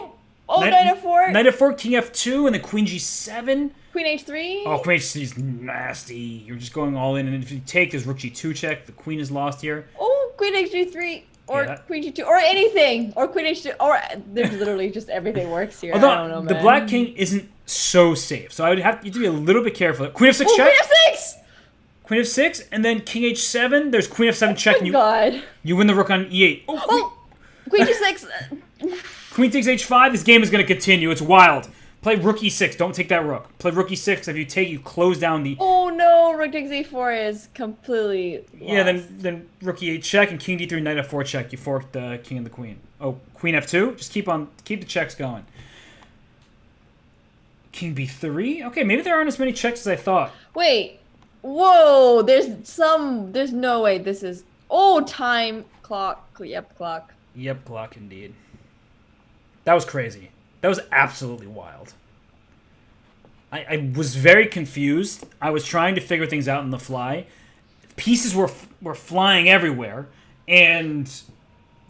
Knight f4. Knight f4, king f2, and then queen g7. Queen h3. Oh, queen h3 is nasty. You're just going all in, and if you take, there's rook g2 check. The queen is lost here. Oh, queen h3, or queen g2, or anything, or queen h2, or there's literally just everything works here. Although I don't know, the man. black king isn't so safe, so I would have you to be a little bit careful. Queen f6 check. Queen f6. Queen f6, and then king h7. There's queen f7 check, and you win the rook on e8. Queen g6. Queen takes h5. This game is going to continue. It's wild. Play rook e6. Don't take that rook. Play rook e6. If you take, you close down the. Oh no! Rook takes e4 is completely lost. Yeah, then rook e8 check and king d3 knight f4 check. You fork the king and the queen. Oh, queen f2. Just keep the checks going. King b3. Okay, maybe there aren't as many checks as I thought. Wait. Whoa! There's no way this is. Oh, time clock. Yep, clock. Yep, clock indeed. That was crazy. That was absolutely wild. I was very confused. I was trying to figure things out on the fly. Pieces were flying everywhere, and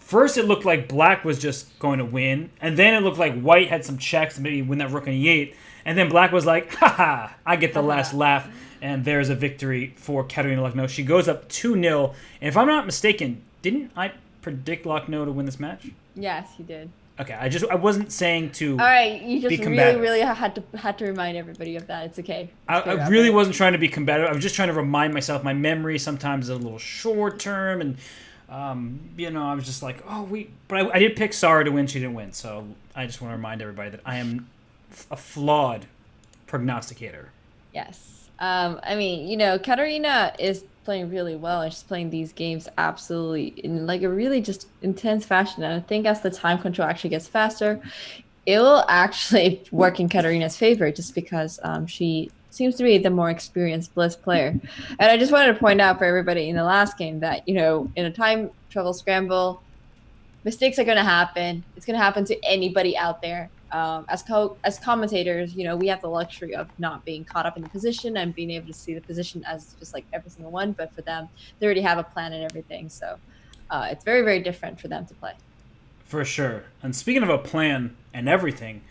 first it looked like black was just going to win, and then it looked like white had some checks to maybe win that rook on e8, and then black was like, haha, I get the last laugh, and there's a victory for Katerina Lucknow. She goes up 2-0, and if I'm not mistaken, didn't I predict Lucknow to win this match? Yes, you did. Okay, I wasn't saying to. All right, you just be combative. really had to remind everybody of that. It's okay. I really wasn't trying to be combative. I was just trying to remind myself. My memory sometimes is a little short term, and I was just like, but I did pick Sarah to win. She didn't win, so I just want to remind everybody that I am a flawed prognosticator. Yes. Katerina is playing really well, and she's playing these games absolutely in like a really just intense fashion. And I think as the time control actually gets faster, it will actually work in Katerina's favor, just because she seems to be the more experienced Blitz player. And I just wanted to point out for everybody in the last game that, in a time travel scramble, mistakes are going to happen. It's going to happen to anybody out there. As commentators, we have the luxury of not being caught up in the position and being able to see the position as just like every single one. But for them, they already have a plan and everything. So it's very, very different for them to play. For sure. And speaking of a plan and everything,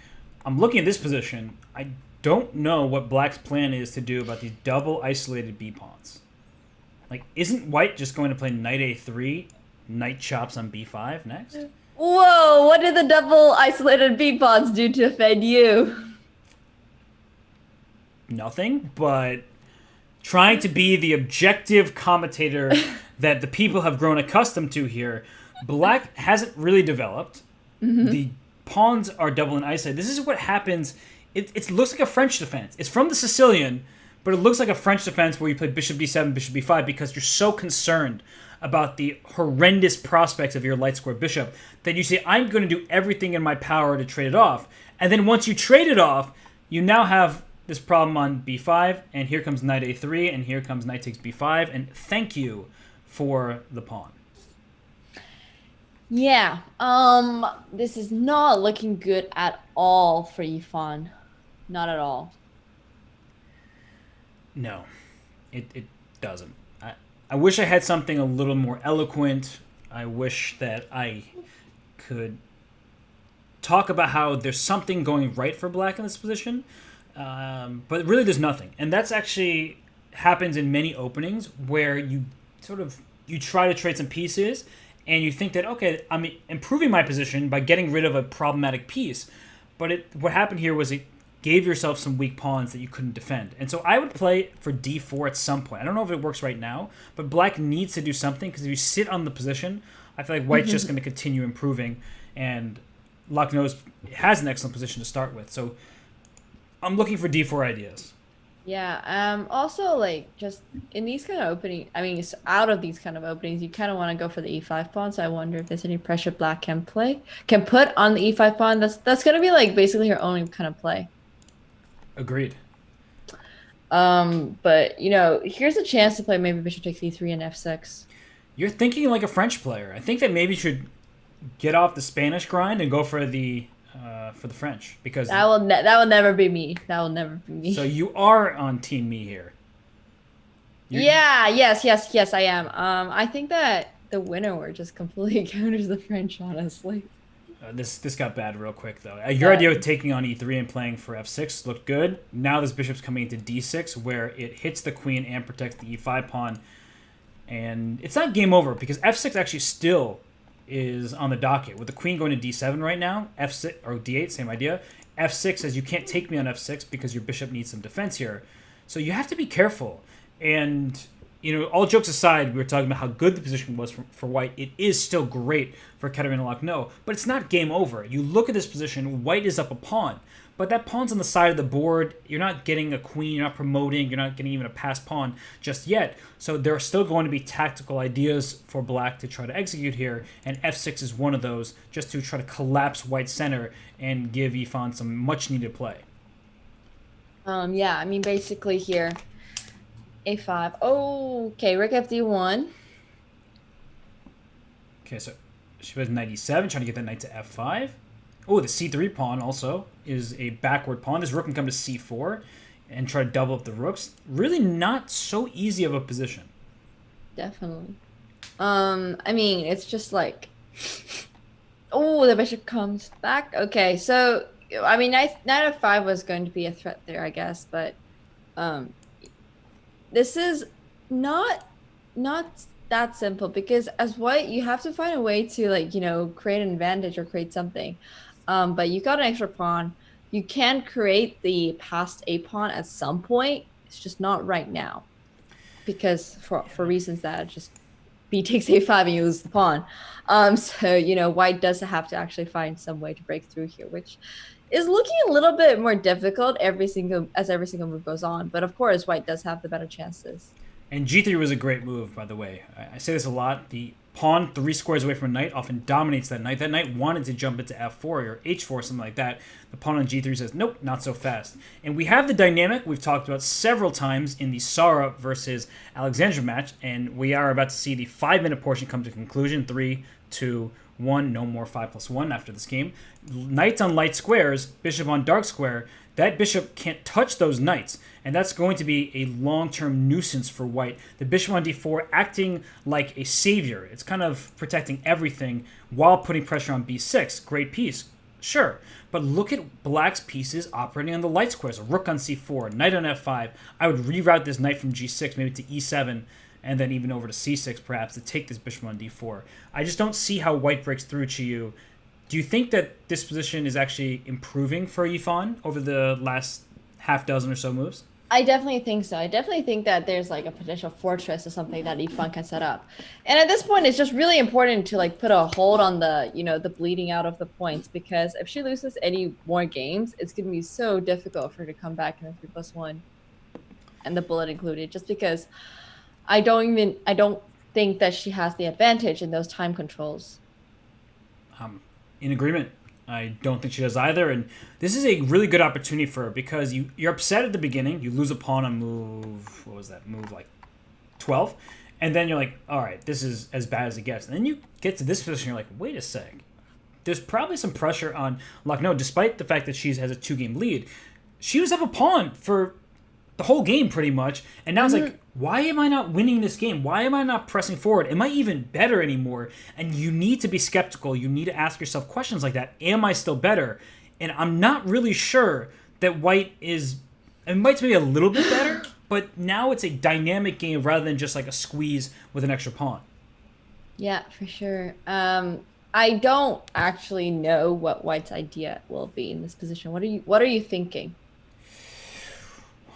I'm looking at this position. I don't know what black's plan is to do about these double isolated B pawns. Like, isn't white just going to play knight a3, knight chops on b5 next? Whoa, what did the double isolated B pawns do to offend you? Nothing, but trying to be the objective commentator that the people have grown accustomed to here. Black hasn't really developed. Mm-hmm. The pawns are double and isolated. This is what happens. It looks like a French defense. It's from the Sicilian, but it looks like a French defense where you play bishop d7, bishop b5 because you're so concerned about the horrendous prospects of your light square bishop that you say, I'm going to do everything in my power to trade it off. And then once you trade it off, you now have this problem on b5, and here comes knight a3, and here comes knight takes b5, and thank you for the pawn. Yeah. This is not looking good at all for Yifan. Not at all. No, it doesn't. I wish I had something a little more eloquent. I wish that I could talk about how there's something going right for black in this position, but really there's nothing. And that's actually happens in many openings where you you try to trade some pieces and you think that, okay, I'm improving my position by getting rid of a problematic piece. But what happened here was it gave yourself some weak pawns that you couldn't defend. And so I would play for d4 at some point. I don't know if it works right now, but black needs to do something, because if you sit on the position, I feel like white's just going to continue improving, and Luck knows it has an excellent position to start with. So I'm looking for d4 ideas. Yeah. Also, like, just in these kind of openings, I mean, it's out of these kind of openings, you kind of want to go for the e5 pawn. So I wonder if there's any pressure black can put on the e5 pawn. That's going to be like basically her only kind of play. Agreed. But here's a chance to play maybe bishop takes e3 and f6. You're thinking like a French player. I think that maybe you should get off the Spanish grind and go for the French, because that will never be me. That will never be me. So you are on team me here. Yeah. Yes. I am. I think that the winner word just completely counters the French. Honestly. This got bad real quick, though. Your idea of taking on e3 and playing for f6 looked good. Now this bishop's coming into d6, where it hits the queen and protects the e5 pawn. And it's not game over, because f6 actually still is on the docket. With the queen going to d7 right now, f6 or d8, same idea. f6 says you can't take me on f6 because your bishop needs some defense here. So you have to be careful. And all jokes aside, we were talking about how good the position was for white. It is still great for Katerina Lachenau, but it's not game over. You look at this position, white is up a pawn, but that pawn's on the side of the board. You're not getting a queen, you're not promoting, you're not getting even a passed pawn just yet. So there are still going to be tactical ideas for black to try to execute here, and f6 is one of those, just to try to collapse white's center and give Yifan some much-needed play. Yeah, I mean, basically here, a5. Oh, okay, rook fd1. Okay, so she was knight e7, trying to get that knight to f5. Oh, the c3 pawn also is a backward pawn. This rook can come to c4 and try to double up the rooks. Really not so easy of a position. Definitely. I mean, it's just like... Oh, the bishop comes back. Okay, so, I mean, knight f5 was going to be a threat there, I guess, but... This is not that simple, because as white, you have to find a way to, like, create an advantage or create something. But you got an extra pawn. You can create the passed a pawn at some point. It's just not right now, because for reasons that just b takes a5 and you lose the pawn. So white does have to actually find some way to break through here, which is looking a little bit more difficult as every single move goes on. But of course, white does have the better chances. And g3 was a great move, by the way. I say this a lot. The pawn 3 squares away from a knight often dominates that knight. That knight wanted to jump into f4 or h4, something like that. The pawn on g3 says, nope, not so fast. And we have the dynamic we've talked about several times in the Sara versus Alexandra match, and we are about to see the 5-minute portion come to conclusion. 3, 2, 1, no more 5+1 after this game. Knights on light squares, bishop on dark square. That bishop can't touch those knights, and that's going to be a long-term nuisance for white. The bishop on d4 acting like a savior. It's kind of protecting everything while putting pressure on b6. Great piece, sure. But look at black's pieces operating on the light squares. A rook on c4, knight on f5. I would reroute this knight from g6 maybe to e7, and then even over to c6 perhaps to take this bishop on d4. I just don't see how white breaks through Qiyu. Do you think that this position is actually improving for Yifan over the last half dozen or so moves? I definitely think so. I definitely think that there's like a potential fortress or something that Yifan can set up. And at this point, it's just really important to like put a hold on the, the bleeding out of the points, because if she loses any more games, it's going to be so difficult for her to come back in the 3+1 and the bullet included, just because I don't think that she has the advantage in those time controls. In agreement. I don't think she does either, and this is a really good opportunity for her because you're upset at the beginning. You lose a pawn on move. What was that move like 12? And then you're like, all right, this is as bad as it gets. And then you get to this position, you're like, wait a sec. There's probably some pressure on Lucknow, despite the fact that she has a 2-game lead. She was up a pawn for the whole game pretty much, and now it's like, why am I not winning this game? Why am I not pressing forward? Am I even better anymore? And you need to be skeptical. You need to ask yourself questions like that. Am I still better? And I'm not really sure that White is... And White's maybe a little bit better, but now it's a dynamic game rather than just like a squeeze with an extra pawn. Yeah, for sure. I don't actually know what White's idea will be in this position. What are you thinking?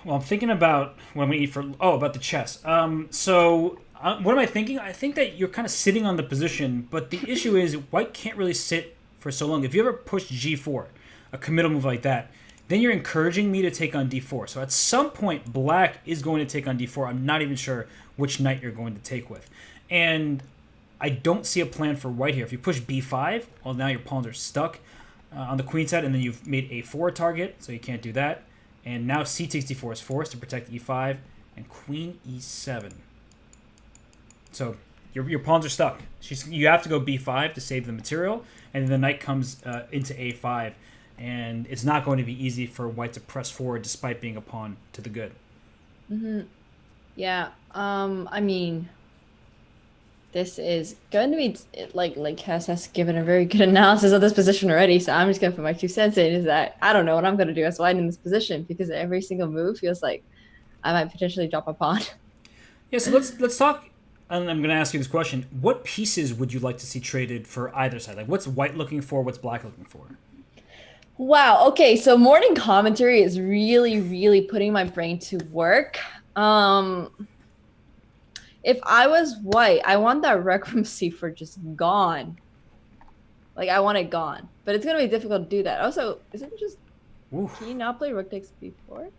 Well, I'm thinking about what I'm going to eat for... Oh, about the chess. What am I thinking? I think that you're kind of sitting on the position, but the issue is White can't really sit for so long. If you ever push g4, a committal move like that, then you're encouraging me to take on d4. So at some point, Black is going to take on d4. I'm not even sure which knight you're going to take with. And I don't see a plan for White here. If you push b5, well, now your pawns are stuck on the queen side, and then you've made a4 a target, so you can't do that. And now c takes d4 is forced to protect e5, and queen e7. So your pawns are stuck. You have to go b5 to save the material, and then the knight comes into a5, and it's not going to be easy for White to press forward despite being a pawn to the good. Mm-hmm. Yeah. I mean, this is going to be like Hess has given a very good analysis of this position already. So I'm just going to put my 2 cents in. Is that I don't know what I'm going to do as White in this position because every single move feels like I might potentially drop a pawn. Yeah. So let's talk. And I'm going to ask you this question: what pieces would you like to see traded for either side? Like, what's White looking for? What's Black looking for? Wow. Okay. So morning commentary is really, really putting my brain to work. If I was White, I want that rec from c4 just gone. Like, I want it gone. But it's going to be difficult to do that. Also, isn't it just... Oof. Can you not play rook takes b4?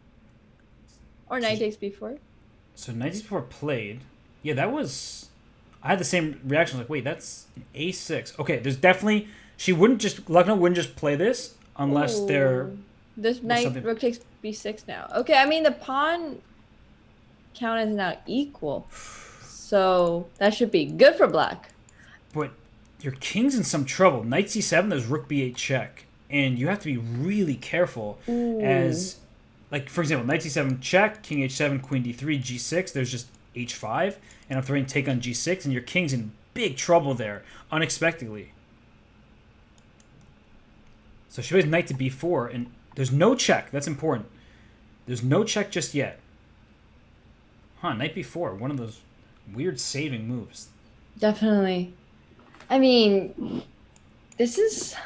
Or knight takes b4? So knight takes b4 played. Yeah, that was... I had the same reaction. Like, wait, that's an a6. Okay, there's definitely... Lucknow wouldn't just play this unless they're... This knight rook takes b6 now. Okay, I mean, the pawn count is now equal. So that should be good for Black. But your king's in some trouble. Knight c7, there's rook b8 check. And you have to be really careful as... Like, for example, knight c7 check, king h7, queen d3, g6. There's just h5. And I'm throwing take on g6. And your king's in big trouble there, unexpectedly. So she plays knight to b4. And there's no check. That's important. There's no check just yet. Huh, knight b4. One of those... weird saving moves. Definitely. I mean, this is...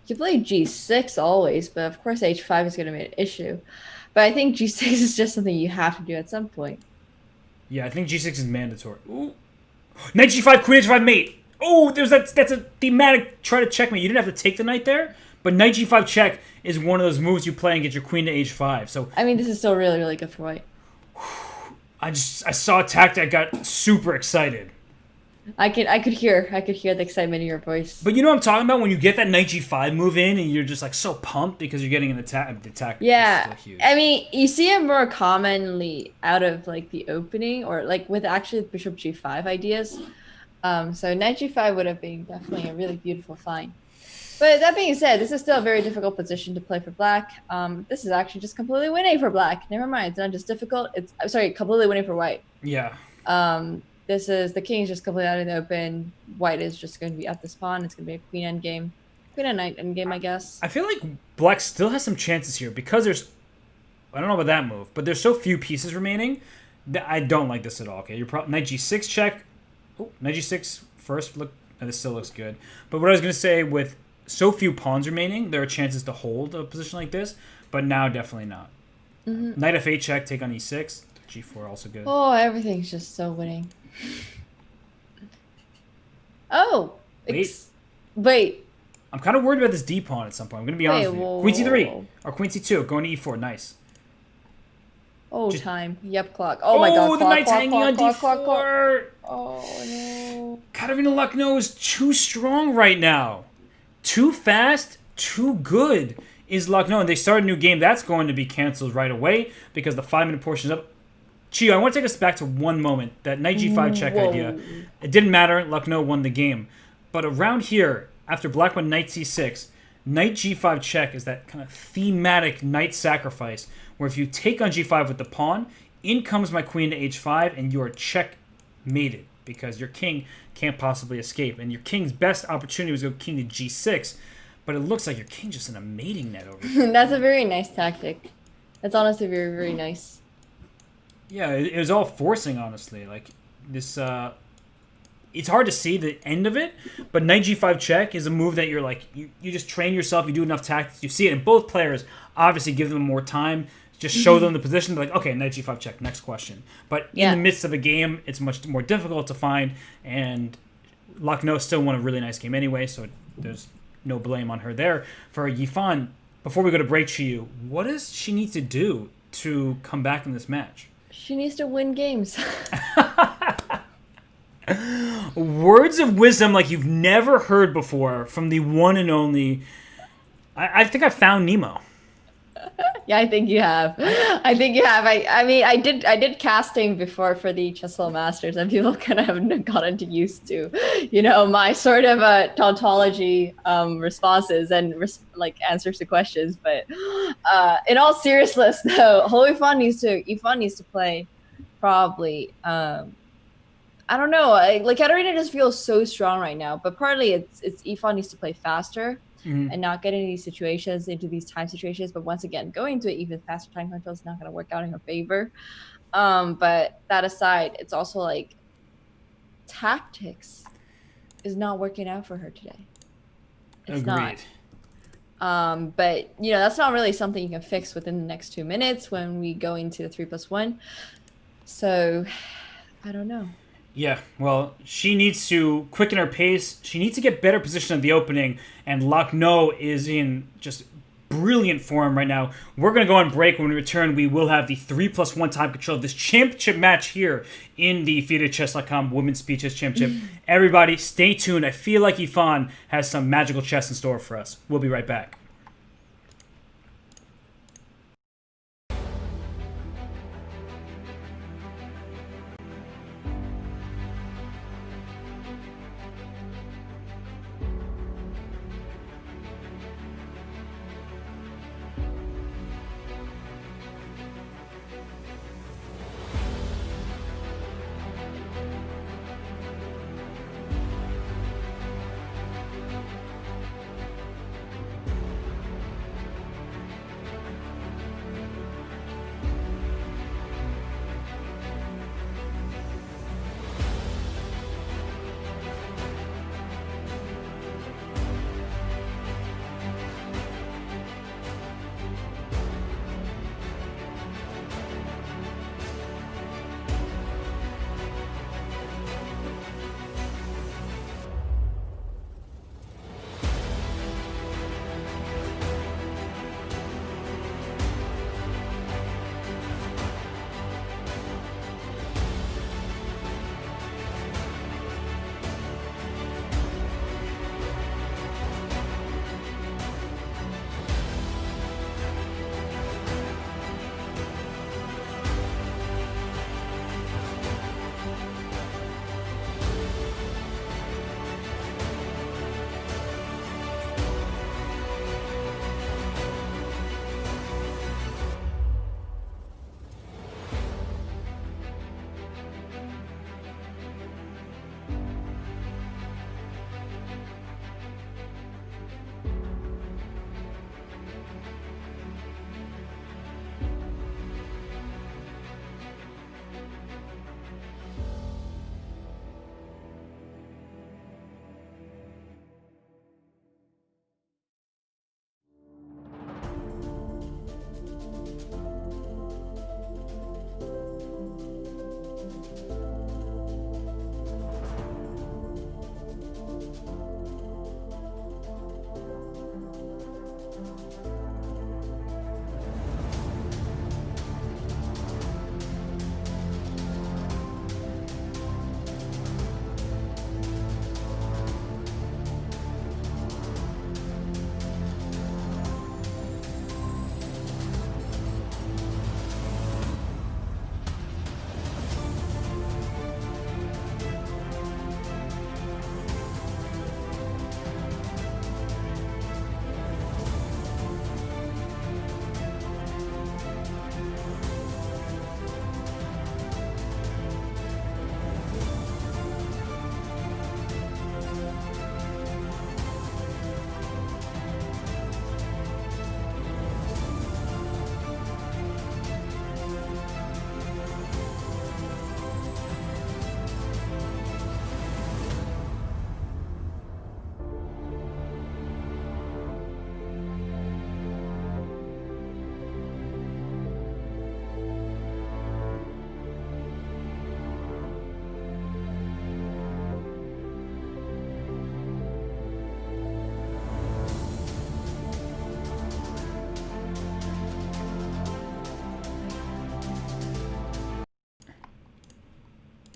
You play g6 always, but of course h5 is going to be an issue. But I think g6 is just something you have to do at some point. Yeah, I think g6 is mandatory. Ooh. Knight g5, queen h5 mate. Oh, that's a thematic try to checkmate. You didn't have to take the knight there, but knight g5 check is one of those moves you play and get your queen to h5. So I mean, this is still really, really good for White. I saw a tactic, I got super excited. I could hear the excitement in your voice. But you know what I'm talking about when you get that knight g5 move in and you're just like so pumped because you're getting an attack. The attack yeah, is huge. I mean, you see it more commonly out of like the opening or like with actually bishop g5 ideas. So knight g5 would have been definitely a really beautiful find. But that being said, this is still a very difficult position to play for Black. This is actually just completely winning for Black. Never mind, it's not just difficult. I'm sorry, completely winning for White. Yeah. This is the king is just completely out in the open. White is just going to be at the spawn. It's going to be a queen endgame, queen and knight endgame, I guess. I feel like Black still has some chances here because there's, I don't know about that move, but there's so few pieces remaining that I don't like this at all. Okay, knight g6 check. Oh, knight g6 first. Look, this still looks good. But what I was going to say with so few pawns remaining, there are chances to hold a position like this, but now definitely not. Mm-hmm. Knight f8 check, take on e6. G4 also good. Oh, everything's just so winning. Oh, wait. I'm kind of worried about this d pawn at some point. I'm going to be honest with you. Queen c3 or queen c2, going to e4. Nice. Oh, time. Yep, clock. Oh my god. Oh, the knight's hanging on d4. Oh no. Katarina Lucknow is too strong right now. Too fast, too good is Luck No. And they start a new game. That's going to be canceled right away because the 5-minute portion is up. Qiyu, I want to take us back to one moment. That knight g5 check idea. It didn't matter. Luck No won the game. But around here, after black went knight c6, knight g5 check is that kind of thematic knight sacrifice where if you take on g5 with the pawn, in comes my queen to h5 and you're checkmated because your king can't possibly escape. And your king's best opportunity was to go king to g6, but it looks like your king just in a mating net over here. That's a very nice tactic. That's honestly very, very nice. Yeah, it was all forcing, honestly. Like, this, it's hard to see the end of it, but knight g5 check is a move that you're like, you just train yourself, you do enough tactics, you see it, and both players obviously give them more time, just show them the position, like, okay, knight g5 check, next question. But in the midst of a game, it's much more difficult to find, and Luck No still won a really nice game anyway, so there's no blame on her there. For Yifan, before we go to break, Qiyu, what does she need to do to come back in this match? She needs to win games. Words of wisdom like you've never heard before from the one and only. I think I found Nemo. Yeah, I think you have. I think you have. I mean, I did casting before for the Chessel Masters, and people kind of have gotten used to, my sort of tautology responses and like answers to questions. But in all seriousness, though, Yifan needs to play probably. I don't know. Like Katarina just feels so strong right now, but partly it's Yifan needs to play faster. And not get into these situations, into these time situations. But once again, going to even faster time control is not going to work out in her favor. But that aside, it's also like tactics is not working out for her today. It's Agreed. Not. But that's not really something you can fix within the next 2 minutes when we go into the 3+1. So I don't know. Yeah, well, she needs to quicken her pace. She needs to get better position at the opening, and Luck No is in just brilliant form right now. We're going to go on break. When we return, we will have the 3+1 time control of this championship match here in the FIDE Women's Speed Chess Championship. Everybody, stay tuned. I feel like Yifan has some magical chess in store for us. We'll be right back.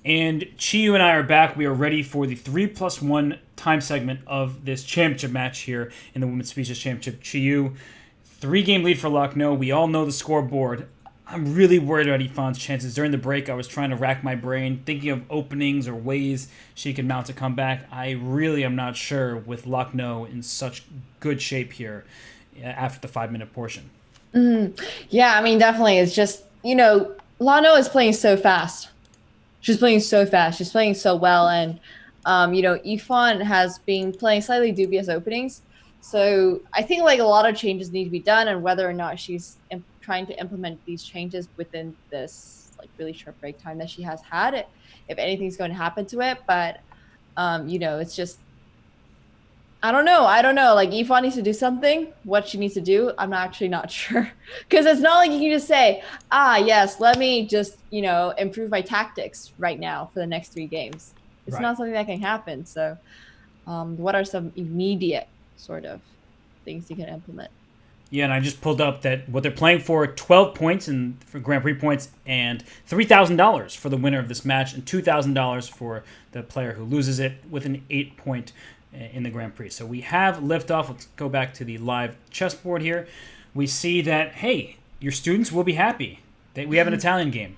And Qiyu and I are back. We are ready for the 3+1 time segment of this championship match here in the Women's Speeches Championship. Qiyu, 3-game lead for Lucknow. We all know the scoreboard. I'm really worried about Ifan's chances. During the break, I was trying to rack my brain, thinking of openings or ways she could mount a comeback. I really am not sure with Lucknow in such good shape here after the 5-minute portion. Yeah, I mean, definitely. It's just, Lano is playing so fast. She's playing so fast. She's playing so well. And, Ifan has been playing slightly dubious openings. So I think like a lot of changes need to be done, and whether or not she's trying to implement these changes within this like really short break time that she has had, if anything's going to happen to it. But, it's just, I don't know. Like Ifan needs to do something. What she needs to do, I'm actually not sure. Because it's not like you can just say, yes, let me just, improve my tactics right now for the next 3 games. It's not something that can happen. So what are some immediate sort of things you can implement? Yeah, and I just pulled up that what they're playing for, 12 points for Grand Prix points and $3,000 for the winner of this match and $2,000 for the player who loses it with an 8-point in the Grand Prix. So we have liftoff. Let's go back to the live chessboard here. We see that, hey, your students will be happy that we have an Italian game.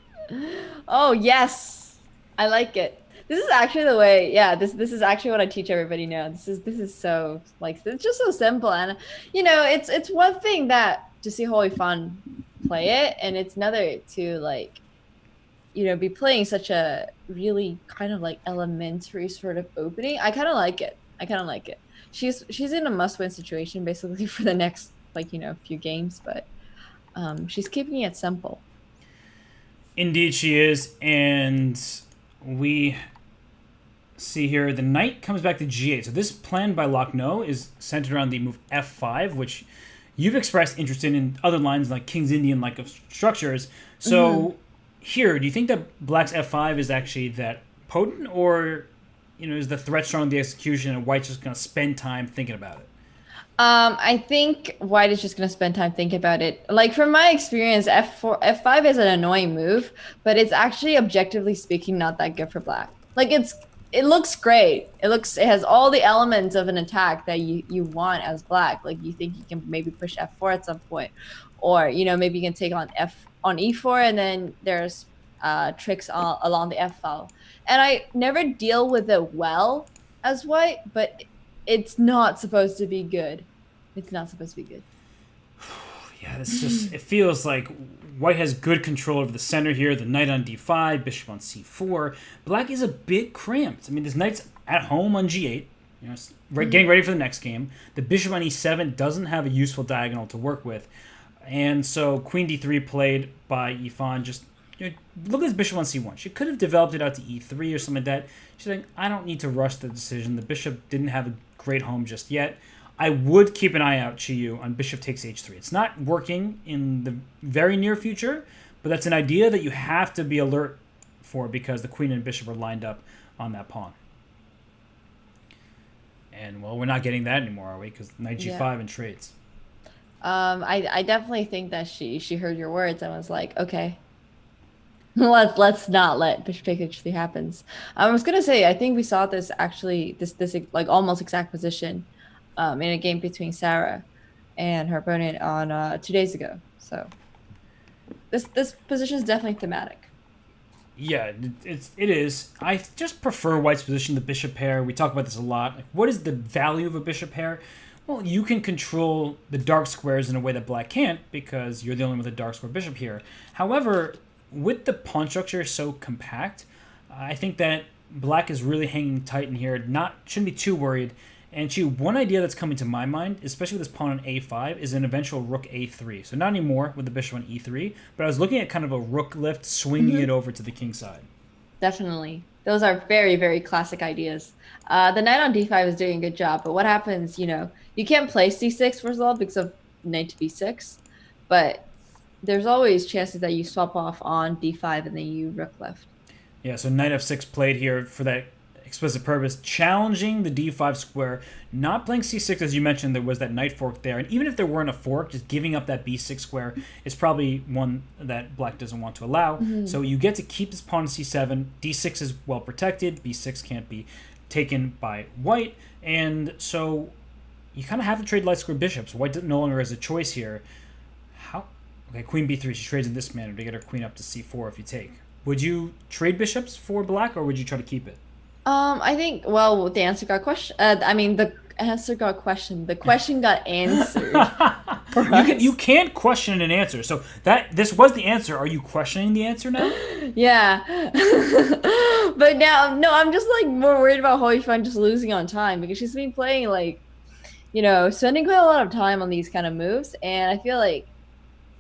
Oh, yes. I like it. This is actually the way, this is actually what I teach everybody now. This is so, like, it's just so simple. And, it's one thing that to see Holy Fun play it, and it's another to, like, be playing such a really kind of, like, elementary sort of opening. I kind of like it. She's in a must-win situation, basically, for the next, few games, but she's keeping it simple. Indeed she is, and we see here the knight comes back to g8. So this plan by Lucknow is centered around the move f5, which you've expressed interest in other lines like King's Indian like of structures. So here, do you think that Black's f5 is actually that potent, or is the threat strong, the execution, and White's just going to spend time thinking about it? I think White is just going to spend time thinking about it. Like, from my experience, f5 is an annoying move, but it's actually, objectively speaking, not that good for Black. Like, it looks great. It has all the elements of an attack that you want as Black. Like, you think you can maybe push f4 at some point, or maybe you can take on e4, and then there's tricks along the f file. And I never deal with it well as White, but it's not supposed to be good. It's not supposed to be good. Yeah, it feels like White has good control over the center here. The knight on d5, bishop on c4. Black is a bit cramped. I mean, this knight's at home on g8, getting ready for the next game. The bishop on e7 doesn't have a useful diagonal to work with. And so queen d3 played by Ifan. Just look at this bishop on c1. She could have developed it out to e3 or something like that. She's like, I don't need to rush the decision. The bishop didn't have a great home just yet. I would keep an eye out, Qiyu, on bishop takes h3. It's not working in the very near future, but that's an idea that you have to be alert for because the queen and bishop are lined up on that pawn. And, well, we're not getting that anymore, are we? Because knight g5 and trades. I definitely think that she heard your words and was like, okay, let's not let bishop take h3 happens. I was gonna say, I think we saw this actually, this like almost exact position in a game between Sarah and her opponent on 2 days ago. So this position is definitely thematic. Yeah, it is. I just prefer White's position, the bishop pair. We talk about this a lot. Like, what is the value of a bishop pair? Well, you can control the dark squares in a way that Black can't because you're the only one with a dark square bishop here. However, with the pawn structure so compact, I think that Black is really hanging tight in here. Shouldn't be too worried. And one idea that's coming to my mind, especially with this pawn on a5, is an eventual rook a3. So not anymore with the bishop on e3, but I was looking at kind of a rook lift, swinging it over to the king side. Definitely. Those are very, very classic ideas. The knight on d5 is doing a good job, but what happens, you can't play c6 first of all because of knight to b6, but there's always chances that you swap off on d5 and then you rook left. Yeah, so knight f6 played here for that explicit purpose, challenging the d5 square, not playing c6 as you mentioned. There was that knight fork there, and even if there weren't a fork, just giving up that b6 square is probably one that black doesn't want to allow. So you get to keep this pawn in c7. d6 is well protected. b6 can't be taken by white, and so you kind of have to trade light square bishops. White no longer has a choice here. How? Okay, queen b3. She trades in this manner to get her queen up to c4 if you take. Would you trade bishops for black, or would you try to keep it? I think, well, the answer got question. The answer got questioned. The question got answered. You can't question an answer. So this was the answer. Are you questioning the answer now? Yeah. But now, no, I'm just like more worried about Hoi Fan just losing on time because she's been playing like, spending quite a lot of time on these kind of moves, and I feel like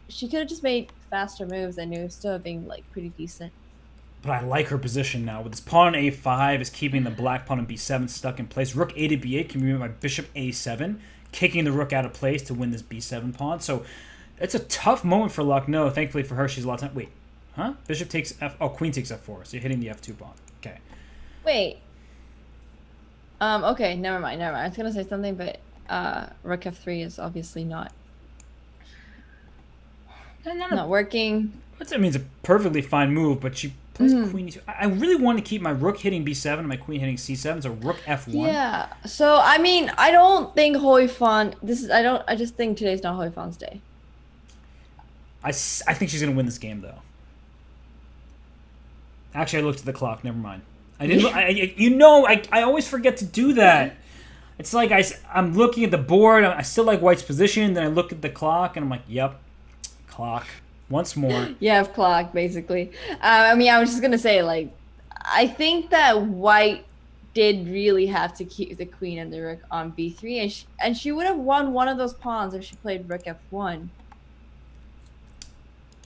she could have just made faster moves and it would still have been like pretty decent. But I like her position now. With this pawn on a5 is keeping the black pawn on b7 stuck in place. Rook a to b8 can be moved by bishop a7, kicking the rook out of place to win this b7 pawn. So it's a tough moment for Lucknow. Thankfully for her, she's a lot of time. Wait, huh? Bishop takes f. Oh, queen takes f4. So you're hitting the f2 pawn. Okay. Wait. Okay, never mind. I was gonna say something, but rook f3 is obviously not working. I mean, it's a perfectly fine move, but she plays queen e2. I really want to keep my rook hitting b7 and my queen hitting c7, so rook f1. Yeah. So I mean, I don't think Hoi Fan. I just think today's not Hoi Fan's day. I think she's gonna win this game though. Actually, I looked at the clock. Never mind. I didn't. I always forget to do that. It's like I'm looking at the board. I still like White's position. Then I look at the clock and I'm like, yep, clock. Once more. Yeah, clock, basically. I mean, I was just going to say, like, I think that White did really have to keep the queen and the rook on b3, and she would have won one of those pawns if she played rook f1.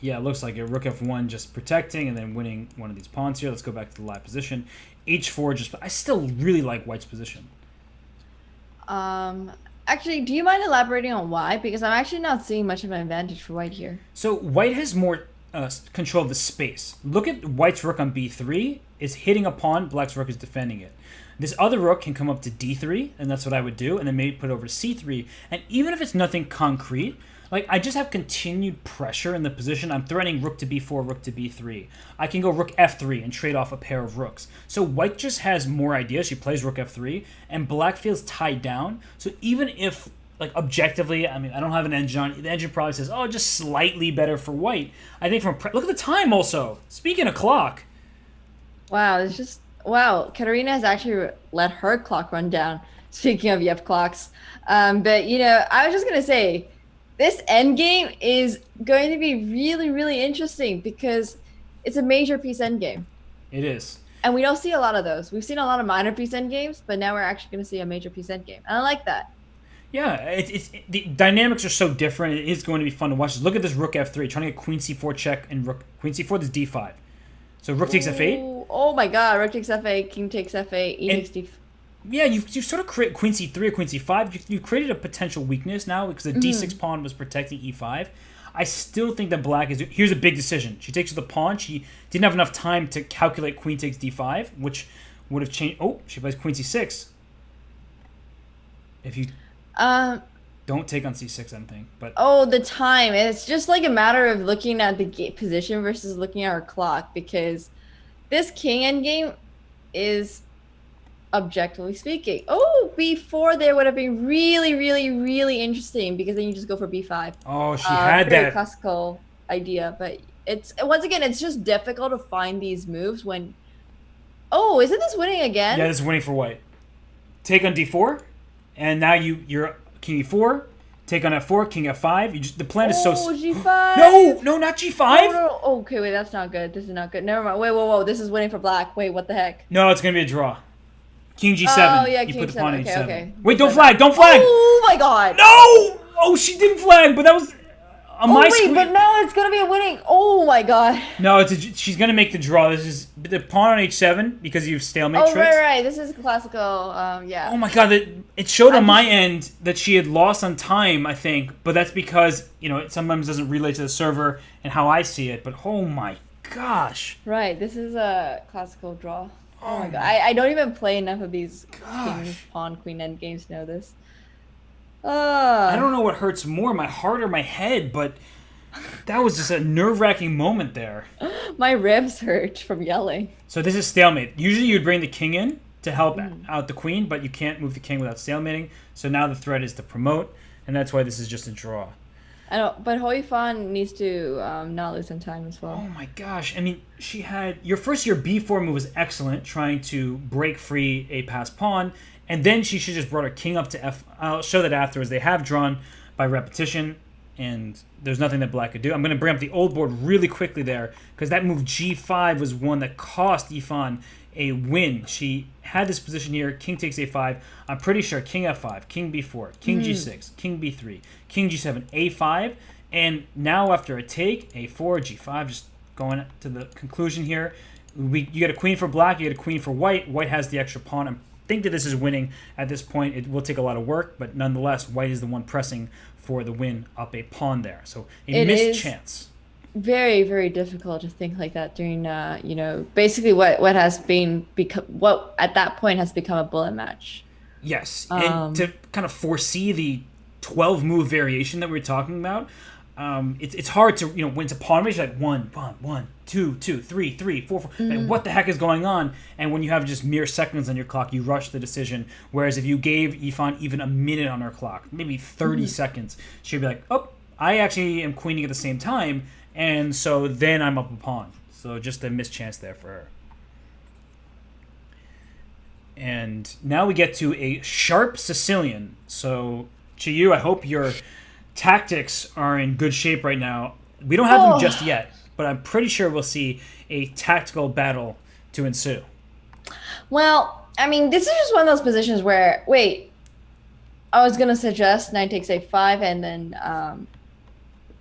Yeah, it looks like it. Rook f1 just protecting and then winning one of these pawns here. Let's go back to the live position. h4 just... I still really like White's position. Actually, do you mind elaborating on why? Because I'm actually not seeing much of an advantage for White here. So White has more control of the space. Look at White's rook on b3. It's hitting a pawn. Black's rook is defending it. This other rook can come up to d3, and that's what I would do, and then maybe put it over to c3. And even if it's nothing concrete, like I just have continued pressure in the position. I'm threatening rook to b4, rook to b3. I can go rook f3 and trade off a pair of rooks. So White just has more ideas. She plays rook f3, and Black feels tied down. So even if, like, objectively, I mean, I don't have an engine on. The engine probably says, oh, just slightly better for White. I think look at the time also. Speaking of clock. Wow, it's just... Wow, Katarina has actually let her clock run down. Speaking of Yep clocks. But, I was just going to say... This endgame is going to be really, really interesting because it's a major piece endgame. It is. And we don't see a lot of those. We've seen a lot of minor piece endgames, but now we're actually going to see a major piece endgame. And I like that. Yeah, the dynamics are so different. It is going to be fun to watch. Just look at this rook f3, trying to get queen c4 check and rook queen c4. This d5. So rook takes f8. Oh my god, rook takes f8, king takes f8, e takes d5. Yeah, you sort of create queen c3 or queen c5. You created a potential weakness now because the d6 pawn was protecting e5. I still think that Black is... Here's a big decision. She takes the pawn. She didn't have enough time to calculate queen takes d5, which would have changed... Oh, she plays queen c6. If you don't take on c6, I think. But oh, the time. It's just like a matter of looking at the gate position versus looking at our clock, because this king endgame is... objectively speaking. Oh, b4 there would have been really, really, really interesting because then you just go for b5. Oh, she had very that classical idea, but it's once again it's just difficult to find these moves when. Oh, isn't this winning again? Yeah, this is winning for White. Take on d4, and now you're king e4. Take on f4, king f5. The plan is so. Oh, g5. No, not g5. No. Okay, wait, that's not good. This is not good. Never mind. Wait, whoa. This is winning for Black. Wait, what the heck? No, it's gonna be a draw. King g7. Oh, yeah, you king put the pawn on okay, h7. okay. Wait, don't flag! Don't flag! Oh my god! No! Oh, she didn't flag, but that was on my screen. But no, it's gonna be a winning. Oh my god! No, she's gonna make the draw. This is the pawn on h7 because you have stalemate tricks. Right. This is classical. Yeah. Oh my god! It showed on my end that she had lost on time, I think, but that's because it sometimes doesn't relate to the server and how I see it. But oh my gosh! Right. This is a classical draw. Oh Oh my god, my I don't even play enough of these king, gosh. pawn, queen end games to know this. I Uh don't know what hurts more, my heart or my head, but that was just a nerve-wracking moment there. my ribs hurt from yelling. So this is stalemate. Usually you'd bring the king in to help Mhm. out the queen, but you can't move the king without stalemating. So now the threat is to promote, and that's why this is just a draw. I don't, but Hoi Fan needs to not lose some time as Oh well. my gosh. I mean, she had your b4 move was excellent, trying to break free a passed pawn, and then she should just brought her king up to f. I'll show that afterwards. They have drawn by repetition, and there's nothing that black could do. I'm going to bring up the old board really quickly there, because that move g5 was one that cost Yifan a win. She had this position here, king takes a5. I'm pretty sure king f5, king b4, king g6, king b3, king g7, a5, and now after a take, a4, g5, just going to the conclusion here. You get a queen for black, you get a queen for white. White has the extra pawn. I think that this is winning at this point. It will take a lot of work, but nonetheless, white is the one pressing for the win up a pawn there. So a It missed is chance. very, very difficult to think like that during, basically what has been become what at that point has become a bullet match. Yes, and Um, to kind of foresee the 12 move variation that we are talking about, it's hard to when it's a pawn race like one, two, two, three, three, four, four. Like, what the heck is going on? And when you have just mere seconds on your clock, you rush the decision. Whereas if you gave Yifan even a minute on her clock, maybe 30 seconds, she'd be like, "Oh, I actually am queening at the same time," and so then I'm up a pawn. So just a missed chance there for her. And now we get to a sharp Sicilian. So, Qiyu, I hope your tactics are in good shape right now. We don't have them just oh, yet, but I'm pretty sure we'll see a tactical battle to ensue. well, I mean, this is just one of those positions where wait, I was gonna suggest knight takes a5 and then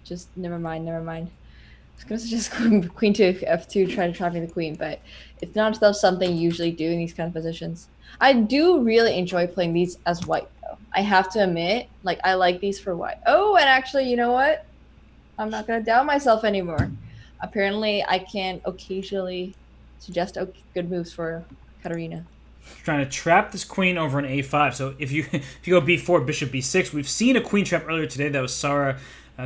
just never mind, never mind. I was gonna suggest queen to f2, try to trap me the queen, but it's not something you usually do in these kind of positions. I do really enjoy playing these as white though. I have to admit, like I like these for white. Oh, and actually, you know what? I'm not gonna doubt myself anymore. Apparently, I can occasionally suggest good moves for Katarina. Trying to trap this queen over an a5. So if you if you go b4, bishop b6, we've seen a queen trap earlier today. That was Sarah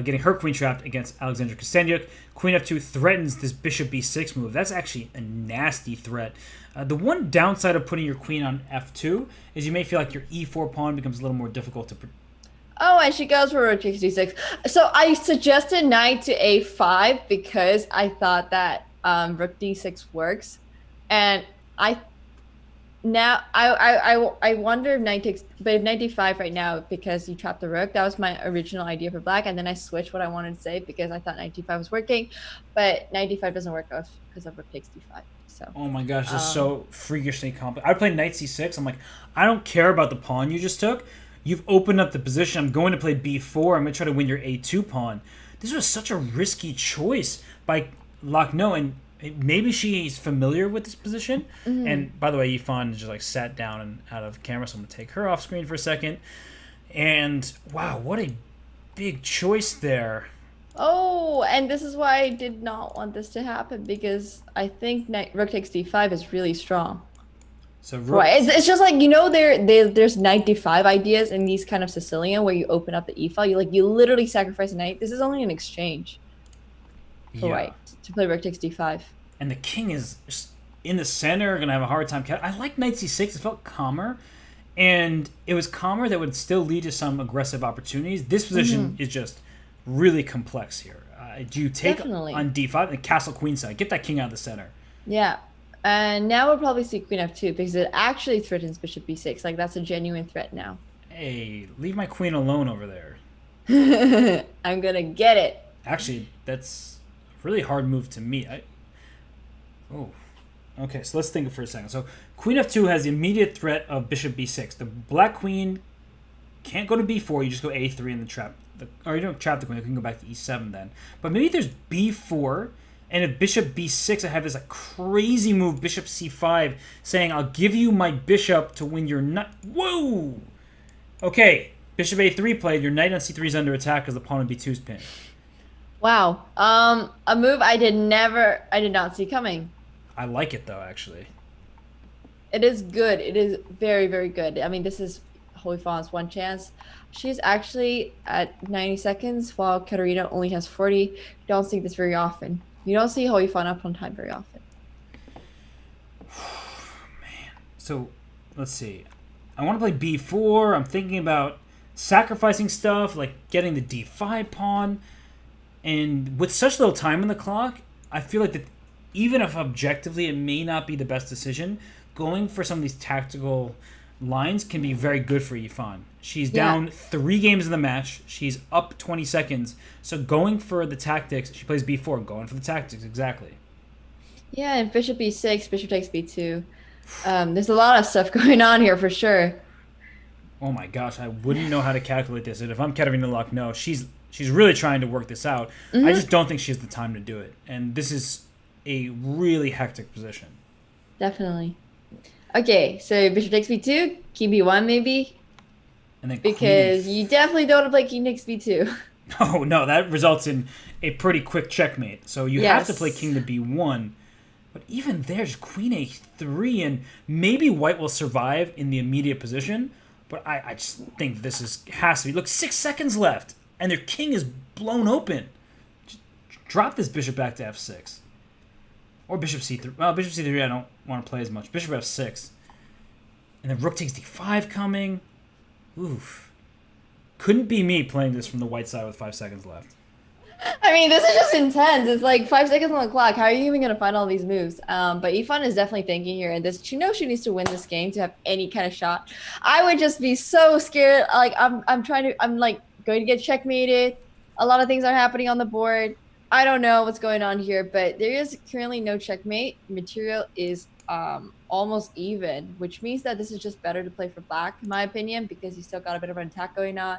getting her queen trapped against Alexandra Kostenyuk. Queen f2 threatens this bishop b6 move. That's actually a nasty threat. The one downside of putting your queen on f2 is you may feel like your e4 pawn becomes a little more difficult to. Oh, and she goes for rook takes d6. So I suggested knight to a5 because I thought that rook d6 works, and I wonder if knight takes, but if knight d5 right now because you trapped the rook. That was my original idea for black, and then I switched what I wanted to say because I thought knight d5 was working, but knight d5 doesn't work because of rook takes d5. So. Oh my gosh, this is so freakishly complex. I play knight c6. I'm like, I don't care about the pawn you just took. You've opened up the position. I'm going to play b4. I'm going to try to win your a2 pawn. This was such a risky choice by Lachno, and maybe she's familiar with this position. And by the way, Yifan just like sat down and out of camera, so I'm going to take her off screen for a second. And wow, what a big choice there. Oh, and this is why I did not want this to happen because I think rook takes d5 is really strong. So Right, it's just like there's knight d5 ideas in these kind of Sicilian where you open up the e file. You literally sacrifice a knight. This is only an exchange for white to play rook takes d5. And the king is just in the center, gonna have a hard time. I like knight c6. It felt calmer, and it was calmer that would still lead to some aggressive opportunities. This position is just really complex here. Do you take Definitely. on d5 and castle queenside? Get that king out of the center. Yeah, and now we'll probably see queen f2 because it actually threatens bishop b6. Like that's a genuine threat now. Hey, leave my queen alone over there. I'm gonna get it. Actually, that's a really hard move to meet. Okay, so let's think for a second. So queen f2 has the immediate threat of bishop b6. The black queen can't go to b4. You just go a3 in the trap. Or you don't trap the queen. You can go back to e7 then. But maybe there's b4, and if bishop b6, I have this like crazy move, bishop c5, saying I'll give you my bishop to win your knight. Whoa! Okay, bishop a3 played. Your knight on c3 is under attack because the pawn on b2 is pinned. Wow. A move I did not see coming. I like it though, actually. It is good. It is very, very good. I mean, this is Hoi Fan's one chance. She's actually at 90 seconds, while Katarina only has 40. You don't see this very often. You don't see Hoi Fan up on time very often. So, let's see. I want to play b4. I'm thinking about sacrificing stuff, like getting the d5 pawn. And with such little time on the clock, I feel like that even if objectively it may not be the best decision, going for some of these tactical lines can be very good for Yifan. She's Yeah. down 3 games in the match. She's up 20 seconds. So going for the tactics, she plays b4, going for the tactics, exactly. Yeah, and bishop b6, bishop takes b2. There's a lot of stuff going on here for sure. Oh my gosh, I wouldn't know how to calculate this. And if I'm Katerina Luck, no, she's really trying to work this out. I just don't think she has the time to do it. And this is a really hectic position. Definitely. Okay, so bishop takes b2, king b1 maybe, And then because queen you definitely don't want to play king takes b2. Oh no, that results in a pretty quick checkmate. So you have to play Yes. king to b1. But even there's queen a3, and maybe white will survive in the immediate position. But I just think has to be. Look, 6 seconds left, and their king is blown open. Just drop this bishop back to f6. Or bishop c3. Well, bishop c3 I don't want to play as much. Bishop f6. And then rook takes d5 coming. Oof. Couldn't be me playing this from the white side with 5 seconds left. I mean, this is just intense. It's like 5 seconds on the clock. How are you even gonna find all these moves? But Ifan is definitely thinking here, and this she knows she needs to win this game to have any kind of shot. I would just be so scared. Like I'm like going to get checkmated. A lot of things are happening on the board. I don't know what's going on here, but there is currently no checkmate. Material is almost even, which means that this is just better to play for black, in my opinion, because you still got a bit of an attack going on.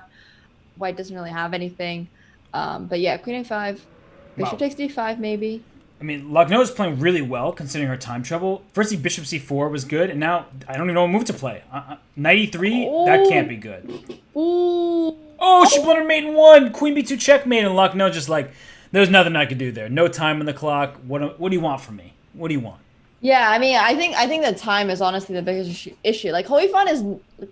White doesn't really have anything. But yeah, queen a5, bishop Wow. takes d5 maybe. I mean, Lucknow is playing really well considering her time trouble. Firstly, bishop c4 was good, and now I don't even know what move to play. Knight e3, that can't be good. Ooh. Oh, she blundered mate in one. Queen b2 checkmate, and Lucknow just like, there's nothing I could do there. No time on the clock. What do you want from me? What do you want? Yeah, I mean, I think the time is honestly the biggest issue. Like Hoi Fan is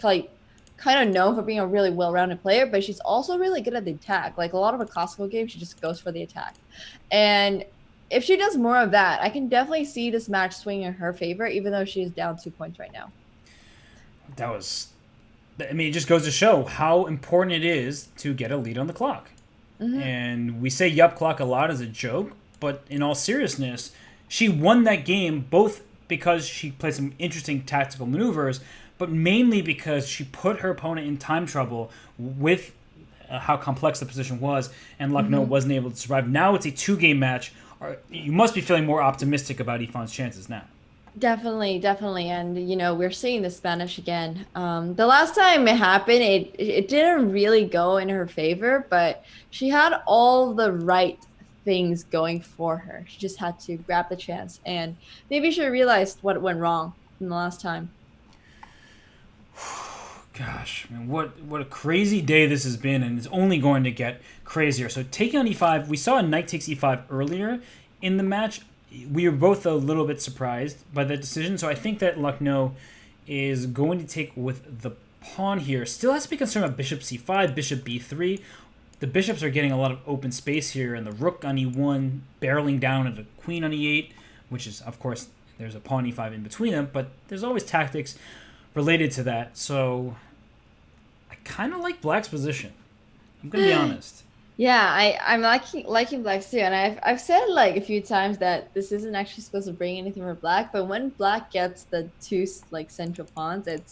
like kind of known for being a really well-rounded player, but she's also really good at the attack. Like a lot of her classical games, she just goes for the attack. And if she does more of that, I can definitely see this match swing in her favor, even though she's down 2 points right now. That was, I mean, it just goes to show how important it is to get a lead on the clock. And we say yup clock a lot as a joke, but in all seriousness, she won that game both because she played some interesting tactical maneuvers, but mainly because she put her opponent in time trouble with how complex the position was, and Lucknow wasn't able to survive. Now it's a 2-game match. You must be feeling more optimistic about Ifan's chances now. Definitely, definitely. And, you know, we're seeing the Spanish again. The last time it happened, it didn't really go in her favor, but she had all the right things going for her. She just had to grab the chance. And maybe she realized what went wrong from the last time. Gosh, man, what a crazy day this has been, and it's only going to get crazier. So taking on e5, we saw a knight takes e5 earlier in the match. We were both a little bit surprised by that decision, so I think that Lucknow is going to take with the pawn here. Still has to be concerned about bishop c5, bishop b3. The bishops are getting a lot of open space here, and the rook on e1 barreling down at the queen on e8, which is, of course, there's a pawn e5 in between them, but there's always tactics related to that. So I kind of like black's position. I'm going to be honest. Yeah, I'm liking blacks too, and I've said like a few times that this isn't actually supposed to bring anything for black, but when black gets the two like central pawns, it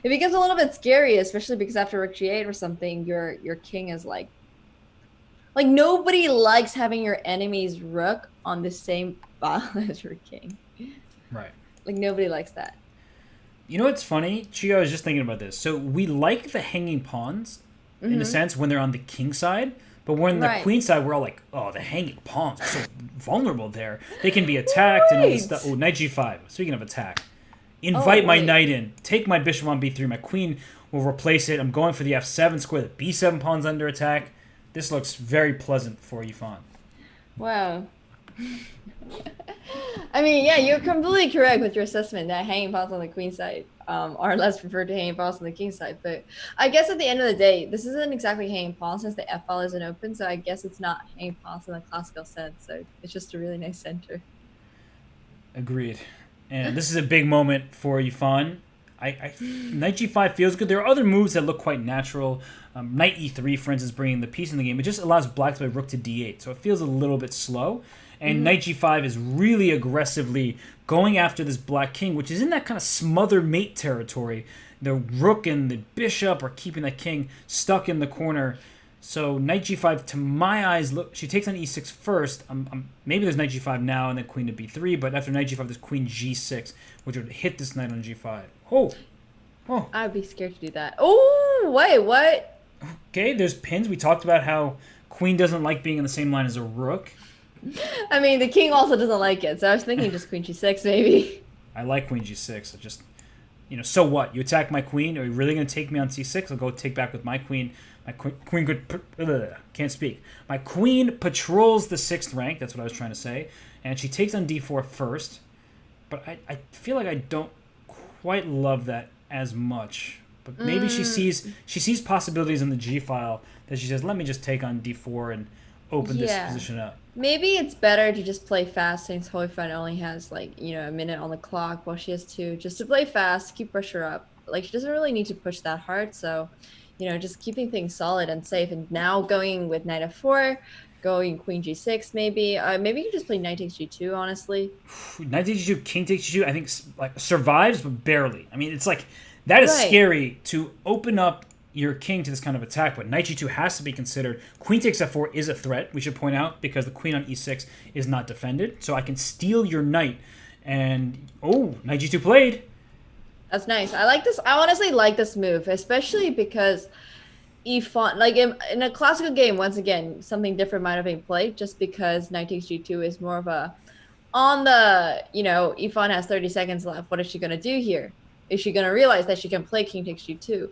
becomes a little bit scary, especially because after rook g8 or something, your king is like nobody likes having your enemy's rook on the same file as your king. Right. Like nobody likes that. You know what's funny? Qiyu, I was just thinking about this. So we like the hanging pawns, in a sense, when they're on the king side. But when the queen side, we're all like, oh, the hanging pawns are so vulnerable there. They can be attacked and all this stuff. Oh, knight g5. Speaking of attack. Invite my knight in. Take my bishop on b3. My queen will replace it. I'm going for the f7 square. The b7 pawn's under attack. This looks very pleasant for Yifan. Wow. I mean, yeah, you're completely correct with your assessment that hanging pawns on the queen side are less preferred to hanging pawns on the king side. But I guess at the end of the day, this isn't exactly hanging pawns since the F file isn't open. So I guess it's not hanging pawns in the classical sense. So it's just a really nice center. Agreed. And this is a big moment for Yifan. Knight g5 feels good. There are other moves that look quite natural. Knight e3, for instance, bringing the piece in the game. It just allows black to play rook to d8, so it feels a little bit slow. And knight g5 is really aggressively going after this black king, which is in that kind of smother mate territory. The rook and the bishop are keeping that king stuck in the corner. So knight g5, to my eyes, look, she takes on e6 first. Maybe there's knight g5 now and then queen to b3, but after knight g5, there's queen g6, which would hit this knight on g5. Oh, I'd be scared to do that. Oh, wait, what? okay, there's pins. We talked about how queen doesn't like being in the same line as a rook. I mean, the king also doesn't like it, so I was thinking just queen g6 maybe. I like queen g6. I just, so what? You attack my queen? Are you really going to take me on c6? I'll go take back with my queen. My queen could... can't speak. My queen patrols the 6th rank. That's what I was trying to say. And she takes on d4 first. But I feel like I don't quite love that as much. But maybe she sees possibilities in the g file that she says, let me just take on d4 and open this position up. Maybe it's better to just play fast since Hoifan only has a minute on the clock while she has 2. Just to play fast, keep pressure up. Like, she doesn't really need to push that hard, so just keeping things solid and safe. And now going with knight f4, going queen g6 maybe. Maybe you can just play knight takes g2, honestly. Knight takes g2, king takes g2, I think survives, but barely. I mean, it's like, that is scary to open up your king to this kind of attack, but knight g2 has to be considered. Queen takes f4 is a threat, we should point out, because the queen on e6 is not defended. So I can steal your knight, and knight g2 played. That's nice. I like this. I honestly like this move, especially because Yifan, like in a classical game, once again, something different might have been played just because knight takes g2 is more of a, on the, Yifan has 30 seconds left. What is she going to do here? Is she going to realize that she can play king takes g2?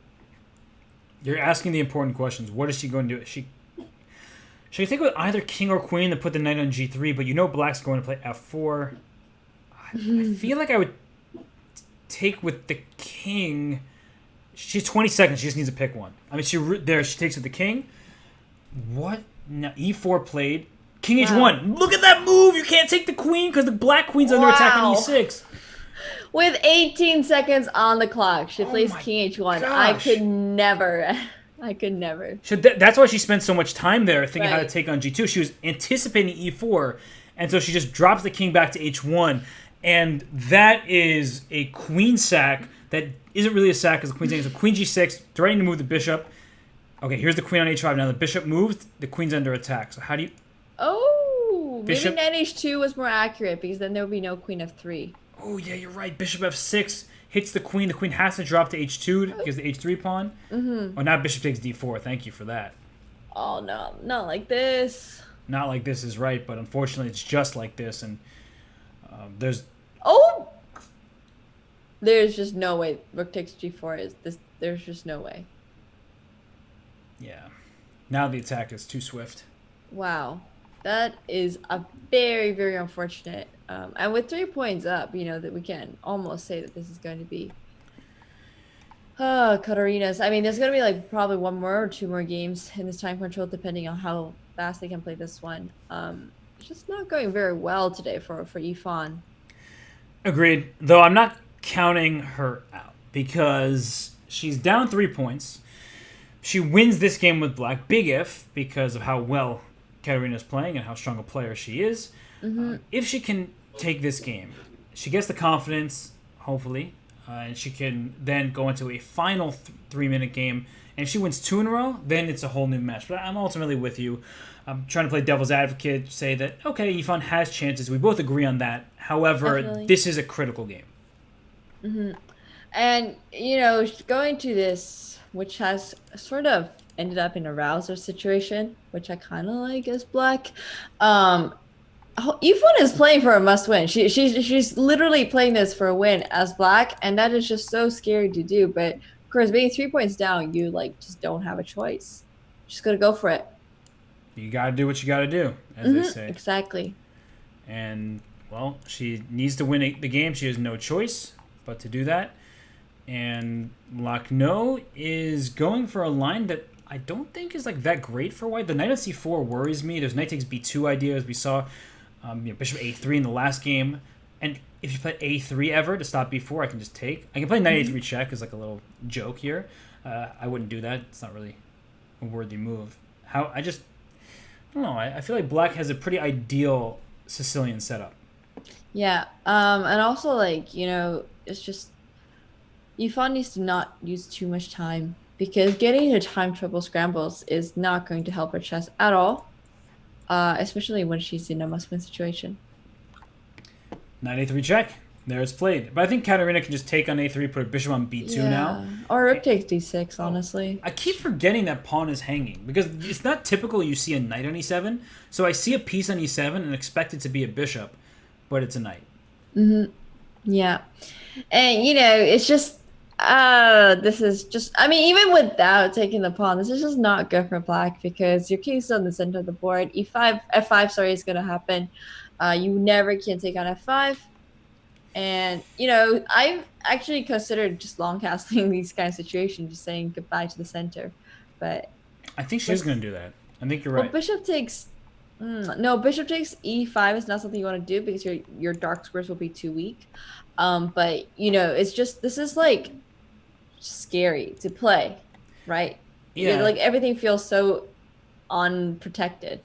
You're asking the important questions. What is she going to do? Should I take with either king or queen to put the knight on g3, but black's going to play f4? I feel like I would take with the king. She's 20 seconds. She just needs to pick one. I mean, she takes with the king. What? Now, e4 played. King h1. Look at that move. You can't take the queen because the black queen's under attack on e6. With 18 seconds on the clock, she plays king h1. Gosh. I could never. That's why she spent so much time there thinking how to take on g2. She was anticipating e4, and so she just drops the king back to h1. And that is a queen sack that isn't really a sack because the queen's saying, so queen g6, threatening to move the bishop. Okay, here's the queen on h5. Now the bishop moved, the queen's under attack. So how do you... Bishop... maybe knight h2 was more accurate because then there would be no queen f3. Oh, yeah, you're right. Bishop f6 hits the queen. The queen has to drop to h2 because the h3 pawn. Oh, now bishop takes d4. Thank you for that. Oh, no. Not like this. Not like this is right, but unfortunately it's just like this. And there's... There's just no way rook takes g4 is this. There's just no way. Yeah. Now the attack is too swift. Wow. That is a very, very unfortunate. And with 3 points up, that we can almost say that this is going to be Katarina's. I mean, there's going to be probably 1 more or 2 more games in this time control, depending on how fast they can play this one. It's just not going very well today for Yifan. Agreed. Though I'm not counting her out because she's down 3 points. She wins this game with black, big if, because of how well Katarina's playing and how strong a player she is. If she can take this game, she gets the confidence, hopefully, and she can then go into a final 3-minute game. And if she wins 2 in a row, then it's a whole new match. But I'm ultimately with you. I'm trying to play devil's advocate, say that, okay, Yifan has chances. We both agree on that. However, this is a critical game. And, going to this, which has sort of ended up in a rouser situation, which I kind of like as black. Yifan is playing for a must-win. She's literally playing this for a win as black, and that is just so scary to do. But, of course, being 3 points down, you, just don't have a choice. Just got to go for it. You got to do what you got to do, as they say. Exactly. And, Well, she needs to win the game. She has no choice but to do that. And Lakhno is going for a line that I don't think is like that great for white. The knight on c4 worries me. There's knight takes b2 ideas. We saw bishop a3 in the last game. And if you play a3 ever to stop b4, I can just take. I can play knight a3 check as like a little joke here. I wouldn't do that. It's not really a worthy move. I don't know. I feel like black has a pretty ideal Sicilian setup. Yeah. And also like, it's just Yifan needs to not use too much time because getting into time trouble scrambles is not going to help her chess at all, especially when she's in a must-win situation. Knight a3 check. There it's played. But I think Katarina can just take on a3, put her bishop on b2 now. Or rook takes d6, honestly. I keep forgetting that pawn is hanging because it's not typical you see a knight on e7. So I see a piece on e7 and expect it to be a bishop, but it's a knight. Mm-hmm. Yeah. And, it's just... this is just, even without taking the pawn, this is just not good for black because your king's still in the center of the board. F5, sorry, is going to happen. You never can take on F5. And, I've actually considered just long casting these kind of situations, just saying goodbye to the center. But I think she's going to do that. I think you're right. Well, bishop takes e5 is not something you want to do because your dark squares will be too weak. But, it's just, this is like scary to play, right? Yeah. Like everything feels so unprotected.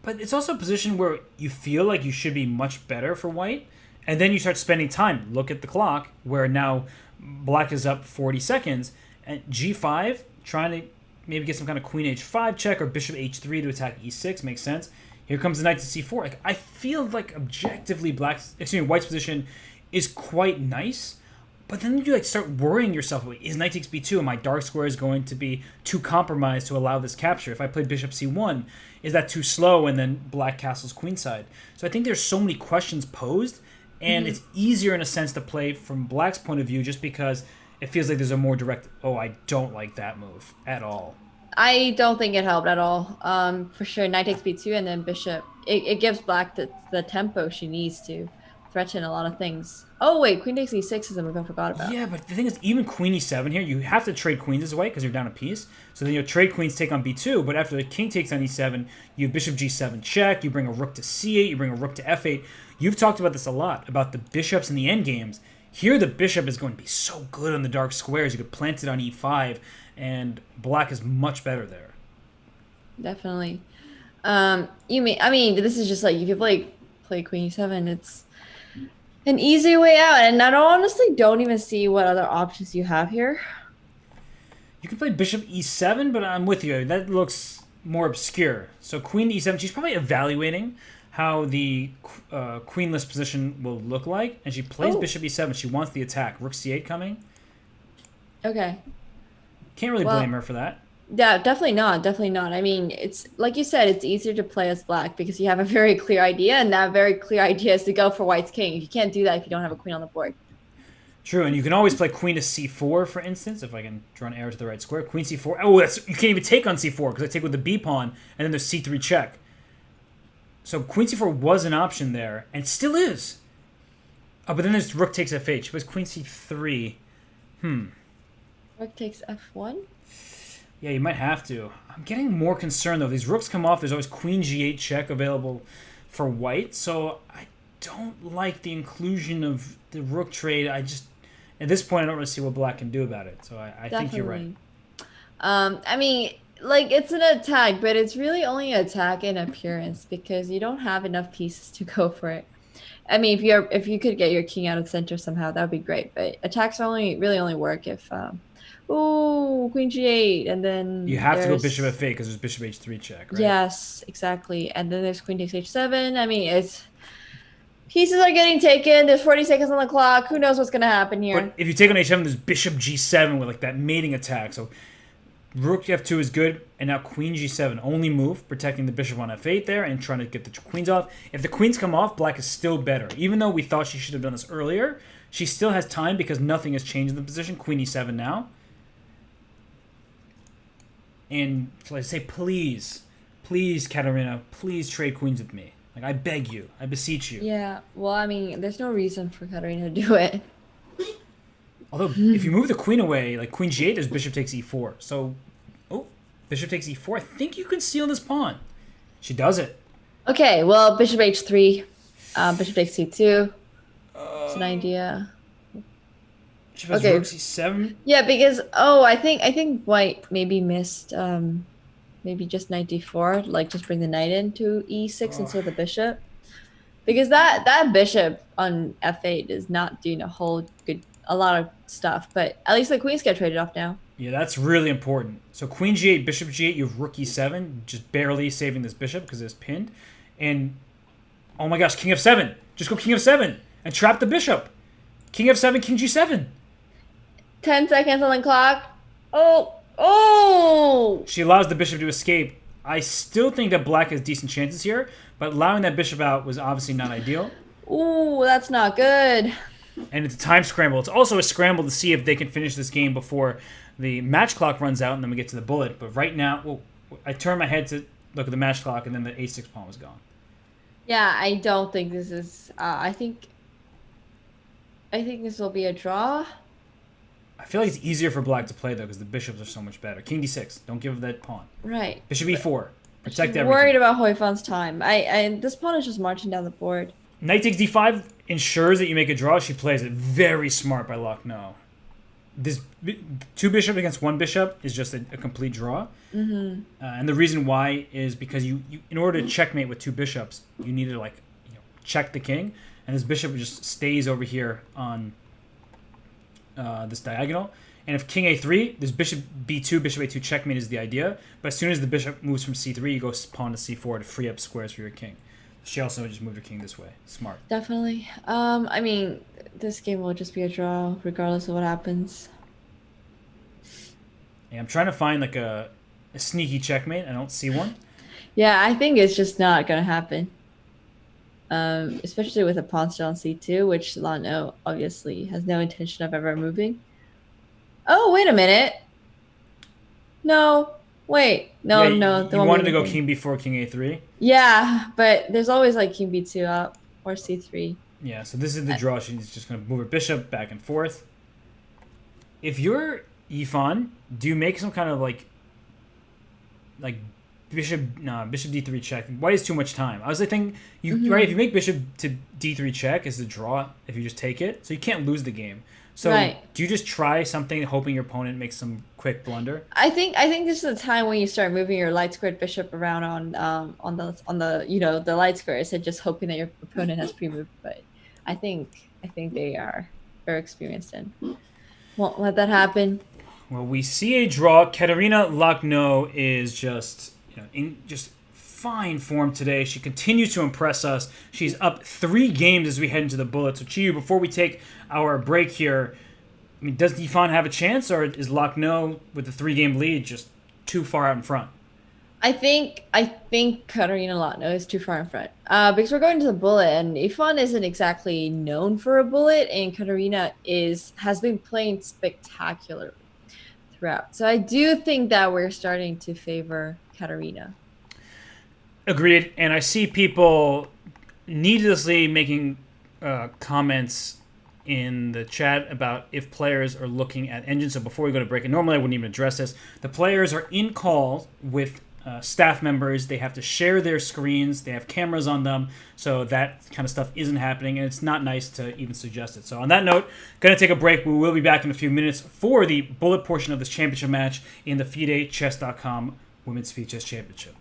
But it's also a position where you feel like you should be much better for white, and then you start spending time. Look at the clock, where now black is up 40 seconds, and g5, trying to maybe get some kind of queen h5 check or bishop h3 to attack e6 makes sense. Here comes the knight to c4. Like, I feel like objectively white's position is quite nice. But then you start worrying yourself, is knight takes b2 and my dark square is going to be too compromised to allow this capture? If I play bishop c1, is that too slow? And then black castles queenside. So I think there's so many questions posed, and it's easier in a sense to play from black's point of view just because it feels like there's a more direct, I don't like that move at all. I don't think it helped at all. For sure, knight takes b2 and then bishop. It gives black the tempo she needs to threaten a lot of things. Oh wait, queen takes e6 is a move I forgot about. Yeah, but the thing is, even queen e7 here, you have to trade queens this way because you're down a piece. So then you'll trade queens, take on b2, but after the king takes on e7, you have bishop g7 check, you bring a rook to c8, you bring a rook to f8. You've talked about this a lot, about the bishops in the endgames. Here the bishop is going to be so good on the dark squares. You could plant it on e5, and black is much better there. Definitely. This is just like, if you play queen e7, it's an easy way out, and I honestly don't even see what other options you have here. You can play bishop e7, but I'm with you. That looks more obscure. So queen e7, she's probably evaluating how the queenless position will look like, and she plays bishop e7. She wants the attack. Rook c8 coming. Okay. Can't really blame her for that. Yeah, definitely not. Definitely not. It's like you said, it's easier to play as black because you have a very clear idea, and that very clear idea is to go for white's king. You can't do that if you don't have a queen on the board. True, and you can always play queen to c4, for instance, if I can draw an arrow to the right square. Queen c4. Oh, you can't even take on c4 because I take with the b pawn, and then there's c3 check. So queen c4 was an option there, and still is. Oh, but then there's rook takes f8. She plays queen c3. Rook takes f1? Yeah, you might have to. I'm getting more concerned, though. These rooks come off. There's always queen g8 check available for white. So I don't like the inclusion of the rook trade. At this point, I don't really see what black can do about it. So I think you're right. It's an attack, but it's really only an attack in appearance because you don't have enough pieces to go for it. If you could get your king out of the center somehow, that would be great. But attacks really only work if... queen g8, and then you have to go bishop f8 because there's bishop h3 check, right? Yes, exactly. And then there's queen takes h7. It's pieces are getting taken. There's 40 seconds on the clock. Who knows what's going to happen here? But if you take on h7, there's bishop g7 with that mating attack. So rook f2 is good, and now queen g7 only move, protecting the bishop on f8 there and trying to get the queens off. If the queens come off, black is still better. Even though we thought she should have done this earlier, she still has time because nothing has changed in the position. Queen e7 now. And so I say, please, Katarina, please trade queens with me. Like, I beg you. I beseech you. Yeah, well, I mean, there's no reason for Katarina to do it. Although, if you move the queen away, like queen g8, there's bishop takes e4. So, oh, bishop takes e4. I think you can steal this pawn. She does it. Okay, well, bishop h3, bishop takes c2. It's an idea. Bishop has Okay. rook c7. Yeah, because I think white maybe missed maybe just knight d4, like just bring the knight into e6 instead of the bishop. Because that bishop on f8 is not doing a lot of stuff, but at least the queens get traded off now. Yeah, that's really important. So queen g8, bishop g8, you have rook e7, just barely saving this bishop because it's pinned. And, oh my gosh, king f7. Just go king f7 and trap the bishop. King f7, king g7. 10 seconds on the clock. Oh! She allows the bishop to escape. I still think that black has decent chances here, but allowing that bishop out was obviously not ideal. Ooh, that's not good. And it's a time scramble. It's also a scramble to see if they can finish this game before the match clock runs out and then we get to the bullet. But right now, well, I turn my head to look at the match clock and then the a6 pawn was gone. Yeah, I don't think this is. I think this will be a draw. I feel like it's easier for black to play though because the bishops are so much better. King d6. Don't give that pawn. Right. Bishop e4. Protect everything. Worried about Hoifan's time. This pawn is just marching down the board. Knight takes d5 ensures that you make a draw. She plays it very smart by Lucknow. This two bishop against one bishop is just a complete draw. Mm-hmm. And the reason why is because you in order to checkmate with two bishops, you need to check the king, and this bishop just stays over here on this diagonal. And if king a3, this bishop b2, bishop a2 checkmate is the idea. But as soon as the bishop moves from c3, you go pawn to c4 to free up squares for your king. She also just moved her king this way. Smart. Definitely. I mean, this game will just be a draw regardless of what happens. Yeah, I'm trying to find like a sneaky checkmate. I don't see one. Yeah, I think it's just not gonna happen. Especially with a pawn still on c2, which Lano obviously has no intention of ever moving. Oh, wait a minute. No. Wait. No, Yeah, no. You wanted to go king b4, king a3? Yeah, but there's always like king b2 up or c3. Yeah, so this is the draw. She's just going to move her bishop back and forth. If you're Yifan, do you make some kind of like bishop d3 check? White is too much time. I was thinking right, if you make bishop to d3 check is the draw if you just take it. So you can't lose the game. So do you just try something hoping your opponent makes some quick blunder? I think this is the time when you start moving your light squared bishop around on the the light squares and just hoping that your opponent has pre-moved. But I think they are very experienced and won't let that happen. Well, we see a draw. Katerina Lucknow is just in fine form today. She continues to impress us. She's up 3 games as we head into the bullet. So, Qiyu, before we take our break here, I mean, does Yifan have a chance, or is Lucknow with the 3-game lead just too far out in front? I think Katarina Lucknow is too far in front because we're going to the bullet, and Yifan isn't exactly known for a bullet, and Katarina has been playing spectacularly throughout. So I do think that we're starting to favor Katarina. Agreed. And I see people needlessly making comments in the chat about if players are looking at engines. So before we go to break, and normally I wouldn't even address this, the players are in call with staff members. They have to share their screens. They have cameras on them. So that kind of stuff isn't happening, and it's not nice to even suggest it. So on that note, going to take a break. We will be back in a few minutes for the bullet portion of this championship match in the FIDE Chess.com Women's FIDE Chess Championship.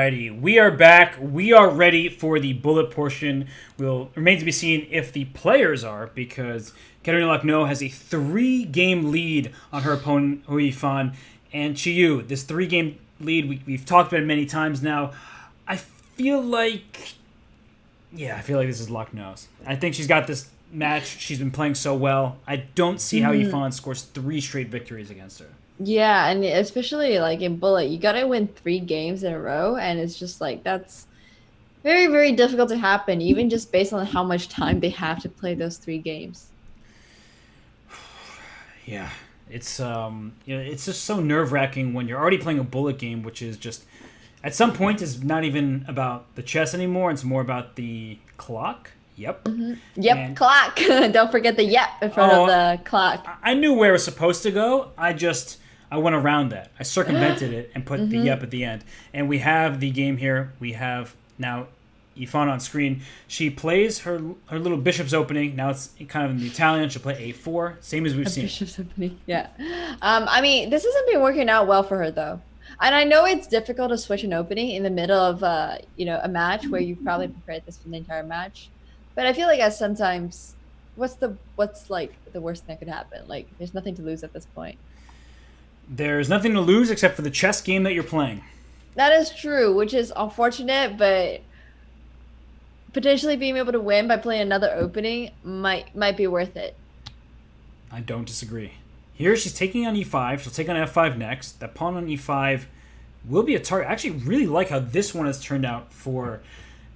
Alrighty, we are back. We are ready for the bullet portion. Will remain to be seen if the players are, because Katarina Lucknow has a 3-game lead on her opponent Hou Yifan and Qiyu. This 3-game lead we've talked about it many times now. I feel like this is Lucknow's. I think she's got this match. She's been playing so well. I don't see how Yifan scores 3 straight victories against her. Yeah, and especially like in Bullet, you gotta win 3 games in a row, and it's just like that's very, very difficult to happen, even just based on how much time they have to play those 3 games. Yeah, it's it's just so nerve-wracking when you're already playing a Bullet game, which is just at some point is not even about the chess anymore. It's more about the clock. Yep. Yep, And- clock. Don't forget the yep in front of the clock. I knew where it was supposed to go. I went around that. I circumvented it and put the yep at the end. And we have the game here. We have now Yifan on screen. She plays her little bishop's opening. Now it's kind of in the Italian. She'll play a4, same as we've seen. Bishop's opening, yeah. I mean, this hasn't been working out well for her though. And I know it's difficult to switch an opening in the middle of a match where you've probably prepared this for the entire match. But I feel like as sometimes, what's like the worst thing that could happen? Like, there's nothing to lose at this point. There's nothing to lose except for the chess game that you're playing. That is true, which is unfortunate, but potentially being able to win by playing another opening might be worth it. I don't disagree. Here she's taking on e5. She'll take on f5 next. That pawn on e5 will be a target. I actually really like how this one has turned out for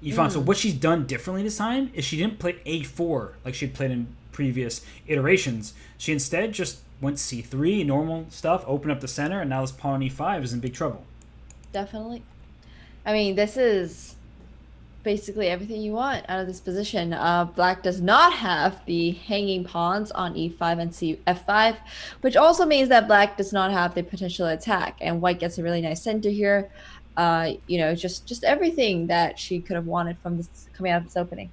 Yifan. So what she's done differently this time is she didn't play a4 like she'd played in previous iterations. She instead just went c3, normal stuff, open up the center, and now this pawn on e5 is in big trouble. Definitely. I mean, this is basically everything you want out of this position. Black does not have the hanging pawns on e5 and f5, which also means that black does not have the potential attack, and white gets a really nice center here. Just everything that she could have wanted from this coming out of this opening.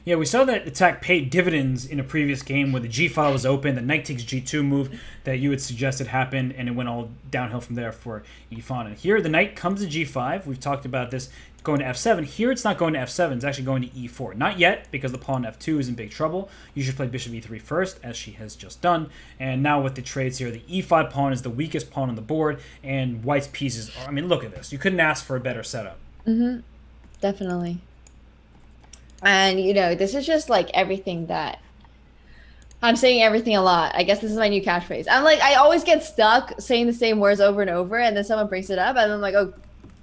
Yeah, we saw that attack paid dividends in a previous game where the g file was open, the knight takes g2 move that you had suggested happened, and it went all downhill from there for Yifan. And here the knight comes to g5. We've talked about this going to f7. Here it's not going to f7, it's actually going to e4. Not yet, because the pawn f2 is in big trouble. You should play bishop e3 first, as she has just done. And now with the trades here, the e5 pawn is the weakest pawn on the board, and white's pieces are, I mean, look at this. You couldn't ask for a better setup. Definitely. And, this is just like everything that I'm saying everything a lot. I guess this is my new catchphrase. I'm like, I always get stuck saying the same words over and over, and then someone brings it up, and I'm like, oh,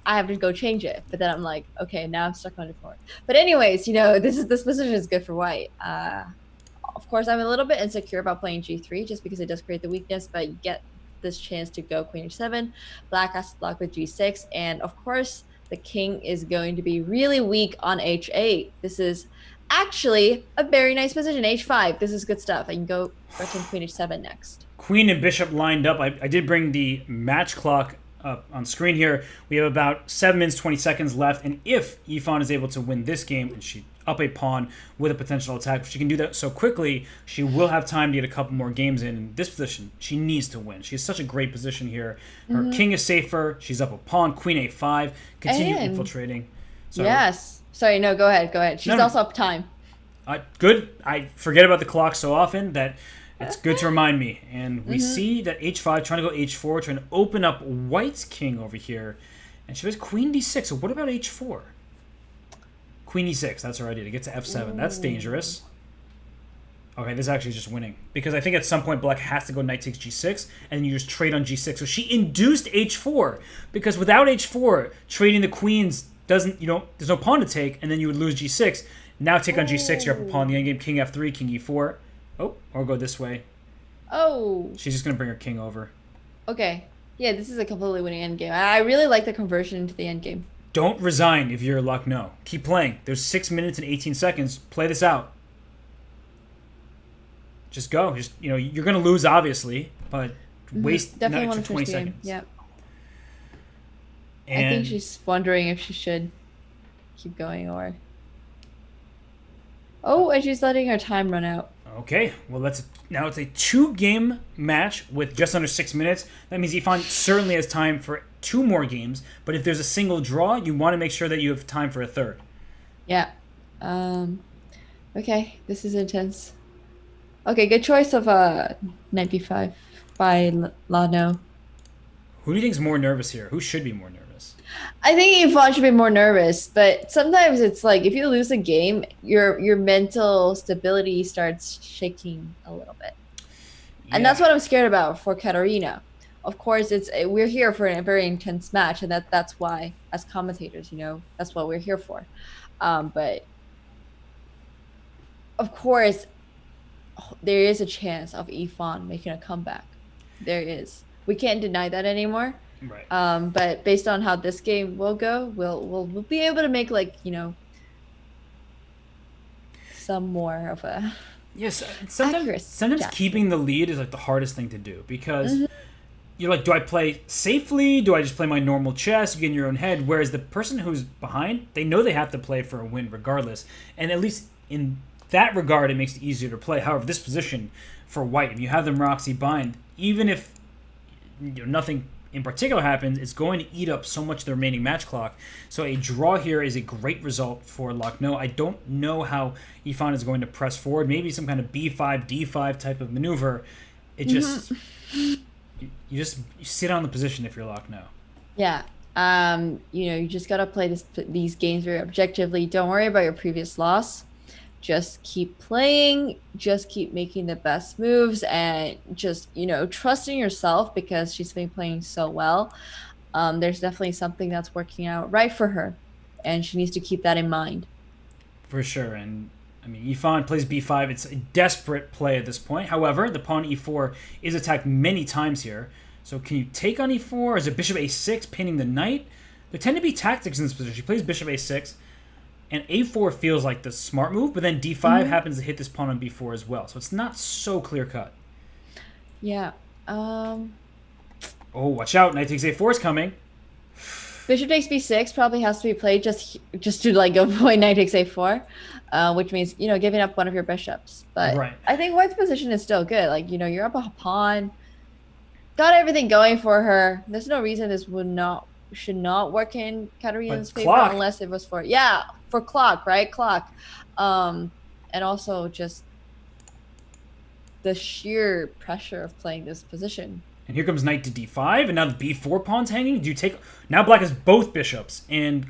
I have to go change it. But then I'm like, okay, now I'm stuck on it for it. But anyways, this position is good for white. Of course, I'm a little bit insecure about playing g3 just because it does create the weakness, but you get this chance to go queen h7. Black has to block with g6, and of course, the king is going to be really weak on h8. This is actually a very nice position. h5. This is good stuff. I can go threaten queen h7 next. Queen and bishop lined up. I did bring the match clock up on screen here. We have about 7 minutes, 20 seconds left. And if Yifan is able to win this game and she up a pawn with a potential attack, if she can do that so quickly, she will have time to get a couple more games in this position. She needs to win. She has such a great position here. Her king is safer. She's up a pawn, queen a5, continue infiltrating. So, yes. Sorry, no, go ahead. She's also up time. Good. I forget about the clock so often that it's good to remind me. And we see that h5, trying to go h4, trying to open up white's king over here. And she has queen d6. So what about h4? Queen e6, that's her idea, to get to f7. Ooh. That's dangerous. Okay, this actually is just winning. Because I think at some point black has to go knight takes g6, and you just trade on g6. So she induced h4, because without h4, trading the queens doesn't, there's no pawn to take, and then you would lose g6. Now take on g6, you're up a pawn in the endgame, king f3, king e4. Oh, or go this way. Oh. She's just going to bring her king over. Okay. Yeah, this is a completely winning endgame. I really like the conversion into the endgame. Don't resign if you're Lucknow. Keep playing. There's 6 minutes and 18 seconds. Play this out. Just go. You're going to lose, obviously, but waste an extra 20 seconds. Yep. I think she's wondering if she should keep going or... Oh, and she's letting her time run out. Okay, well now it's a 2-game match with just under 6 minutes. That means Yifan certainly has time for 2 more games. But if there's a single draw, you want to make sure that you have time for a third. Yeah. Okay, this is intense. Okay, good choice of knight b5 by Lano. Who do you think is more nervous here? Who should be more nervous? I think Yvonne should be more nervous, but sometimes it's like if you lose a game, your mental stability starts shaking a little bit. And that's what I'm scared about for Katarina. Of course, we're here for a very intense match, and that's why, as commentators, that's what we're here for. But of course, there is a chance of Yifan making a comeback. There is. We can't deny that anymore. Right. But based on how this game will go, we'll be able to make some more of a sometimes keeping the lead is like the hardest thing to do because you're like, do I play safely? Do I just play my normal chess? You get in your own head. Whereas the person who's behind, they know they have to play for a win regardless. And at least in that regard, it makes it easier to play. However, this position for white, if you have them Roxy bind, even if nothing in particular happens, it's going to eat up so much of the remaining match clock. So a draw here is a great result for Lucknow. I don't know how Yifan is going to press forward. Maybe some kind of b5, d5 type of maneuver. It just... You sit on the position if you're Lucknow. Yeah. You just got to play these games very objectively. Don't worry about your previous loss. Just keep playing, just keep making the best moves, and just, trust in yourself because she's been playing so well. There's definitely something that's working out right for her, and she needs to keep that in mind. For sure. And I mean, Yifan plays b5. It's a desperate play at this point. However, the pawn e4 is attacked many times here. So can you take on e4? Is it bishop a6 pinning the knight? There tend to be tactics in this position. She plays bishop a6. And a4 feels like the smart move, but then d5 happens to hit this pawn on b4 as well. So it's not so clear-cut. Yeah. Oh, watch out. Knight takes a4 is coming. Bishop takes b6 probably has to be played just to avoid knight takes a4, which means, giving up one of your bishops. But right. I think white's position is still good. You're up a pawn. Got everything going for her. There's no reason this should not work in Katarina's favor unless it was for clock, right? Clock. And also just the sheer pressure of playing this position. And here comes knight to d5, and now the b4 pawn's hanging. Do you take... Now black has both bishops, and...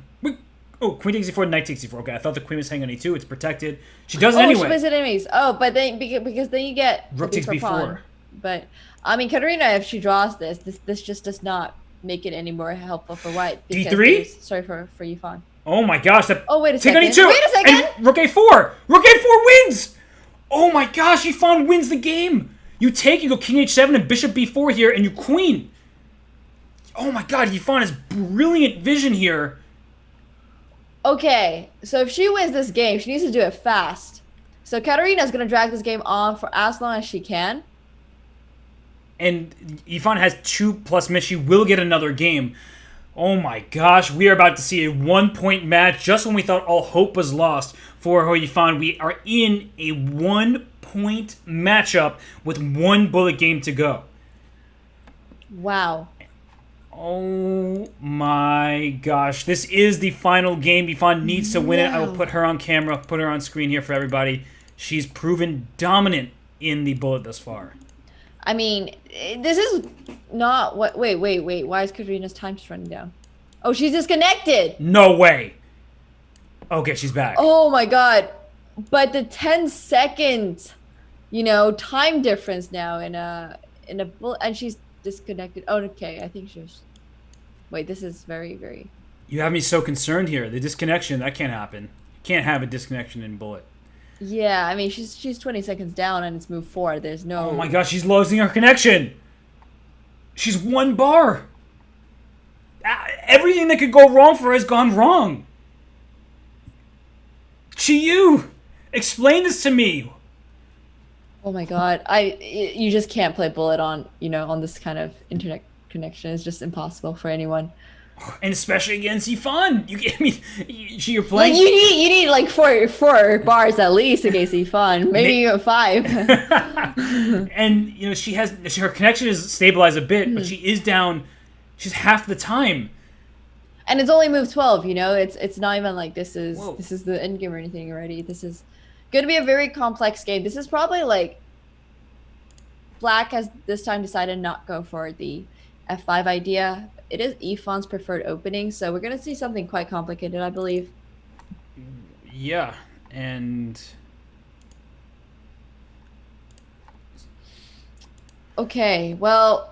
Oh, queen takes e4, knight takes e4. Okay, I thought the queen was hanging on e2. It's protected. She does it anyway. Oh, she plays it anyways. Oh, but then... Because then you get... Rook takes b4. Pawn. But, I mean, Katarina, if she draws this just does not make it any more helpful for white. d3? Sorry for Yifan. Oh my gosh. Wait a second. Take on e2. Wait a second. And rook a4. Rook a4 wins. Oh my gosh, Yifan wins the game. You go king h7 and bishop b4 here, and you queen. Oh my god, Yifan has brilliant vision here. Okay, so if she wins this game, she needs to do it fast. So Katarina's going to drag this game on for as long as she can. And Yifan has 2+ minutes. She will get another game. Oh my gosh, we are about to see a 1-point match. Just when we thought all hope was lost for Yifan, we are in a 1-point matchup with 1 bullet game to go. Wow. Oh my gosh. This is the final game. Yifan needs to win it. I will put her on camera, put her on screen here for everybody. She's proven dominant in the bullet thus far. I mean, this is not what... Wait. Why is Katarina's time just running down? Oh, she's disconnected. No way. Okay, she's back. Oh my god. But the 10 seconds, time difference now in a bullet, and she's disconnected. Oh, okay. I think she was... Wait, this is very, very... You have me so concerned here. The disconnection, that can't happen. You can't have a disconnection in bullet. Yeah, I mean, she's 20 seconds down and it's move 4. There's no... Oh my gosh, she's losing her connection. She's 1 bar. Everything that could go wrong for her has gone wrong. Qiyu, explain this to me. Oh my god, you just can't play bullet on, on this kind of internet connection. It's just impossible for anyone. And especially against Yifan. I mean, you're Like playing. you need like four bars at least against Ifan, maybe even 5. And her connection is stabilized a bit, but she is down. She's half the time. And it's only move 12, you know? It's not even like this is Whoa. the end game or anything already. This is going to be a very complex game. This is probably like Black has this time decided not go for the F5 idea. It is Ifan's preferred opening, so we're going to see something quite complicated, I believe. Yeah, and Okay, well,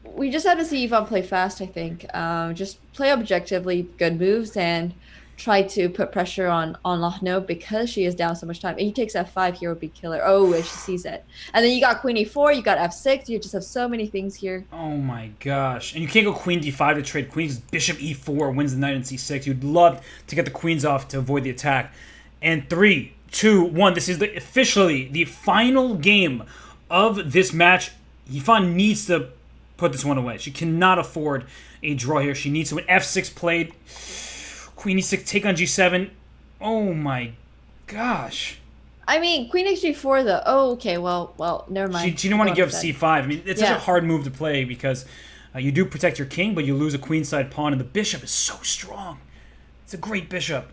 we just have to see Ifan play fast, I think. Just play objectively good moves and try to put pressure on Lahno because she is down so much time. If he takes F5 here would be killer. Oh, and she sees it. And then you got Queen E4, you got F6, you just have so many things here. oh my gosh. And you can't go Queen D5 to trade queens. Bishop E4 wins the knight in C6. You'd love to get the queens off to avoid the attack. And 3, 2, 1. This is officially the final game of this match. Yifan needs to put this one away. She cannot afford a draw here. She needs to win. F6 played. Queen E6, take on G7. Oh my gosh. I mean, Queen H4 though. Oh, okay. Well, never mind. She didn't want to give up C5. I mean, it's such a hard move to play because you do protect your king, but you lose a queenside pawn, and the bishop is so strong. It's a great bishop.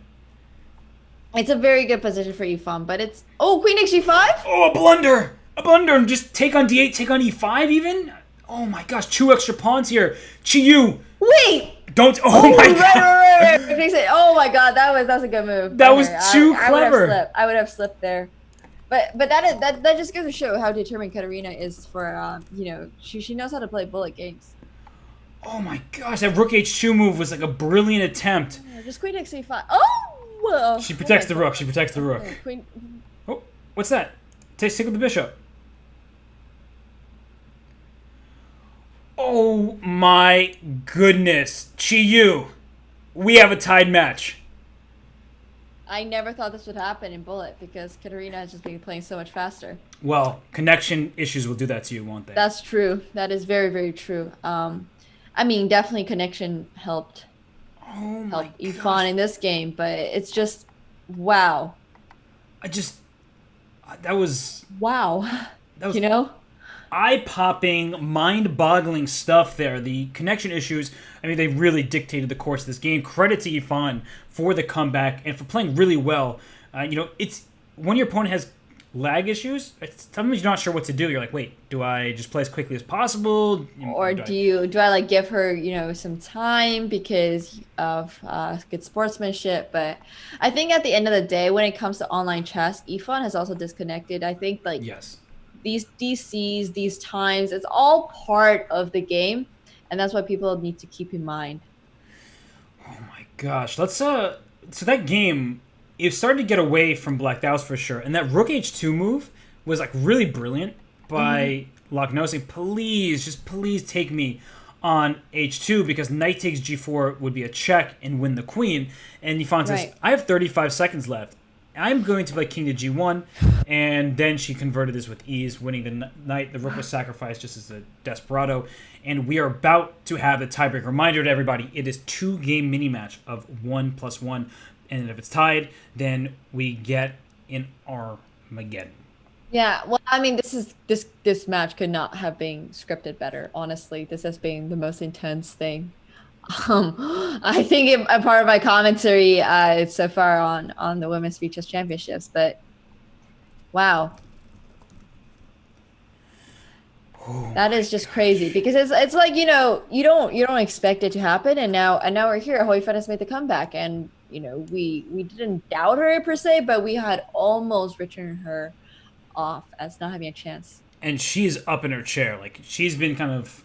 It's a very good position for Ifan, but it's... Oh, Queen H5? Oh, a blunder! A blunder! And just take on D8, take on E5 even? Oh my gosh, 2 extra pawns here. Qiyu! Wait! Don't... Oh my god! Right. Oh my god, that's a good move. That was too clever. I would have slipped there. But that just goes to show how determined Katarina is for, she knows how to play bullet games. Oh my gosh, that rook H2 move was like a brilliant attempt. Yeah, just Queen X5. Oh! She protects the rook. She protects the rook. Queen... Oh, what's that? Take with the bishop. Oh my goodness. Qiyu. We have a tied match. I never thought this would happen in bullet because Katarina has just been playing so much faster. Well, connection issues will do that to you, won't they? That's true. That is very, very true. I mean, definitely connection helped Ifan in this game, but it's just wow. That was wow. That was eye-popping, mind-boggling stuff there. The connection issues, I mean, they really dictated the course of this game. Credit to Ifan for the comeback and for playing really well. It's when your opponent has lag issues, sometimes you're not sure what to do. You're like, wait, do I just play as quickly as possible? Or do I like give her, some time because of good sportsmanship? But I think at the end of the day, when it comes to online chess, Ifan has also disconnected. I think yes. These DCs, these times, it's all part of the game, and that's what people need to keep in mind. Oh my gosh. So that game, it started to get away from Black, that was for sure. And that rook H2 move was like really brilliant by Lahno saying, please take me on H2 because knight takes G4 would be a check and win the queen. And Yifan says, I have 35 seconds left. I'm going to play king to G1, and then she converted this with ease, winning the knight. The rook was sacrificed just as a desperado, and we are about to have the tiebreak. Reminder to everybody, it is 2-game mini-match of 1+1, and if it's tied, then we get an Armageddon. Yeah, well, I mean, this match could not have been scripted better, honestly. This has been the most intense thing. I think a part of my commentary so far on the Women's Speed Chess Championships, but wow. That is just crazy because it's like, you don't expect it to happen, and now we're here. Hoi Fan has made the comeback, and we didn't doubt her per se, but we had almost written her off as not having a chance. And she's up in her chair, like she's been kind of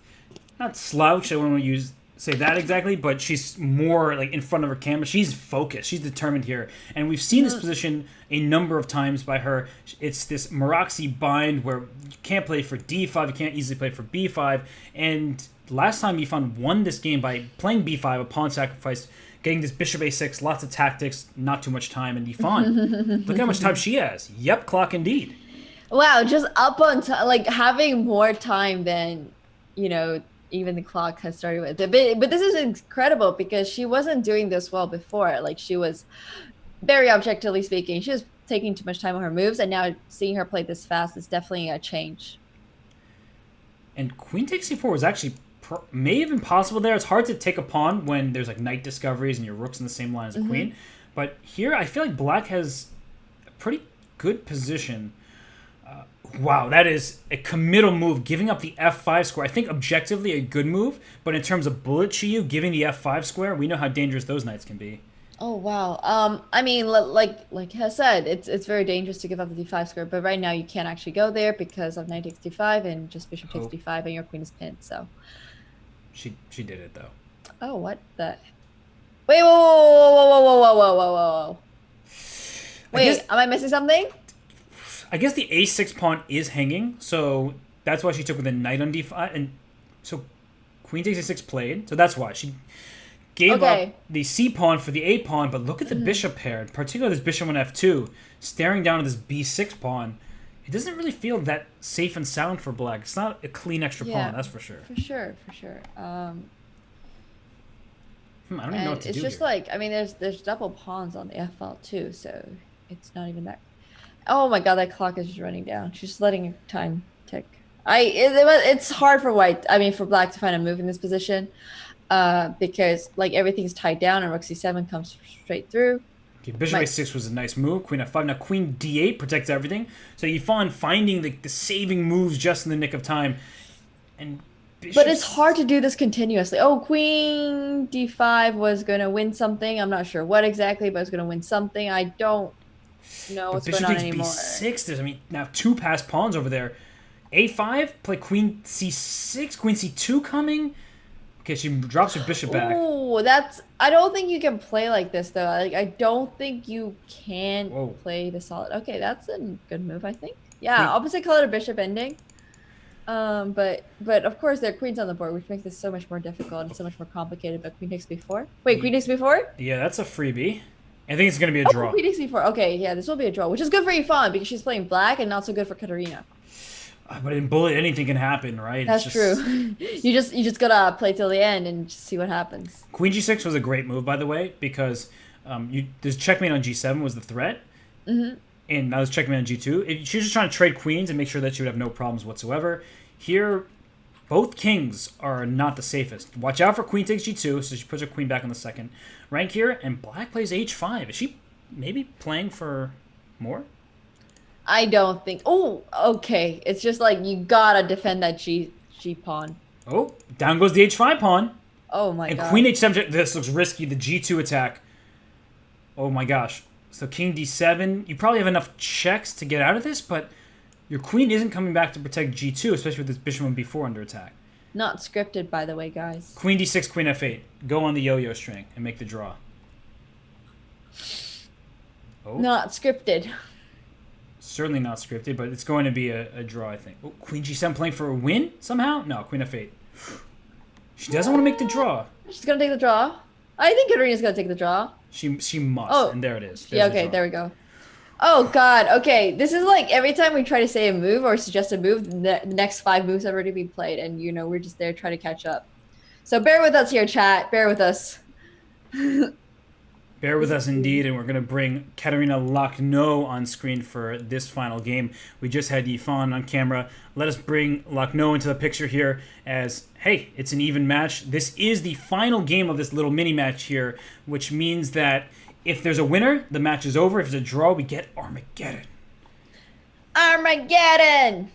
not slouched. I wouldn't want to say that exactly, but she's more like in front of her camera. She's focused. She's determined here. And we've seen this position a number of times by her. It's this Maraxi bind where you can't play for D5, you can't easily play for B5. And last time Yifan won this game by playing B5, a pawn sacrifice, getting this bishop A6, lots of tactics, not too much time. And Yifan, look how much time she has. Yep, clock indeed. Wow, just up on like having more time than, even the clock has started with it. But this is incredible because she wasn't doing this well before. Like she was very objectively speaking, she was taking too much time on her moves, and now seeing her play this fast is definitely a change. And queen takes c4 was actually may have been possible there. It's hard to take a pawn when there's like knight discoveries and your rook's in the same line as a queen. But here, I feel like black has a pretty good position. Wow, that is a committal move, giving up the f5 square. I think objectively a good move, but in terms of bullet Qiyu, giving the f5 square, we know how dangerous those knights can be. Oh wow. I mean, like Hess said, it's very dangerous to give up the d5 square, but right now you can't actually go there because of knight takes d5 and just bishop takes d5 and your queen is pinned. So she did it though. oh, what the? Wait, whoa, whoa, whoa, whoa, whoa, whoa, whoa, whoa, whoa. Wait, am I missing something? I guess the a6 pawn is hanging, so that's why she took with a knight on d5, and so queen takes a6 played, so that's why she gave up the c pawn for the a pawn. But look at the bishop pair, in particular this bishop on f2, staring down at this b6 pawn. It doesn't really feel that safe and sound for black. It's not a clean extra pawn, that's for sure. For sure. I don't even know what to do. It's just here. like, I mean, there's double pawns on the f file too, so it's not even that. Oh my god, that clock is just running down. She's just letting time tick. It's hard for white. I mean, for black to find a move in this position, because like everything's tied down and rook c7 comes straight through. Okay, bishop a6 was a nice move. Queen f5. Now queen d8 protects everything. So you find finding the saving moves just in the nick of time. And but it's hard to do this continuously. Oh, queen d5 was gonna win something. I'm not sure what exactly, but it's gonna win something. I don't know what's going on anymore. b6. There's, I mean, now two passed pawns over there. a5, play queen c6, queen c2 coming. Okay, she drops her bishop back. Oh, that's... I don't think you can play like this, though. Like, I don't think you can play the solid... Okay, that's a good move, I think. Yeah, opposite color bishop ending. But of course, there are queens on the board, which makes this so much more difficult and so much more complicated. But queen takes b4? Wait, queen takes b4? Yeah, that's a freebie. I think it's going to be a draw. Queen takes b4. Okay, yeah, this will be a draw, which is good for Yifan because she's playing black and not so good for Katarina. But in bullet, anything can happen, right? That's true. You just gotta play till the end and just see what happens. Queen g6 was a great move, by the way, because there's checkmate on g7 was the threat, and now there's checkmate on g2. She was just trying to trade queens and make sure that she would have no problems whatsoever. Here, both kings are not the safest. Watch out for queen takes g2, so she puts her queen back on the second rank here, and black plays h5. Is she maybe playing for more? I don't think... Oh, okay. It's just like you gotta defend that G pawn. Oh, down goes the h5 pawn. Oh my god. And queen h7, this looks risky, the g2 attack. Oh my gosh. So king d7, you probably have enough checks to get out of this, but your queen isn't coming back to protect g2, especially with this bishop on b4 under attack. Not scripted, by the way, guys. Queen d6, queen f8. Go on the yo-yo string and make the draw. Oh. Not scripted. Certainly not scripted, but it's going to be a draw, I think. Oh, queen g7 playing for a win somehow? No, queen f8. She doesn't want to make the draw. She's going to take the draw? I think Katarina's going to take the draw. She must, and there it is. There's okay, there we go. Oh, God. Okay, this is like every time we try to say a move or suggest a move, the next 5 moves have already been played, and, you know, we're just there trying to catch up. So bear with us here, chat. Bear with us. Bear with us indeed, and we're going to bring Katarina Lachenau on screen for this final game. We just had Yifan on camera. Let us bring Lachenau into the picture here as, hey, it's an even match. This is the final game of this little mini-match here, which means that if there's a winner, the match is over. If it's a draw, we get Armageddon. Armageddon!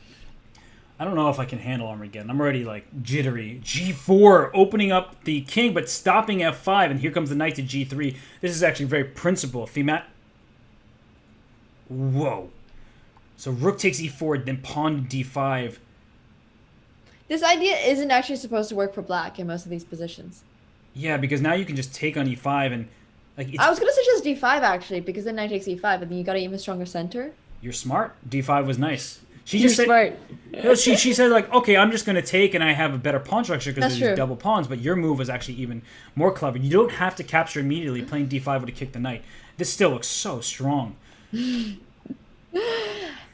I don't know if I can handle Armageddon. I'm already, like, jittery. G4, opening up the king, but stopping f5, and here comes the knight to g3. This is actually very principal. Whoa. So rook takes e4, then pawn to d5. This idea isn't actually supposed to work for black in most of these positions. Yeah, because now you can just take on e5, and... like I was going to suggest d5, actually, because then knight takes e5, and then you got an even stronger center. You're smart. d5 was nice. You're smart. She said, like, okay, I'm just going to take and I have a better pawn structure because there's double pawns, but your move was actually even more clever. You don't have to capture immediately. Playing d5 would have kicked the knight. This still looks so strong.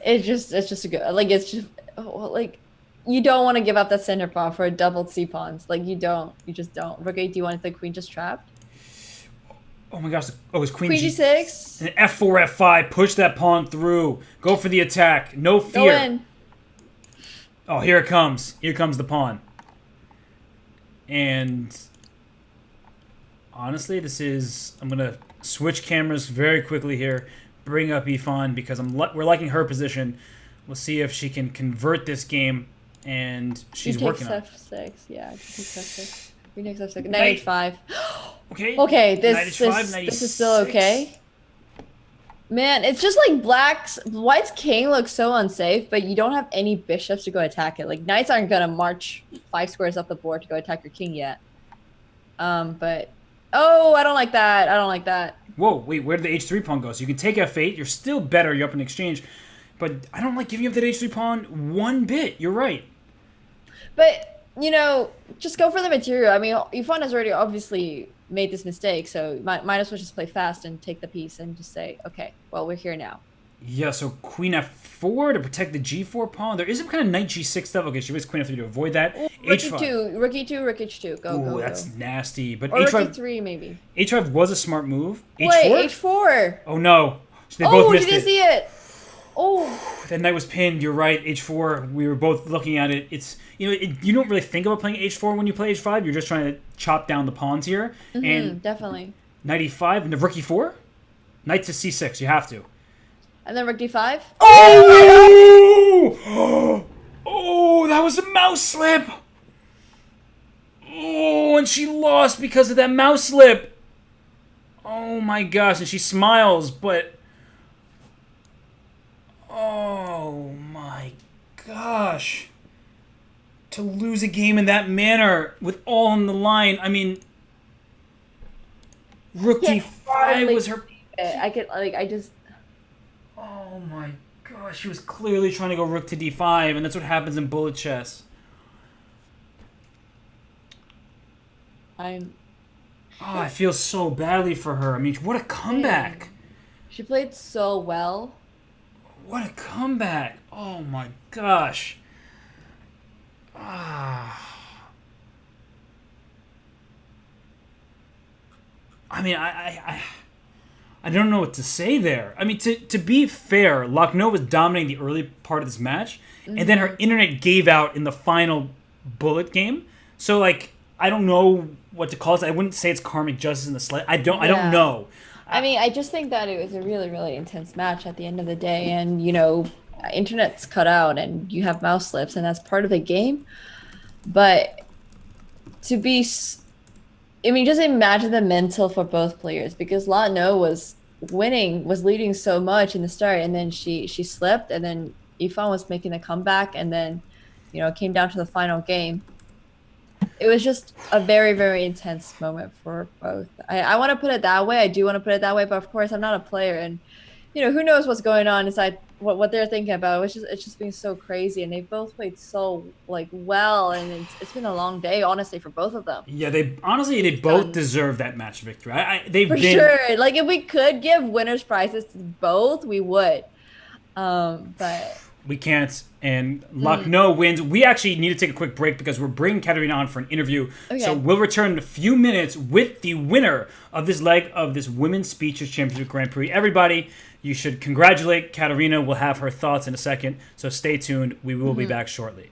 It's just a good, like, it's just, like, You don't want to give up that center pawn for a doubled C pawns. Like you don't. You just don't. Rook 8, do you want the queen just trapped? Oh my gosh. Oh, it's Queen Queen G. G6. And F4, F5. Push that pawn through. Go for the attack. No Go fear. in. Oh, here it comes. Here comes the pawn. And honestly, this is... I'm going to switch cameras very quickly here. Bring up Ifan because we're liking her position. We'll see if she can convert this game. And she's working on it. F6. Yeah, she takes F6. Queen takes F6. Knight H5. Okay. Okay, Knight H5, this is still okay. Man, it's just like white's king looks so unsafe, but you don't have any bishops to go attack it. Like knights aren't gonna march 5 squares up the board to go attack your king yet. But oh, I don't like that. I don't like that. Whoa, wait, where did the H3 pawn go? So you can take F8. You're still better. You're up in exchange. But I don't like giving up that H3 pawn one bit. You're right. But, you know, just go for the material. I mean, Ifan has already obviously made this mistake, so might as well just play fast and take the piece and just say, okay, well, we're here now. Yeah, so Queen F4 to protect the G4 pawn. There is some kind of Knight G6 stuff. Okay, she was Queen F3 to avoid that. Rook E2, Rook E2, Rook H2. Go, that's nasty. But or H5, Rook E3, maybe. H5 was a smart move. Wait, H4? H4. Oh, no. They both missed you didn't see it. Oh. That knight was pinned. You're right. H4. We were both looking at it. It's you don't really think about playing H4 when you play H5. You're just trying to chop down the pawns here. And Definitely. Knight E5 and the Rook E4. Knight to C6. You have to. And then Rook D5. Oh! Oh, that was a mouse slip. Oh, and she lost because of that mouse slip. Oh my gosh! And she smiles, but. Oh my gosh. To lose a game in that manner with all on the line. I mean, Rook D5 was her... I just... Oh my gosh, she was clearly trying to go Rook to D5, and that's what happens in bullet chess. I'm... Oh, I feel so badly for her. I mean, what a comeback. She played so well. What a comeback! Oh my gosh! Ah. I mean, I don't know what to say there. I mean, to be fair, Lucknow was dominating the early part of this match, and then her internet gave out in the final bullet game. So, like, I don't know what to call it. I wouldn't say it's karmic justice in the slight. I don't know. I mean, I just think that it was a really, really intense match at the end of the day. And, you know, internet's cut out and you have mouse slips and that's part of the game. But to be... I mean, just imagine the mental for both players because Latno was leading so much in the start. And then she slipped and then Ifan was making a comeback. And then, you know, it came down to the final game. It was just a very, very intense moment for both. I want to put it that way. I do want to put it that way, but of course I'm not a player, and you know who knows what's going on inside what they're thinking about. It's just been so crazy, and they both played so well, and it's been a long day, honestly, for both of them. Yeah, they both deserve that match victory. For sure. Like if we could give winners prizes to both, we would. But we can't, and Lucknow wins. We actually need to take a quick break because we're bringing Katerina on for an interview. Okay. So we'll return in a few minutes with the winner of this leg of this Women's Speeches Championship Grand Prix. Everybody, you should congratulate Katerina. We'll have her thoughts in a second, so stay tuned. We will be back shortly.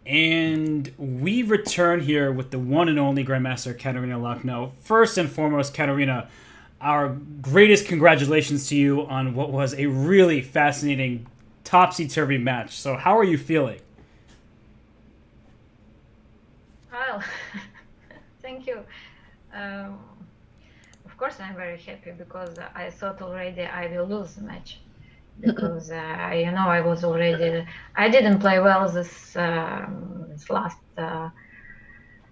And we return here with the one and only Grandmaster Katarina Lucknow. First and foremost, Katarina, our greatest congratulations to you on what was a really fascinating topsy-turvy match. So how are you feeling? Well, thank you. Um, of course, I'm very happy because I thought already I will lose the match because I was already I didn't play well this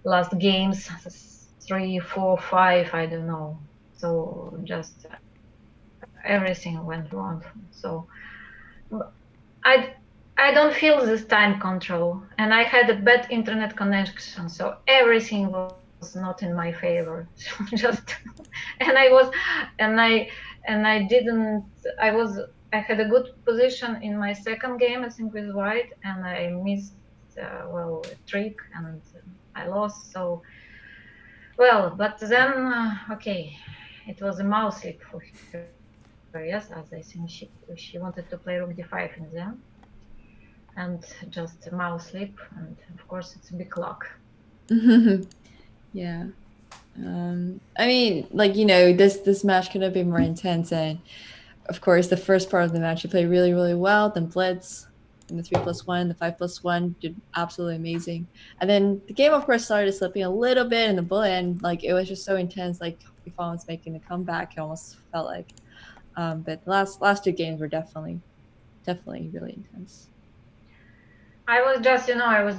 last games 3, 4, 5 I don't know, so just everything went wrong. So I I don't feel this time control, and I had a bad internet connection, so everything was not in my favor. Just and I was and I didn't I had a good position in my second game, I think, with white, and I missed a trick, and I lost. So well, but then okay, it was a mouse slip for her. Yes, as I think she wanted to play rook d5 in them, and just a mouse slip, and of course it's a big luck. Yeah. I mean, like, you know, this match could have been more intense, and of course the first part of the match you played really, really well, then blitz, and the 3+1, the 5+1 did absolutely amazing. And then the game of course started slipping a little bit in the bullet, and like it was just so intense, like if I was making the comeback, it almost felt like but the last two games were definitely really intense. I was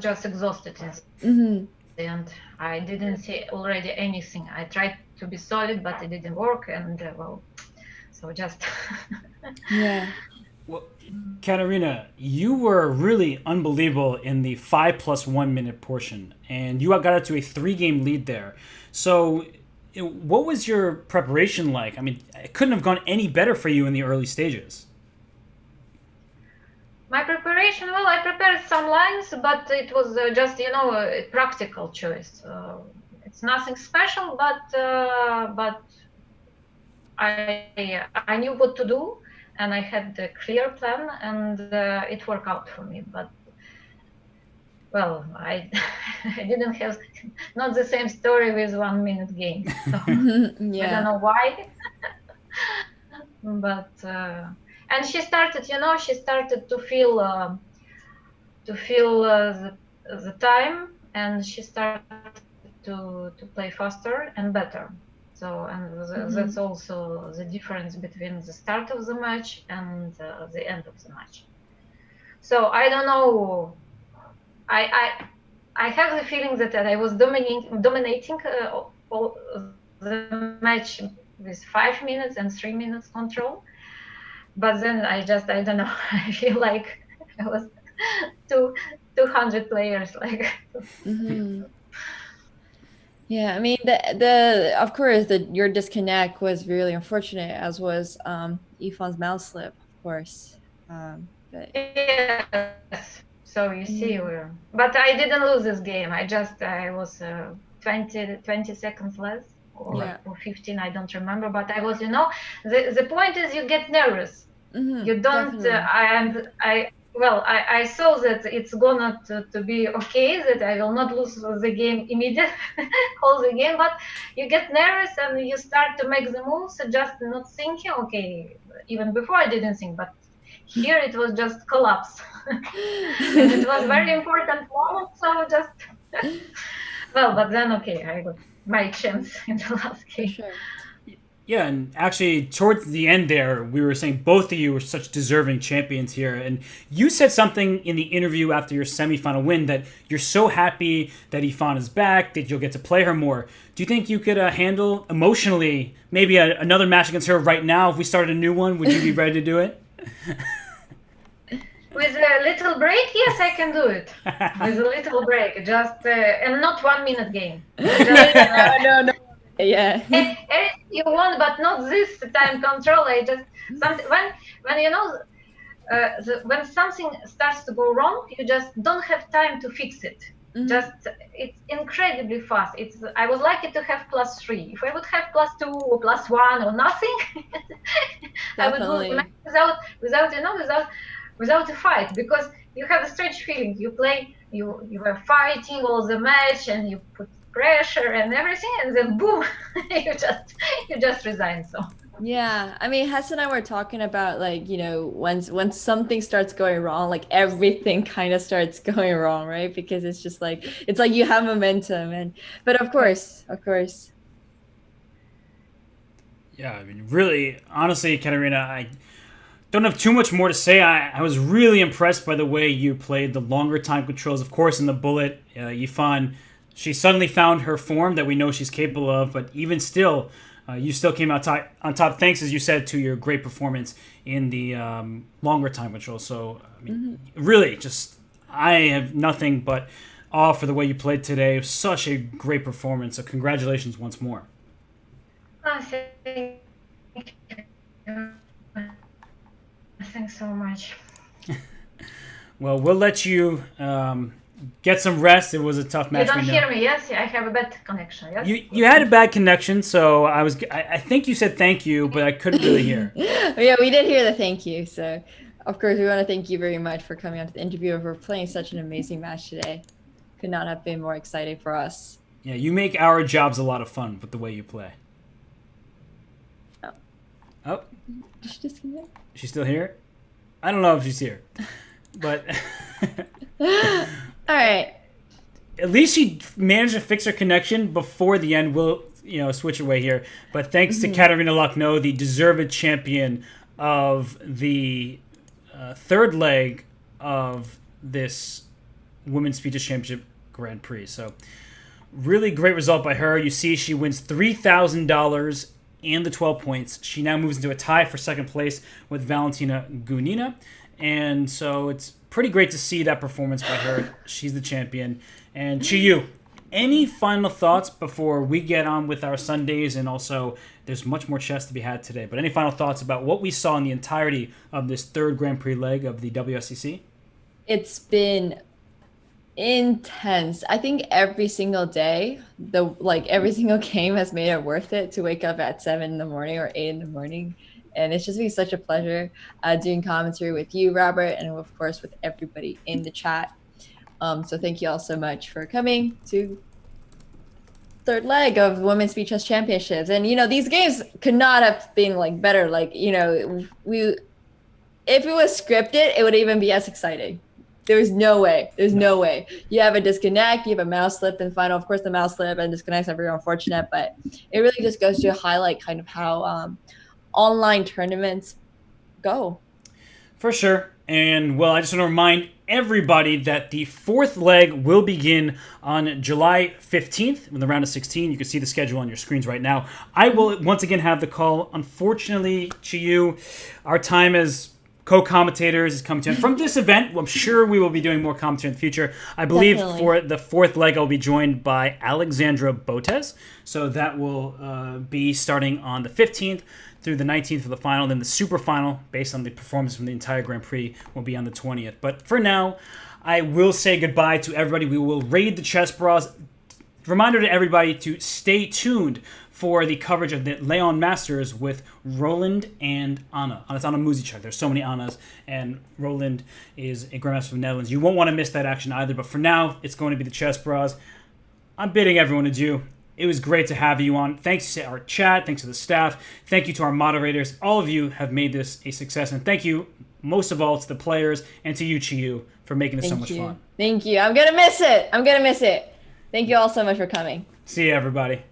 just exhausted in the end. I didn't see already anything. I tried to be solid, but it didn't work, and so just Yeah. Well, Katarina, you were really unbelievable in the 5+1 minute portion, and you got up to a 3-game lead there. So what was your preparation like? I mean, it couldn't have gone any better for you in the early stages. my preparation. Well, I prepared some lines, but it was just a practical choice. It's nothing special, but I knew what to do, and I had a clear plan, and it worked out for me. But well, I I didn't have not the same story with 1 minute game. So Yeah. I don't know why, but and she started to feel the time, and she started to play faster and better. So and that's also the difference between the start of the match and the end of the match. So I don't know. I have the feeling that I was dominating all the match with 5 minutes and 3 minutes control, but then I don't know. I feel like I was 200 players, like. Yeah, I mean the of course your disconnect was really unfortunate, as was Ifan's mouse slip, of course. But Yes. So you see, but I didn't lose this game. I was 20 seconds less, or 15, I don't remember. But I was, the point is you get nervous. You don't. I saw that it's gonna to be okay, that I will not lose the game immediately, whole the game. But you get nervous and you start to make the moves, just not thinking. Okay, even before I didn't think, but here it was just collapse. And it was very important moment, so just but then okay, I got my chance in the last game. sure. Yeah, and actually, towards the end there, we were saying both of you were such deserving champions here. And you said something in the interview after your semifinal win that you're so happy that Ifan is back, that you'll get to play her more. Do you think you could handle emotionally maybe another match against her right now? If we started a new one, would you be ready to do it? With a little break, yes, I can do it. With a little break, just and not 1 minute game. Just, No. Yeah. Anything you want, but not this time control. I just when when something starts to go wrong, you just don't have time to fix it. Just it's incredibly fast. I was lucky to have +3. If I would have +2 or +1 or nothing, I would lose without a fight, because you have a strange feeling. You play, you were fighting all the match, and you put pressure and everything, and then boom, you just resign. So. Yeah, I mean, Hess and I were talking about like, when something starts going wrong, like everything kind of starts going wrong, right? Because it's like you have momentum, but of course. Yeah, I mean, really, honestly, Katarina, I don't have too much more to say. I was really impressed by the way you played the longer time controls. Of course, in the bullet, Yifan, she suddenly found her form that we know she's capable of, but even still, you still came out on top, thanks, as you said, to your great performance in the longer time control. So, I mean, really, I have nothing but awe for the way you played today. It was such a great performance. So, congratulations once more. Oh, thank you. Thanks so much. Well, we'll let you get some rest. It was a tough match. You don't hear me, yes? I have a bad connection, yes? You had a bad connection, so I think you said thank you, but I couldn't really hear. Yeah, we did hear the thank you. So, of course, we want to thank you very much for coming on to the interview and for playing such an amazing match today. Could not have been more exciting for us. Yeah, you make our jobs a lot of fun with the way you play. Oh. Did she disconnect? She's still here? I don't know if she's here, but all right. At least she managed to fix her connection before the end. We'll switch away here, but thanks to Katarina Lucknow, the deserved champion of the third leg of this Women's Speeches Championship Grand Prix. So really great result by her. You see, she wins $3,000 and the 12 points. She now moves into a tie for second place with Valentina Gunina. And so it's pretty great to see that performance by her. She's the champion. And Qiyu, any final thoughts before we get on with our Sundays? And also, there's much more chess to be had today. But any final thoughts about what we saw in the entirety of this third Grand Prix leg of the WSCC? It's been intense. I think every single day, every single game has made it worth it to wake up at 7 in the morning or 8 in the morning. And it's just been such a pleasure doing commentary with you, Robert, and of course with everybody in the chat. So thank you all so much for coming to third leg of Women's Speed Chess Championships. And these games could not have been better. If it was scripted, it would even be as exciting. There's no way. You have a disconnect, you have a mouse slip in final. Of course, the mouse slip and disconnects are very unfortunate, but it really just goes to highlight kind of how online tournaments go. For sure. And, well, I just want to remind everybody that the fourth leg will begin on July 15th in the round of 16. You can see the schedule on your screens right now. I will once again have the call. Unfortunately, Qiyu, our time as co-commentators is coming to end from this event. I'm sure we will be doing more commentary in the future. I believe Definitely. For the fourth leg, I'll be joined by Alexandra Botes. So that will be starting on the 15th through the 19th for the final. Then the super final, based on the performance from the entire Grand Prix, will be on the 20th. But for now, I will say goodbye to everybody. We will raid the chess bras. Reminder to everybody to stay tuned for the coverage of the Leon Masters with Roland and Anna. It's Anna Muzichuk. There's so many Annas, and Roland is a Grandmaster from the Netherlands. You won't want to miss that action either, but for now, it's going to be the Chess Bras. I'm bidding everyone adieu. It was great to have you on. Thanks to our chat. Thanks to the staff. Thank you to our moderators. All of you have made this a success, and thank you most of all to the players and to you, Qiyu, for making this so much fun. Thank you. I'm going to miss it. Thank you all so much for coming. See you, everybody.